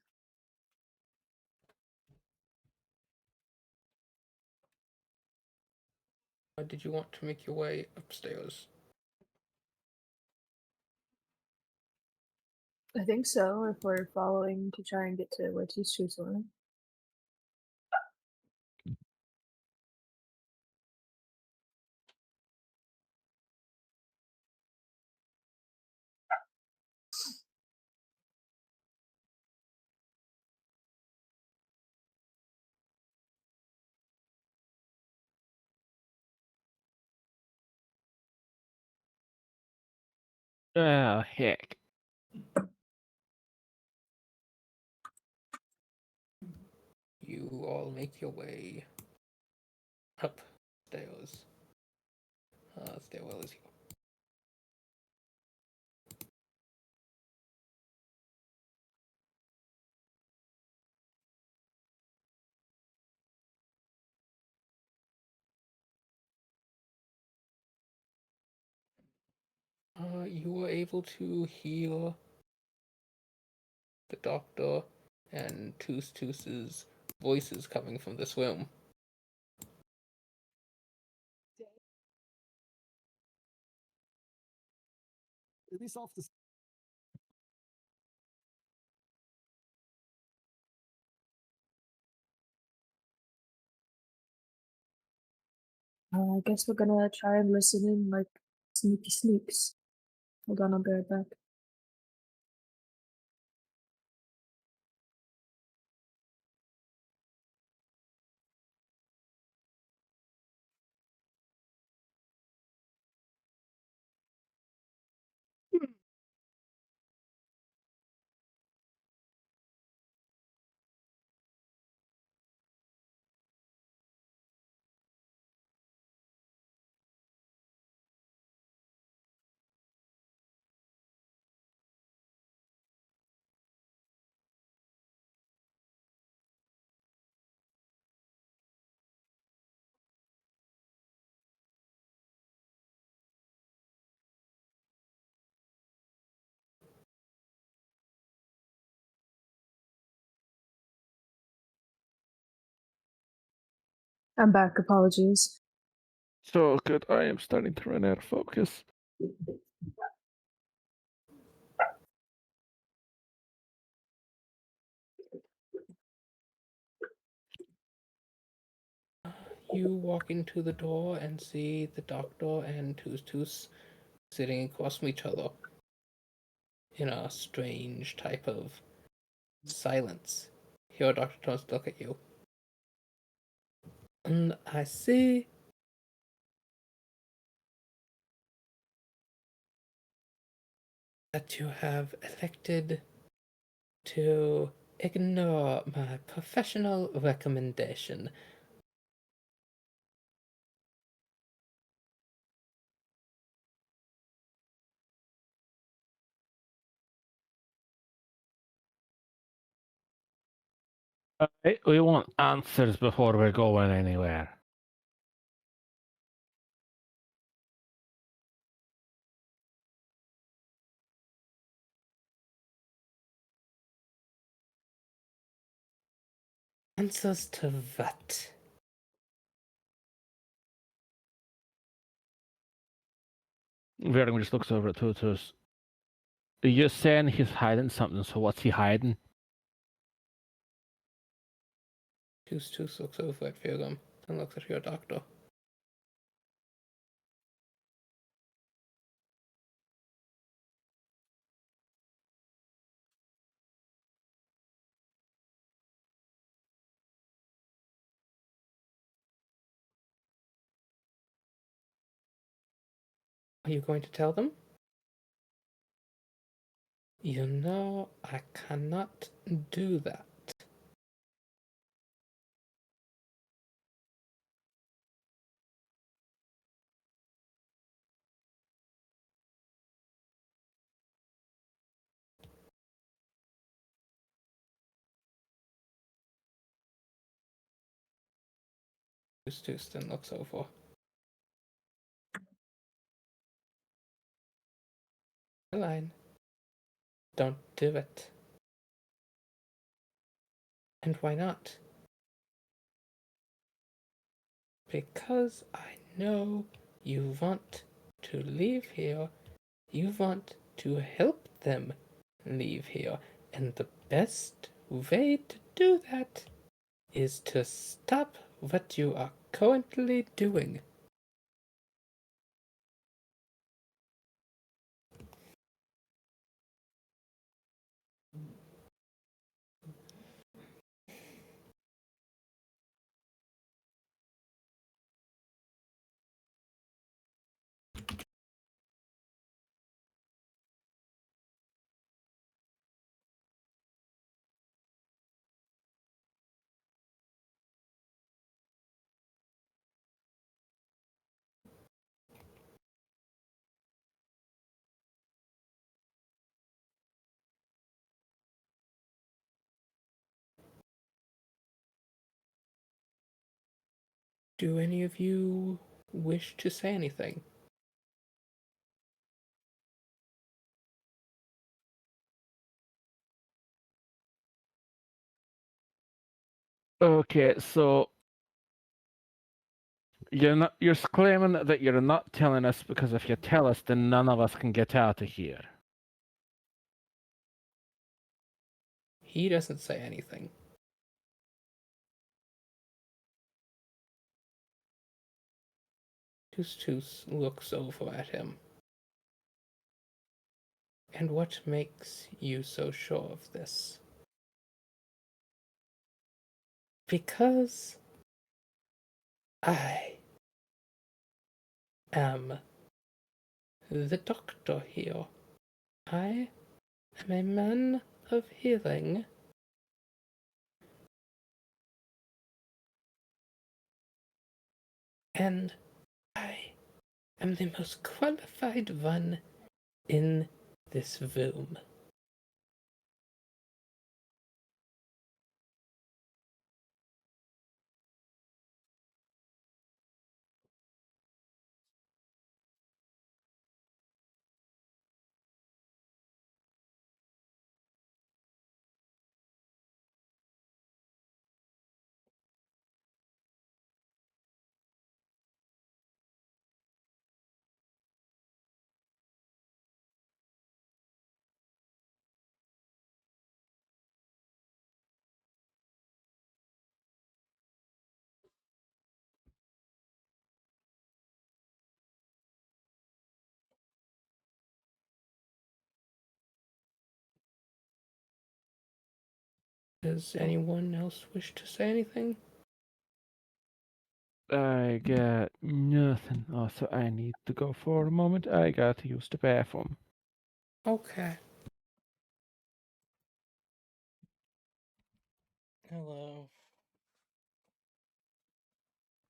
Did you want to make your way upstairs? I think so, if we're following to try and get to where Tustus went. Oh, heck. You all make your way upstairs. Stairwell is here. You were able to hear the doctor and Tustus's voices coming from this room. These off the I guess we're gonna try and listen in like sneaky sneaks. Hold on, I'll be right back. I'm back, apologies. So good. I am starting to run out of focus. You walk into the door and see the doctor and Tustus sitting across from each other in a strange type of silence. Your doctor turns to look at you. And I see that you have elected to ignore my professional recommendation. We want answers before we're going anywhere. Answers to what? Verum just looks over at Tutus. You're saying he's hiding something, so what's he hiding? Tus looks over at Verum and looks at your doctor. Are you going to tell them? You know, I cannot do that. Tus then looks over. Line. Don't do it. And why not? Because I know you want to leave here. You want to help them leave here. And the best way to do that is to stop what you are currently doing. Do any of you wish to say anything? Okay, so you're claiming that you're not telling us because if you tell us, then none of us can get out of here. He doesn't say anything. Tus looks over at him. And what makes you so sure of this? Because I am the doctor here. I am a man of healing. And I am the most qualified one in this room. Does anyone else wish to say anything? I got nothing. Also, I need to go for a moment. I got to use the bathroom. Okay. Hello.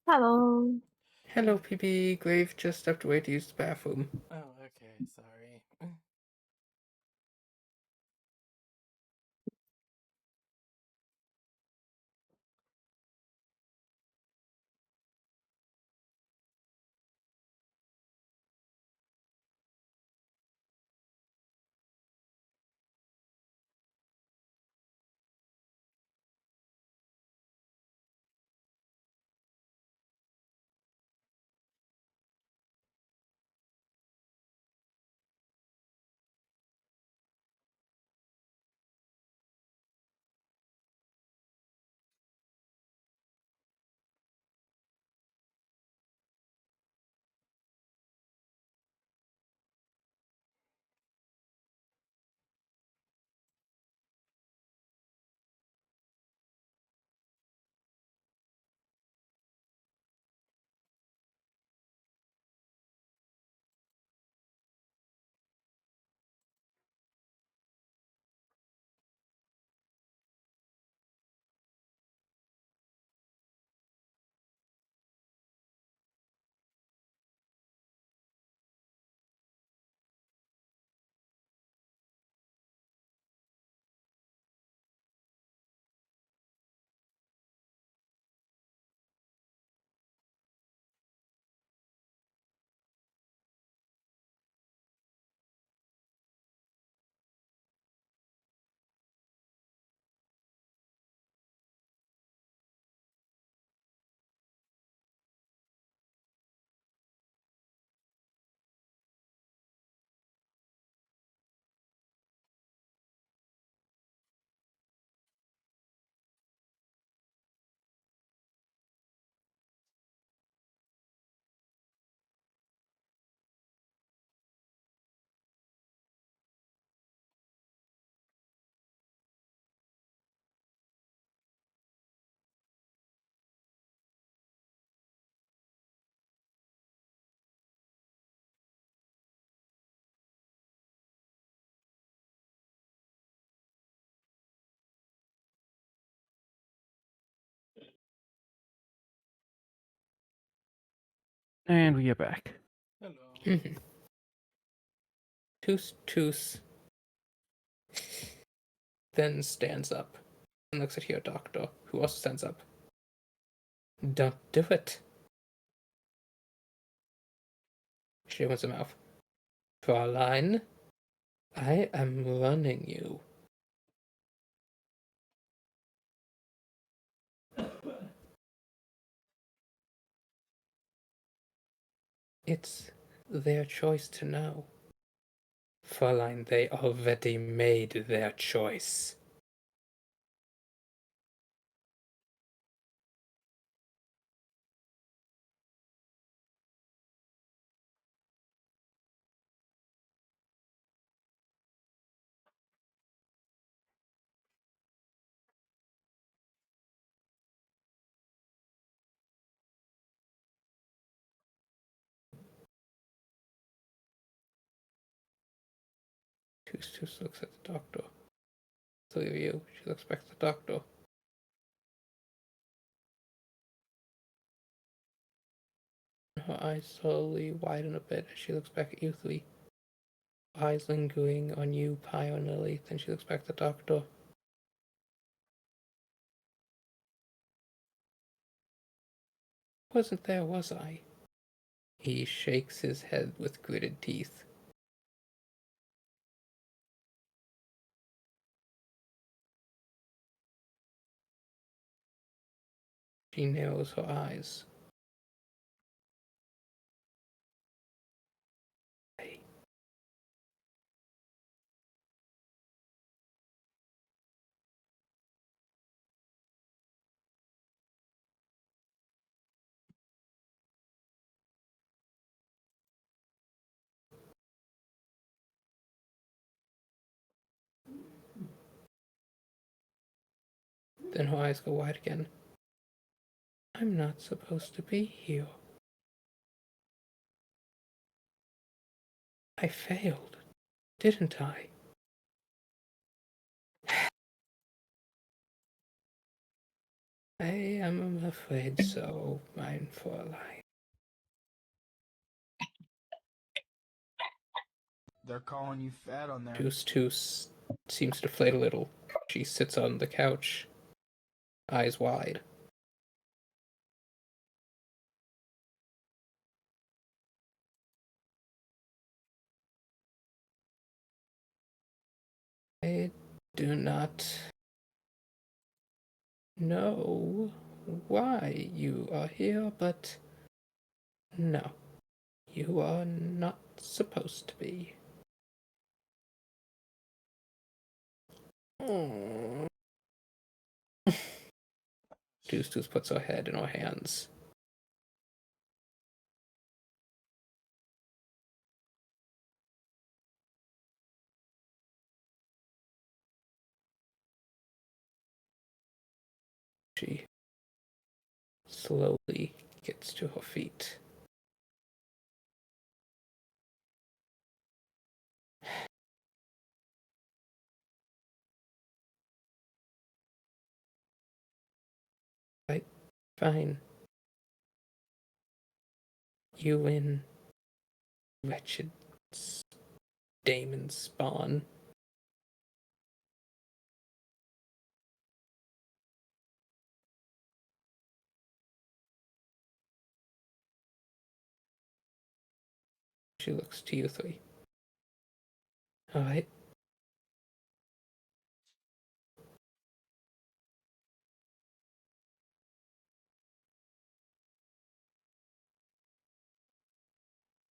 Hello. Hello, PB. Glaive just stepped away to use the bathroom. Oh, okay. Sorry. And we are back. Hello. Mhm. Toos Toos then stands up and looks at your doctor, who also stands up. Don't do it. She opens her mouth. Fräulein, I am warning you. It's their choice to know. Fräulein, they already made their choice. Toos looks at the doctor. Three of you. She looks back at the doctor. Her eyes slowly widen a bit as she looks back at you three. Eyes lingering on you, Pio and Lily. Then she looks back at the doctor. Wasn't there, was I? He shakes his head with gritted teeth. She narrows her eyes. Then her eyes go wide again. I'm not supposed to be here. I failed, didn't I? I am afraid so, mein Fräulein. They're calling you fat on there. Toos seems to deflate a little. She sits on the couch, eyes wide. I do not know why you are here, but no, you are not supposed to be. Toos puts her head in her hands. She slowly gets to her feet. Right, fine. You win, wretched Damon spawn. She looks to you three. Alright.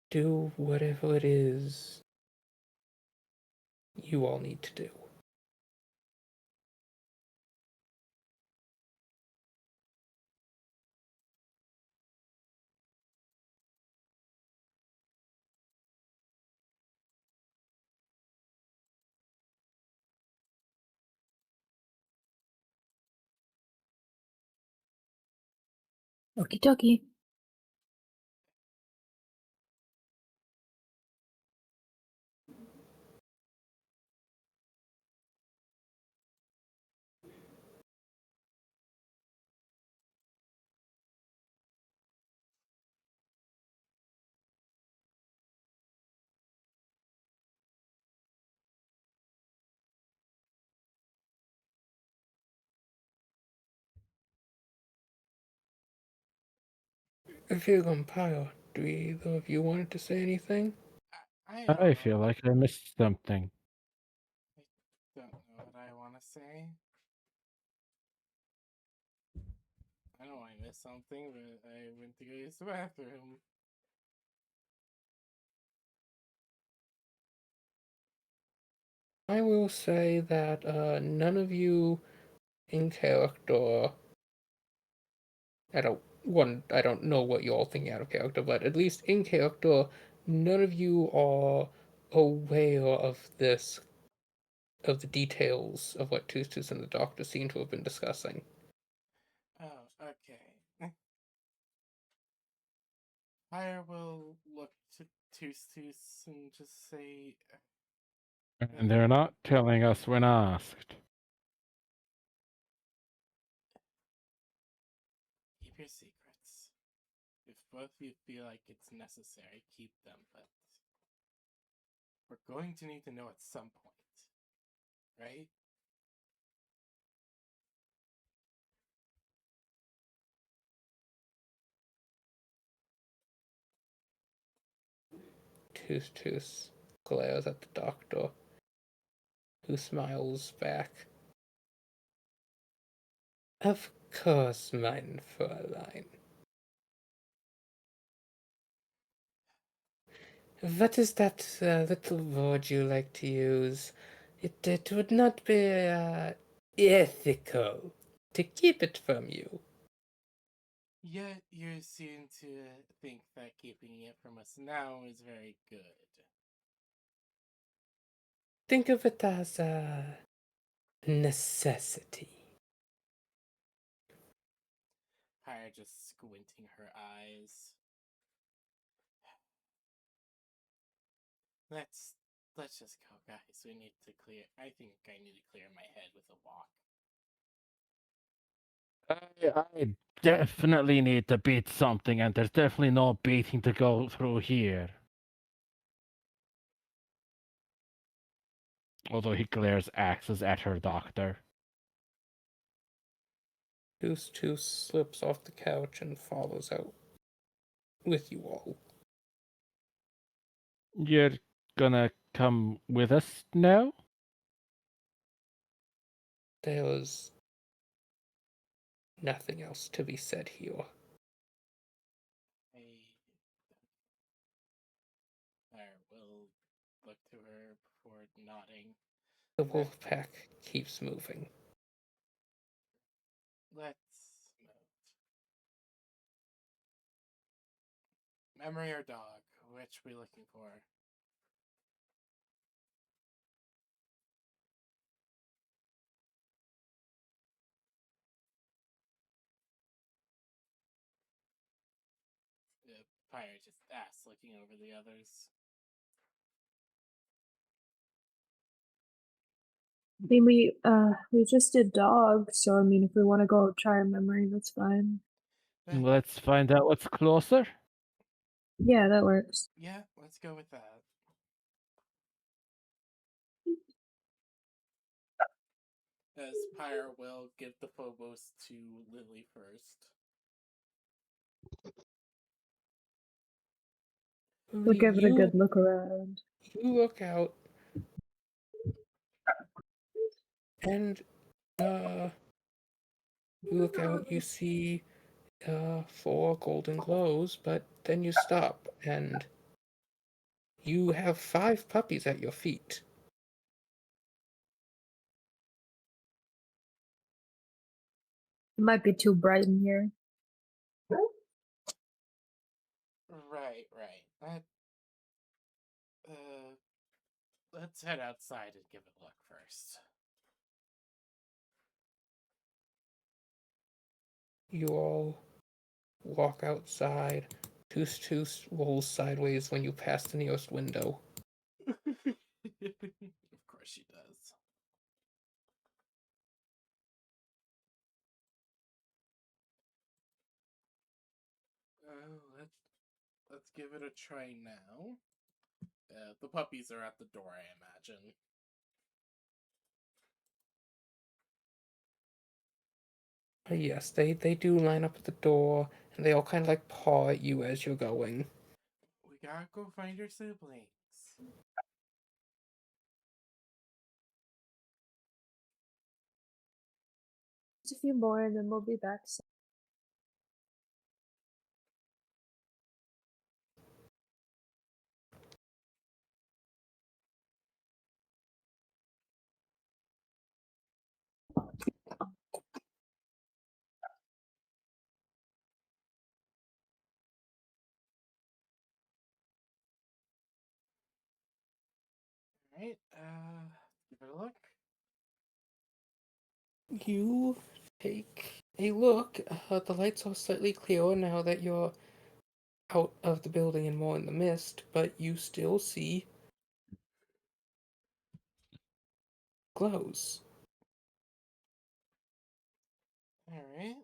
Do whatever it is you all need to do. Okie dokie. Vampire, do either of you wanted to say anything? I don't I know. feel like I missed something. Don't know what I want to say. I know I missed something, but I went to go use the bathroom. I will say that none of you in character. I don't know what you're all thinking out of character, but at least in character, none of you are aware of the details of what Tustus and the Doctor seem to have been discussing. Oh, okay. Fire will look to Toos and just say, And they're not telling us when asked. keep your secrets. If both of you feel like it's necessary, keep them, but we're going to need to know at some point, right? Tustus glares at the Doctor, who smiles back. Of course, mein Fräulein. What is that little word you like to use? It would not be ethical to keep it from you. Yet you seem to think that keeping it from us now is very good. Think of it as a necessity. Fire just squinting her eyes. Let's just go, guys. We need to clear. I think I need to clear my head with a walk. I definitely need to beat something, and there's definitely no beating to go through here. Although he glares axes at her doctor. Tus slips off the couch and follows out with you all. You're gonna come with us now? There's nothing else to be said here. Fire will look to her before nodding. The wolf pack keeps moving. Let's move. Memory or dog? Which we looking for? Fire just asks, looking over the others. I mean, we just did dog, so I mean, if we want to go try our memory, that's fine. Let's find out what's closer. Yeah, that works. Yeah, let's go with that. As Pyre will give the Phobos to Lily first. We'll give it a good look around. You look out, and you see 4 golden glows, but then you stop, and you have 5 puppies at your feet. It might be too bright in here. Right. Let's head outside and give it a look first. You all walk outside. Tus rolls sideways when you pass the nearest window. Of course she does. Let's give it a try now. The puppies are at the door, I imagine. Yes, they do line up at the door, and they all kind of like paw at you as you're going. We gotta go find your siblings. Just a few more, and then we'll be back. Alright, give it a look. You take a look. The lights are slightly clearer now that you're out of the building and more in the mist, but you still see glows. Alright.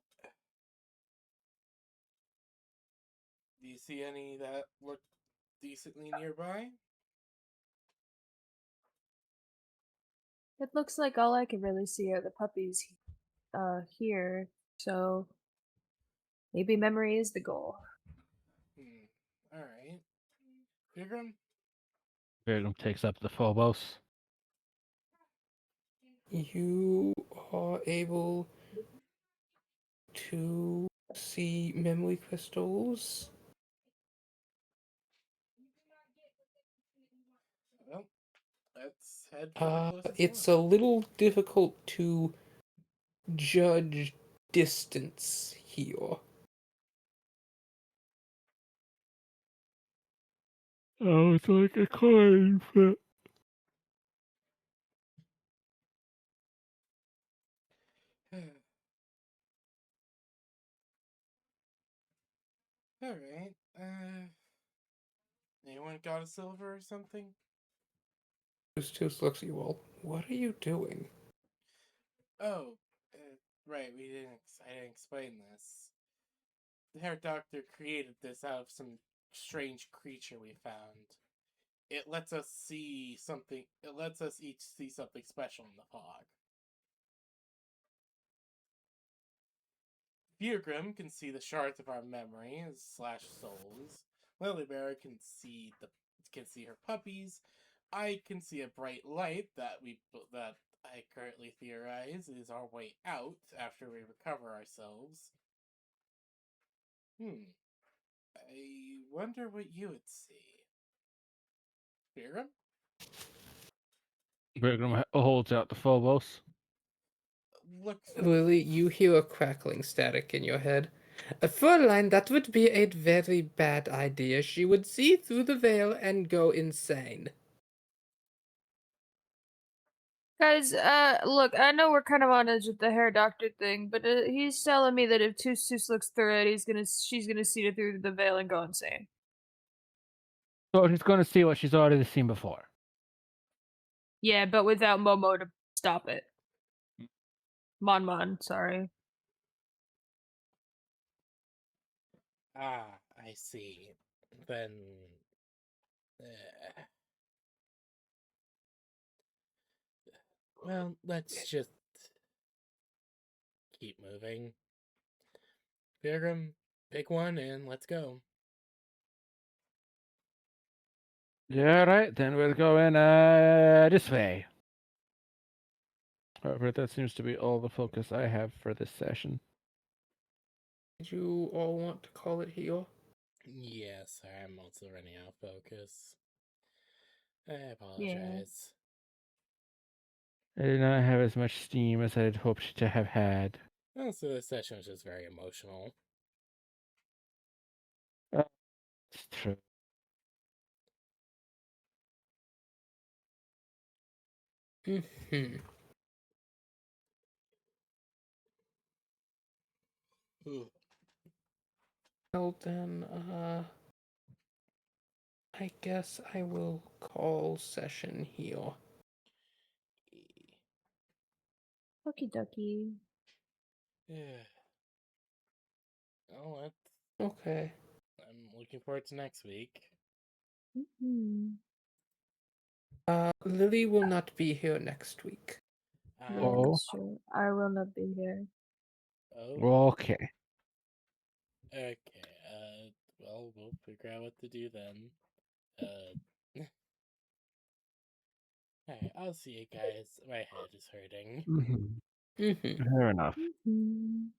Do you see any that look decently nearby? It looks like all I can really see are the puppies here, so maybe memory is the goal. Alright. Pigram? Virgum takes up the phobos. You are able to see memory crystals. Well, let's head for the closest It's one. a little difficult to judge distance here. Oh, it's like a coin flip. Alright, anyone got a silver or something? Just looks at you all. What are you doing? Oh, right, I didn't explain this. The hair doctor created this out of some strange creature we found. It lets us see something, it lets us each see something special in the fog. Beergrim can see the shards of our memories slash souls. Lilybear can see her puppies. I can see a bright light that I currently theorize is our way out after we recover ourselves. I wonder what you would see. Beergrim? Virgum holds out the phobos. Looks Lily, you hear a crackling static in your head. Fräulein, that would be a very bad idea. She would see through the veil and go insane. Guys, look, I know we're kind of on edge with the hair doctor thing, but he's telling me that if Tus looks through it, she's gonna see it through the veil and go insane. So she's going to see what she's already seen before. Yeah, but without Momo to stop it. Mon, sorry. Ah, I see. Then. Uh, well, let's just keep moving. Pilgrim, pick one and let's go. Yeah, right. Then we'll go in this way. However, that seems to be all the focus I have for this session. Did you all want to call it here? Yes, I'm also running out of focus. I Yeah. apologize. I did not have as much steam as I had hoped to have had. Also, this session was just very emotional. It's true. Mm-hmm. Well then, I guess I will call session here. Okie dokie. Yeah. Oh, what? Okay. I'm looking forward to next week. Mm-hmm. Lily will not be here next week. Yeah, Oh. that's true. I will not be here. Oh, Okay. okay. Well, we'll figure out what to do then. Alright, I'll see you guys. My head is hurting. Mhm. Mm-hmm. Fair enough. Mhm.